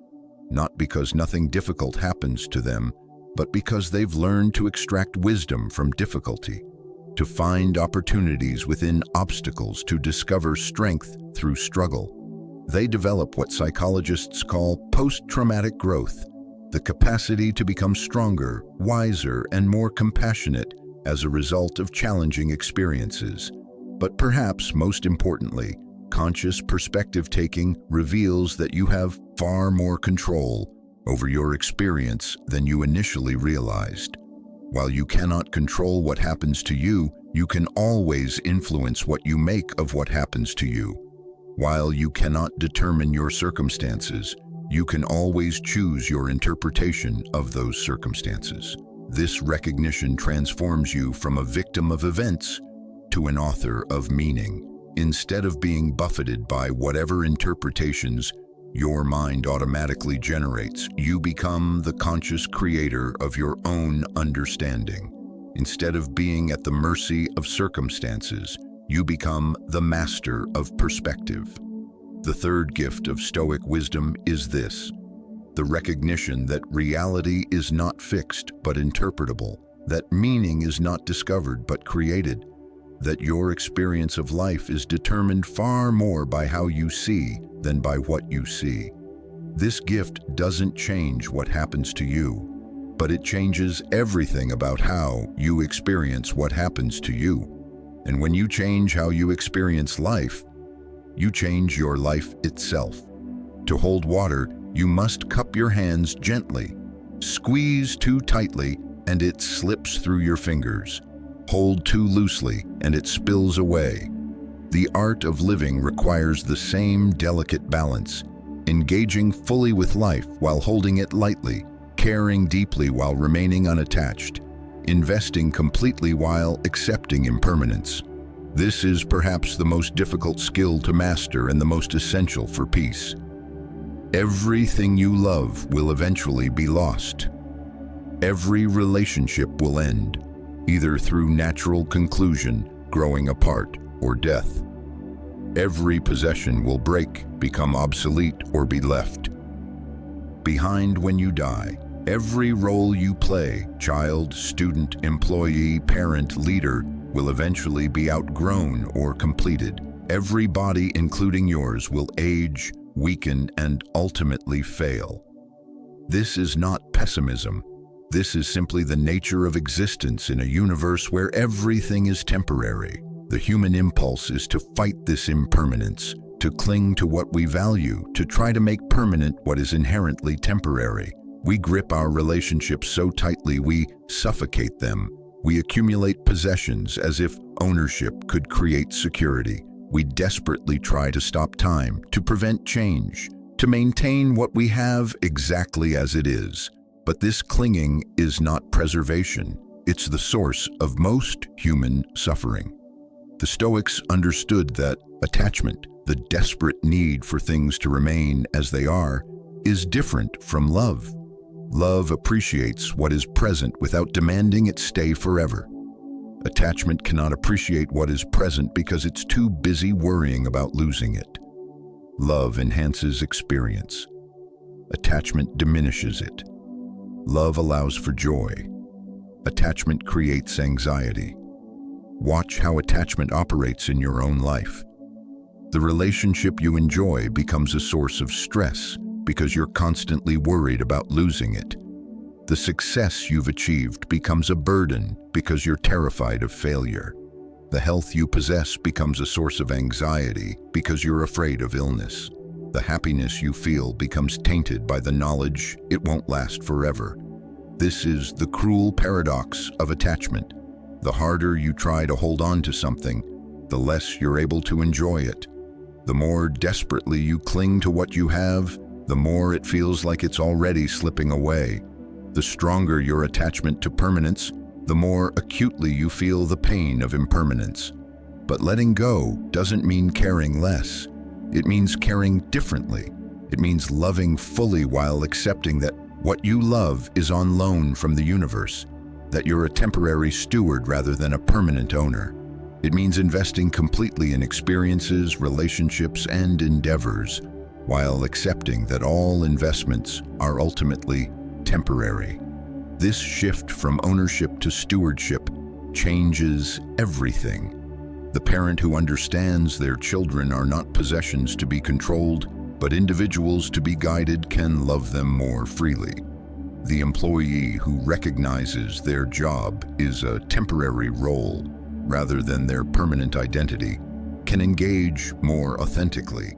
not because nothing difficult happens to them, but because they've learned to extract wisdom from difficulty, to find opportunities within obstacles, to discover strength through struggle. They develop what psychologists call post-traumatic growth, the capacity to become stronger, wiser, and more compassionate as a result of challenging experiences. But perhaps most importantly, conscious perspective taking reveals that you have far more control over your experience than you initially realized. While you cannot control what happens to you, you can always influence what you make of what happens to you. While you cannot determine your circumstances, you can always choose your interpretation of those circumstances. This recognition transforms you from a victim of events to an author of meaning. Instead of being buffeted by whatever interpretations your mind automatically generates, you become the conscious creator of your own understanding. Instead of being at the mercy of circumstances, you become the master of perspective. The third gift of Stoic wisdom is this: the recognition that reality is not fixed but interpretable, that meaning is not discovered but created, that your experience of life is determined far more by how you see than by what you see. This gift doesn't change what happens to you, but it changes everything about how you experience what happens to you. And when you change how you experience life, you change your life itself. To hold water, You must cup your hands gently. Squeeze too tightly, and it slips through your fingers. Hold too loosely, and it spills away. The art of living requires the same delicate balance, engaging fully with life while holding it lightly, caring deeply while remaining unattached, investing completely while accepting impermanence. This is perhaps the most difficult skill to master and the most essential for peace. Everything you love will eventually be lost. Every relationship will end, either through natural conclusion, growing apart, or death. Every possession will break, become obsolete, or be left behind when you die. Every role you play, child, student, employee, parent, leader, will eventually be outgrown or completed. Every body, including yours, will age, weaken, and ultimately fail. This is not pessimism. This is simply the nature of existence in a universe where everything is temporary. The human impulse is to fight this impermanence, to cling to what we value, to try to make permanent what is inherently temporary. We grip our relationships so tightly we suffocate them. We accumulate possessions as if ownership could create security. We desperately try to stop time, to prevent change, to maintain what we have exactly as it is. But this clinging is not preservation. It's the source of most human suffering. The Stoics understood that attachment, the desperate need for things to remain as they are, is different from love. Love appreciates what is present without demanding it stay forever. Attachment cannot appreciate what is present because it's too busy worrying about losing it. Love enhances experience. Attachment diminishes it. Love allows for joy. Attachment creates anxiety. Watch how attachment operates in your own life. The relationship you enjoy becomes a source of stress because you're constantly worried about losing it. The success you've achieved becomes a burden because you're terrified of failure. The health you possess becomes a source of anxiety because you're afraid of illness. The happiness you feel becomes tainted by the knowledge it won't last forever. This is the cruel paradox of attachment. The harder you try to hold on to something, the less you're able to enjoy it. The more desperately you cling to what you have, the more it feels like it's already slipping away. The stronger your attachment to permanence, the more acutely you feel the pain of impermanence. But letting go doesn't mean caring less. It means caring differently. It means loving fully while accepting that what you love is on loan from the universe, that you're a temporary steward rather than a permanent owner. It means investing completely in experiences, relationships, and endeavors, while accepting that all investments are ultimately temporary. This shift from ownership to stewardship changes everything. The parent who understands their children are not possessions to be controlled, but individuals to be guided can love them more freely. The employee who recognizes their job is a temporary role rather than their permanent identity can engage more authentically.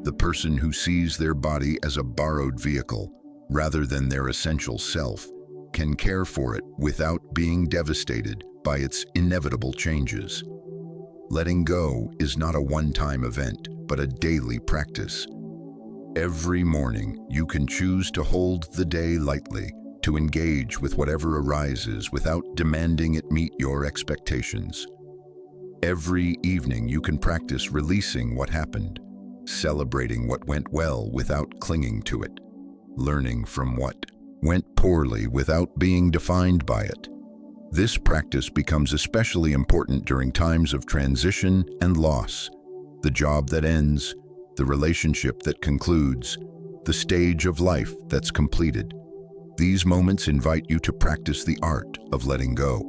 The person who sees their body as a borrowed vehicle rather than their essential self can care for it without being devastated by its inevitable changes. Letting go is not a one-time event, but a daily practice. Every morning, you can choose to hold the day lightly, to engage with whatever arises without demanding it meet your expectations. Every evening, you can practice releasing what happened, celebrating what went well without clinging to it, learning from what went poorly without being defined by it. This practice becomes especially important during times of transition and loss, the job that ends, the relationship that concludes, the stage of life that's completed. These moments invite you to practice the art of letting go.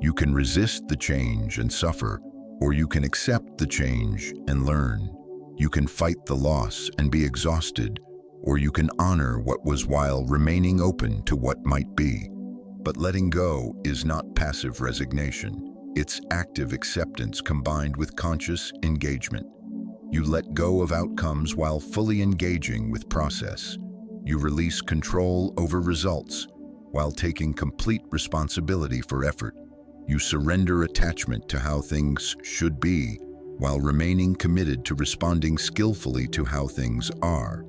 You can resist the change and suffer, or you can accept the change and learn. You can fight the loss and be exhausted, or you can honor what was while remaining open to what might be. But letting go is not passive resignation. It's active acceptance combined with conscious engagement. You let go of outcomes while fully engaging with process. You release control over results while taking complete responsibility for effort. You surrender attachment to how things should be while remaining committed to responding skillfully to how things are.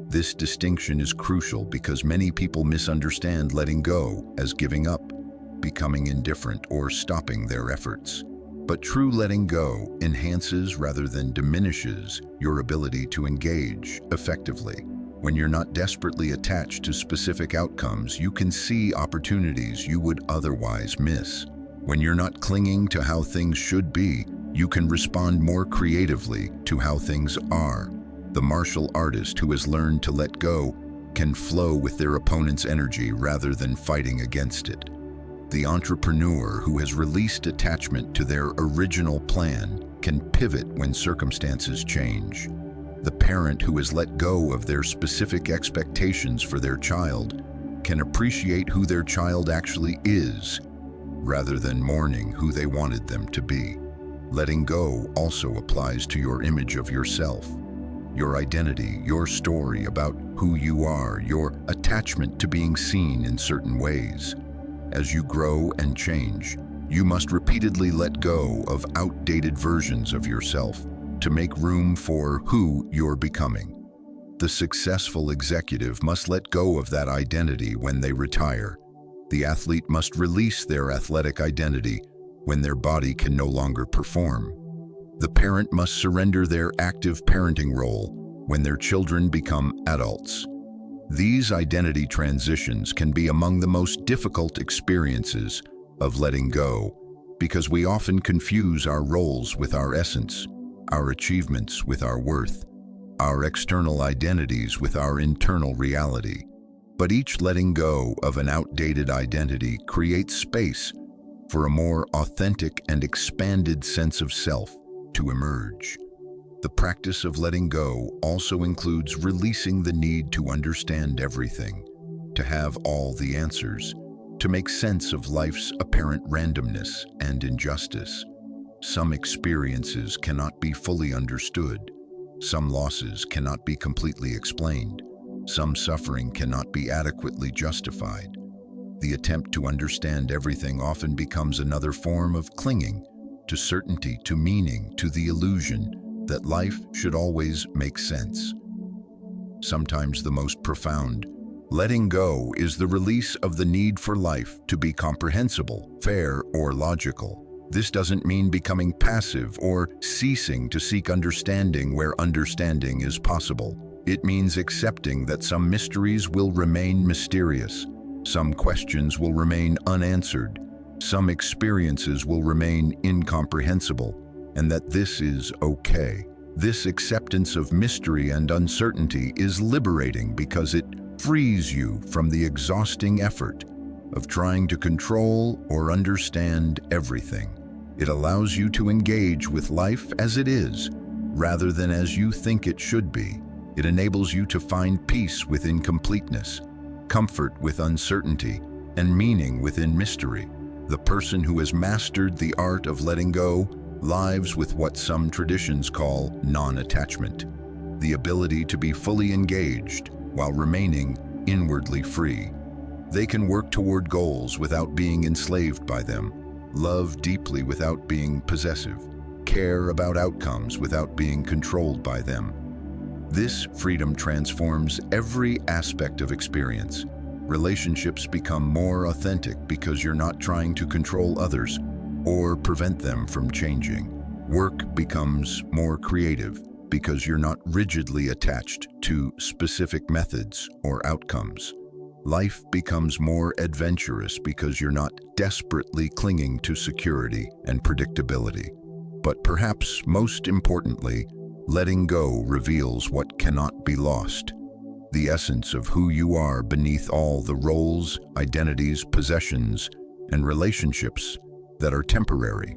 This distinction is crucial because many people misunderstand letting go as giving up, becoming indifferent, or stopping their efforts. But true letting go enhances rather than diminishes your ability to engage effectively. When you're not desperately attached to specific outcomes, you can see opportunities you would otherwise miss. When you're not clinging to how things should be, you can respond more creatively to how things are. The martial artist who has learned to let go can flow with their opponent's energy rather than fighting against it. The entrepreneur who has released attachment to their original plan can pivot when circumstances change. The parent who has let go of their specific expectations for their child can appreciate who their child actually is, rather than mourning who they wanted them to be. Letting go also applies to your image of yourself, your identity, your story about who you are, your attachment to being seen in certain ways. As you grow and change, you must repeatedly let go of outdated versions of yourself to make room for who you're becoming. The successful executive must let go of that identity when they retire. The athlete must release their athletic identity when their body can no longer perform. The parent must surrender their active parenting role when their children become adults. These identity transitions can be among the most difficult experiences of letting go because we often confuse our roles with our essence, our achievements with our worth, our external identities with our internal reality. But each letting go of an outdated identity creates space for a more authentic and expanded sense of self to emerge. The practice of letting go also includes releasing the need to understand everything, to have all the answers, to make sense of life's apparent randomness and injustice. Some experiences cannot be fully understood. Some losses cannot be completely explained. Some suffering cannot be adequately justified. The attempt to understand everything often becomes another form of clinging to certainty, to meaning, to the illusion that life should always make sense. Sometimes the most profound letting go is the release of the need for life to be comprehensible, fair, or logical. This doesn't mean becoming passive or ceasing to seek understanding where understanding is possible. It means accepting that some mysteries will remain mysterious, some questions will remain unanswered, some experiences will remain incomprehensible, and that this is okay. This acceptance of mystery and uncertainty is liberating because it frees you from the exhausting effort of trying to control or understand everything. It allows you to engage with life as it is, rather than as you think it should be. It enables you to find peace within completeness, comfort with uncertainty, and meaning within mystery. The person who has mastered the art of letting go lives with what some traditions call non-attachment, the ability to be fully engaged while remaining inwardly free. They can work toward goals without being enslaved by them, love deeply without being possessive, care about outcomes without being controlled by them. This freedom transforms every aspect of experience. Relationships become more authentic because you're not trying to control others or prevent them from changing. Work becomes more creative because you're not rigidly attached to specific methods or outcomes. Life becomes more adventurous because you're not desperately clinging to security and predictability. But perhaps most importantly, letting go reveals what cannot be lost: the essence of who you are beneath all the roles, identities, possessions, and relationships that are temporary.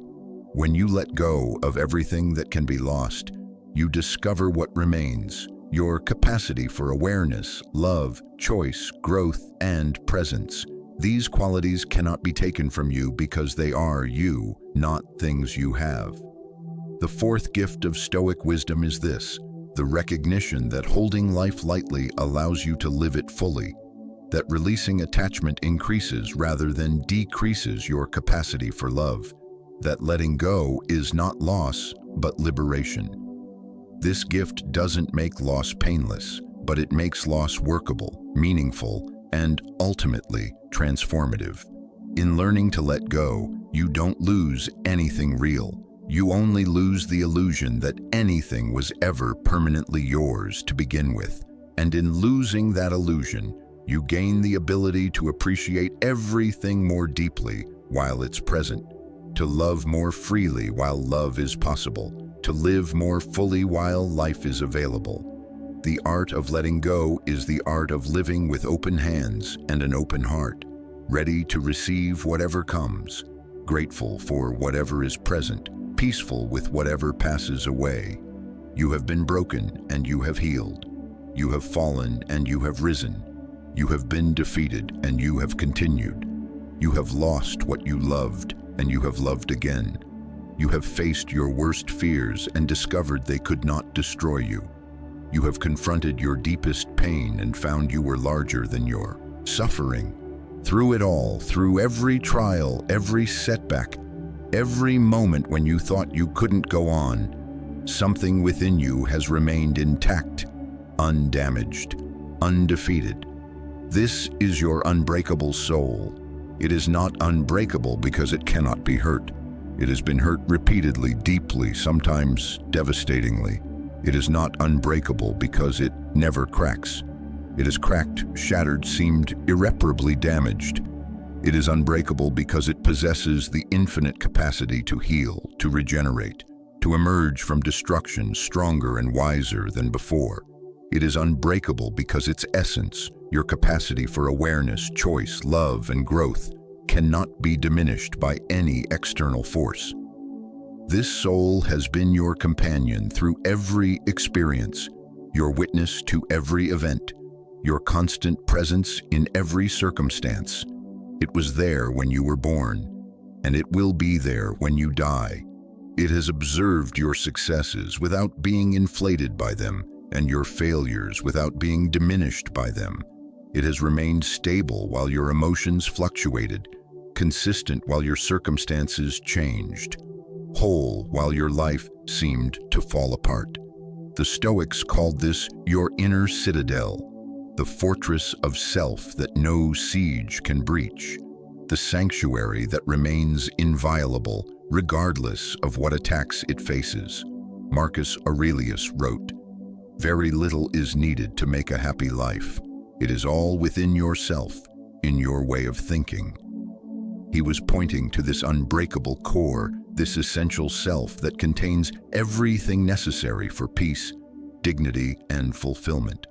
When you let go of everything that can be lost, you discover what remains: your capacity for awareness, love, choice, growth, and presence. These qualities cannot be taken from you because they are you, not things you have. The fourth gift of Stoic wisdom is this: The recognition that holding life lightly allows you to live it fully, that releasing attachment increases rather than decreases your capacity for love, that letting go is not loss, but liberation. This gift doesn't make loss painless, but it makes loss workable, meaningful, and ultimately transformative. In learning to let go, you don't lose anything real. You only lose the illusion that anything was ever permanently yours to begin with. And in losing that illusion, you gain the ability to appreciate everything more deeply while it's present, to love more freely while love is possible, to live more fully while life is available. The art of letting go is the art of living with open hands and an open heart, ready to receive whatever comes, grateful for whatever is present, peaceful with whatever passes away. You have been broken and you have healed. You have fallen and you have risen. You have been defeated and you have continued. You have lost what you loved and you have loved again. You have faced your worst fears and discovered they could not destroy you. You have confronted your deepest pain and found you were larger than your suffering. Through it all, through every trial, every setback, every moment when you thought you couldn't go on, something within you has remained intact, undamaged, undefeated. This is your unbreakable soul. It is not unbreakable because it cannot be hurt. It has been hurt repeatedly, deeply, sometimes devastatingly. It is not unbreakable because it never cracks. It is cracked, shattered, seemed irreparably damaged. It is unbreakable because it possesses the infinite capacity to heal, to regenerate, to emerge from destruction stronger and wiser than before. It is unbreakable because its essence, your capacity for awareness, choice, love, and growth, cannot be diminished by any external force. This soul has been your companion through every experience, your witness to every event, your constant presence in every circumstance. It was there when you were born, and it will be there when you die. It has observed your successes without being inflated by them, and your failures without being diminished by them. It has remained stable while your emotions fluctuated, consistent while your circumstances changed, whole while your life seemed to fall apart. The Stoics called this your inner citadel, the fortress of self that no siege can breach, the sanctuary that remains inviolable regardless of what attacks it faces. Marcus Aurelius wrote, "Very little is needed to make a happy life. It is all within yourself, in your way of thinking." He was pointing to this unbreakable core, this essential self that contains everything necessary for peace, dignity, and fulfillment.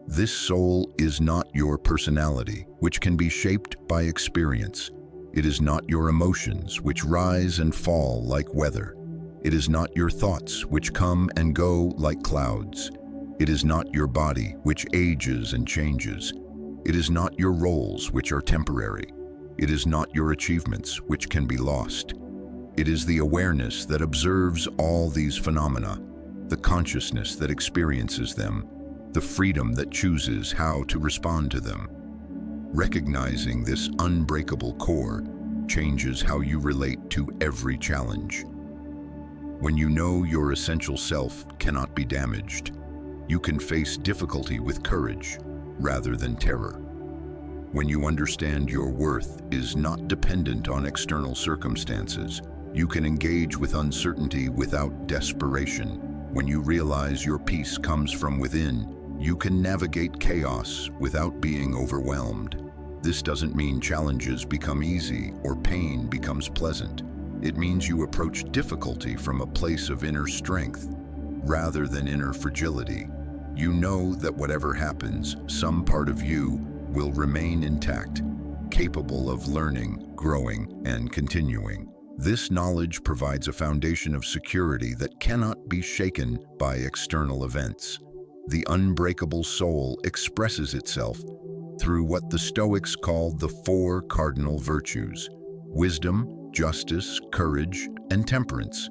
This soul is not your personality, which can be shaped by experience. It is not your emotions, which rise and fall like weather. It is not your thoughts, which come and go like clouds. It is not your body, which ages and changes. It is not your roles, which are temporary. It is not your achievements, which can be lost. It is the awareness that observes all these phenomena, the consciousness that experiences them, the freedom that chooses how to respond to them. Recognizing this unbreakable core changes how you relate to every challenge. When you know your essential self cannot be damaged, you can face difficulty with courage rather than terror. When you understand your worth is not dependent on external circumstances, you can engage with uncertainty without desperation. When you realize your peace comes from within, you can navigate chaos without being overwhelmed. This doesn't mean challenges become easy or pain becomes pleasant. It means you approach difficulty from a place of inner strength rather than inner fragility. You know that whatever happens, some part of you will remain intact, capable of learning, growing, and continuing. This knowledge provides a foundation of security that cannot be shaken by external events. The unbreakable soul expresses itself through what the Stoics called the four cardinal virtues: wisdom, justice, courage, and temperance.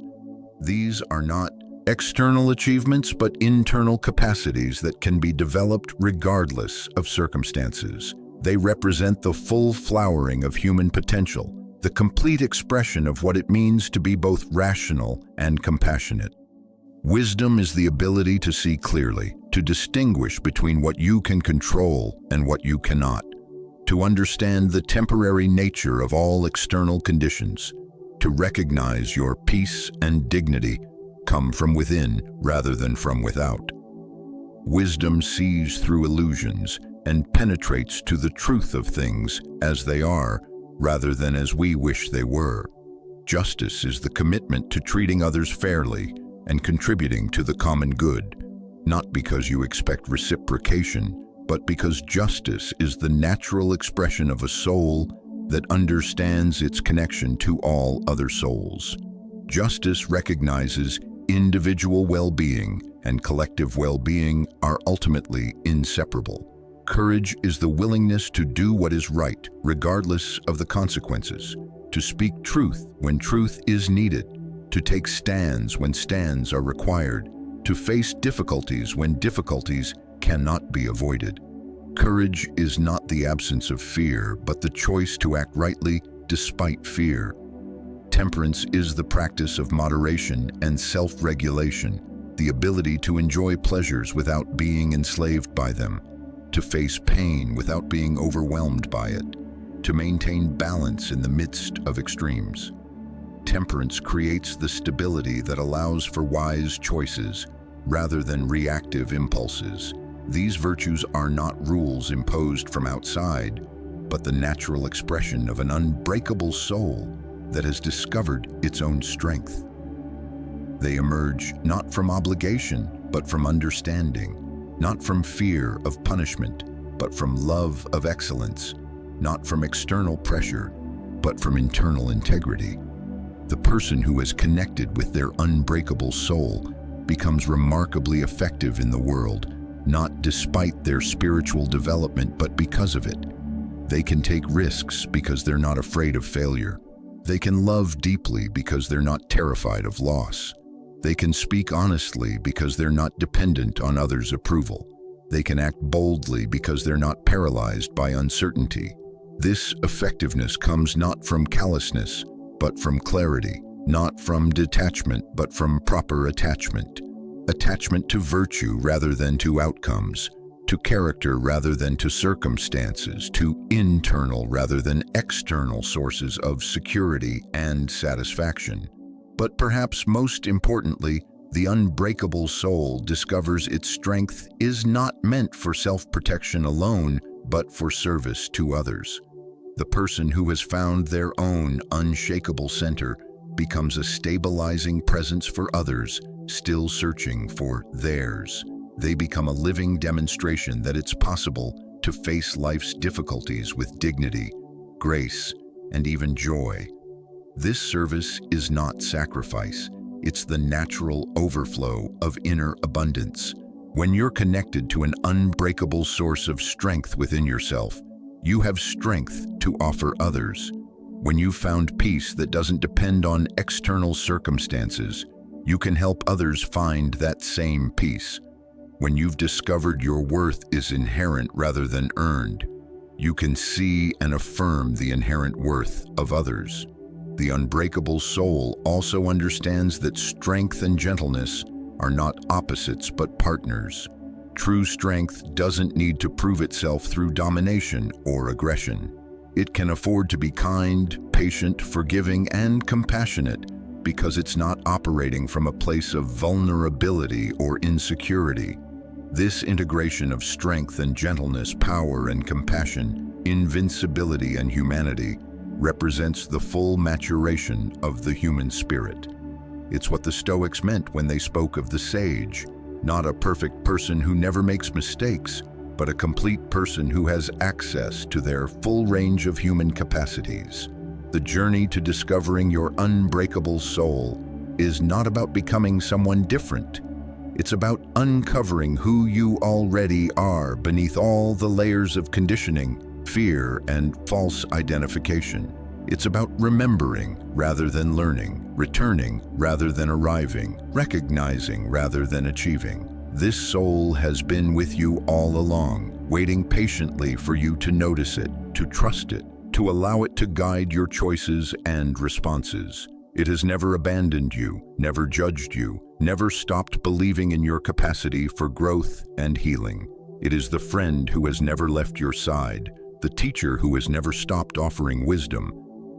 These are not external achievements but internal capacities that can be developed regardless of circumstances. They represent the full flowering of human potential, the complete expression of what it means to be both rational and compassionate. Wisdom is the ability to see clearly, to distinguish between what you can control and what you cannot, to understand the temporary nature of all external conditions, to recognize your peace and dignity come from within rather than from without. Wisdom sees through illusions and penetrates to the truth of things as they are rather than as we wish they were. Justice is the commitment to treating others fairly and contributing to the common good, not because you expect reciprocation, but because justice is the natural expression of a soul that understands its connection to all other souls. Justice recognizes individual well-being and collective well-being are ultimately inseparable. Courage is the willingness to do what is right, regardless of the consequences, to speak truth when truth is needed, to take stands when stands are required, to face difficulties when difficulties cannot be avoided. Courage is not the absence of fear, but the choice to act rightly despite fear. Temperance is the practice of moderation and self-regulation, the ability to enjoy pleasures without being enslaved by them, to face pain without being overwhelmed by it, to maintain balance in the midst of extremes. Temperance creates the stability that allows for wise choices rather than reactive impulses. These virtues are not rules imposed from outside, but the natural expression of an unbreakable soul that has discovered its own strength. They emerge not from obligation, but from understanding, not from fear of punishment, but from love of excellence, not from external pressure, but from internal integrity. The person who is connected with their unbreakable soul becomes remarkably effective in the world, not despite their spiritual development, but because of it. They can take risks because they're not afraid of failure. They can love deeply because they're not terrified of loss. They can speak honestly because they're not dependent on others' approval. They can act boldly because they're not paralyzed by uncertainty. This effectiveness comes not from callousness, but from clarity, not from detachment, but from proper attachment. Attachment to virtue rather than to outcomes, to character rather than to circumstances, to internal rather than external sources of security and satisfaction. But perhaps most importantly, the unbreakable soul discovers its strength is not meant for self-protection alone, but for service to others. The person who has found their own unshakable center becomes a stabilizing presence for others, still searching for theirs. They become a living demonstration that it's possible to face life's difficulties with dignity, grace, and even joy. This service is not sacrifice. It's the natural overflow of inner abundance. When you're connected to an unbreakable source of strength within yourself, you have strength to offer others. When you've found peace that doesn't depend on external circumstances, you can help others find that same peace. When you've discovered your worth is inherent rather than earned, you can see and affirm the inherent worth of others. The unbreakable soul also understands that strength and gentleness are not opposites but partners. True strength doesn't need to prove itself through domination or aggression. It can afford to be kind, patient, forgiving, and compassionate because it's not operating from a place of vulnerability or insecurity. This integration of strength and gentleness, power and compassion, invincibility and humanity represents the full maturation of the human spirit. It's what the Stoics meant when they spoke of the sage, not a perfect person who never makes mistakes, but a complete person who has access to their full range of human capacities. The journey to discovering your unbreakable soul is not about becoming someone different. It's about uncovering who you already are beneath all the layers of conditioning, fear, and false identification. It's about remembering rather than learning, returning rather than arriving, recognizing rather than achieving. This soul has been with you all along, waiting patiently for you to notice it, to trust it, to allow it to guide your choices and responses. It has never abandoned you, never judged you, never stopped believing in your capacity for growth and healing. It is the friend who has never left your side, the teacher who has never stopped offering wisdom,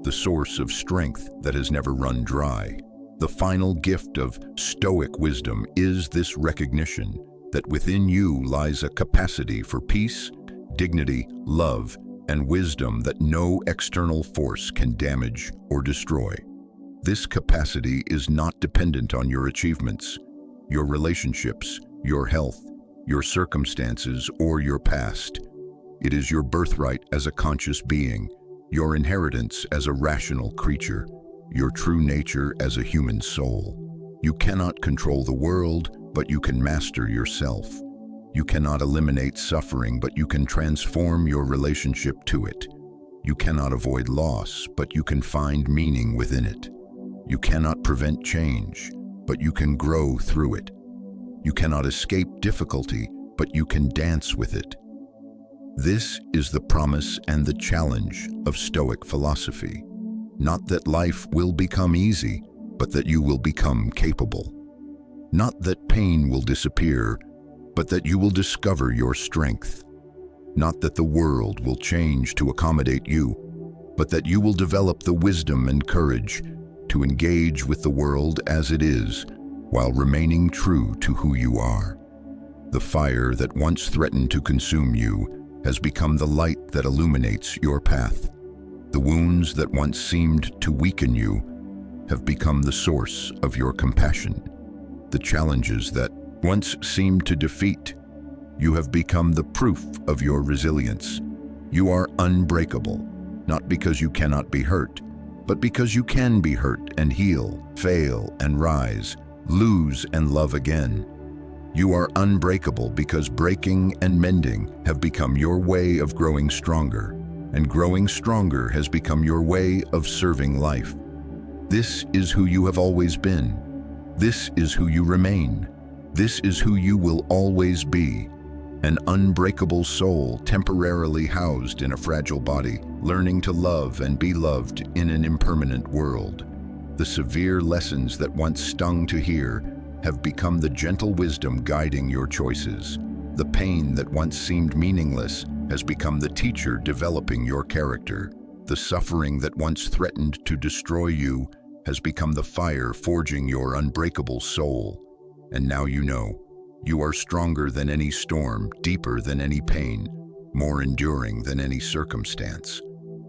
the source of strength that has never run dry. The final gift of Stoic wisdom is this recognition that within you lies a capacity for peace, dignity, love, and wisdom that no external force can damage or destroy. This capacity is not dependent on your achievements, your relationships, your health, your circumstances, or your past. It is your birthright as a conscious being, your inheritance as a rational creature, your true nature as a human soul. You cannot control the world, but you can master yourself. You cannot eliminate suffering, but you can transform your relationship to it. You cannot avoid loss, but you can find meaning within it. You cannot prevent change, but you can grow through it. You cannot escape difficulty, but you can dance with it. This is the promise and the challenge of Stoic philosophy. Not that life will become easy, but that you will become capable. Not that pain will disappear, but that you will discover your strength. Not that the world will change to accommodate you, but that you will develop the wisdom and courage to engage with the world as it is, while remaining true to who you are. The fire that once threatened to consume you has become the light that illuminates your path. The wounds that once seemed to weaken you have become the source of your compassion. The challenges that once seemed to defeat you have become the proof of your resilience. You are unbreakable, not because you cannot be hurt, but because you can be hurt and heal, fail and rise, lose and love again. You are unbreakable because breaking and mending have become your way of growing stronger, and growing stronger has become your way of serving life. This is who you have always been. This is who you remain. This is who you will always be. An unbreakable soul temporarily housed in a fragile body, learning to love and be loved in an impermanent world. The severe lessons that once stung to hear have become the gentle wisdom guiding your choices. The pain that once seemed meaningless has become the teacher developing your character. The suffering that once threatened to destroy you has become the fire forging your unbreakable soul. And now you know. You are stronger than any storm, deeper than any pain, more enduring than any circumstance.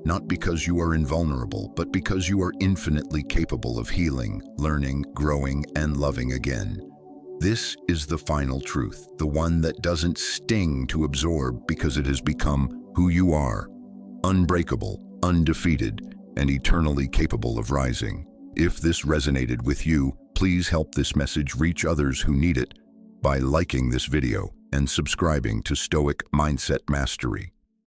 Not because you are invulnerable, but because you are infinitely capable of healing, learning, growing, and loving again. This is the final truth, the one that doesn't sting to absorb because it has become who you are. Unbreakable, undefeated, and eternally capable of rising. If this resonated with you, please help this message reach others who need it by liking this video and subscribing to Stoic Mindset Mastery.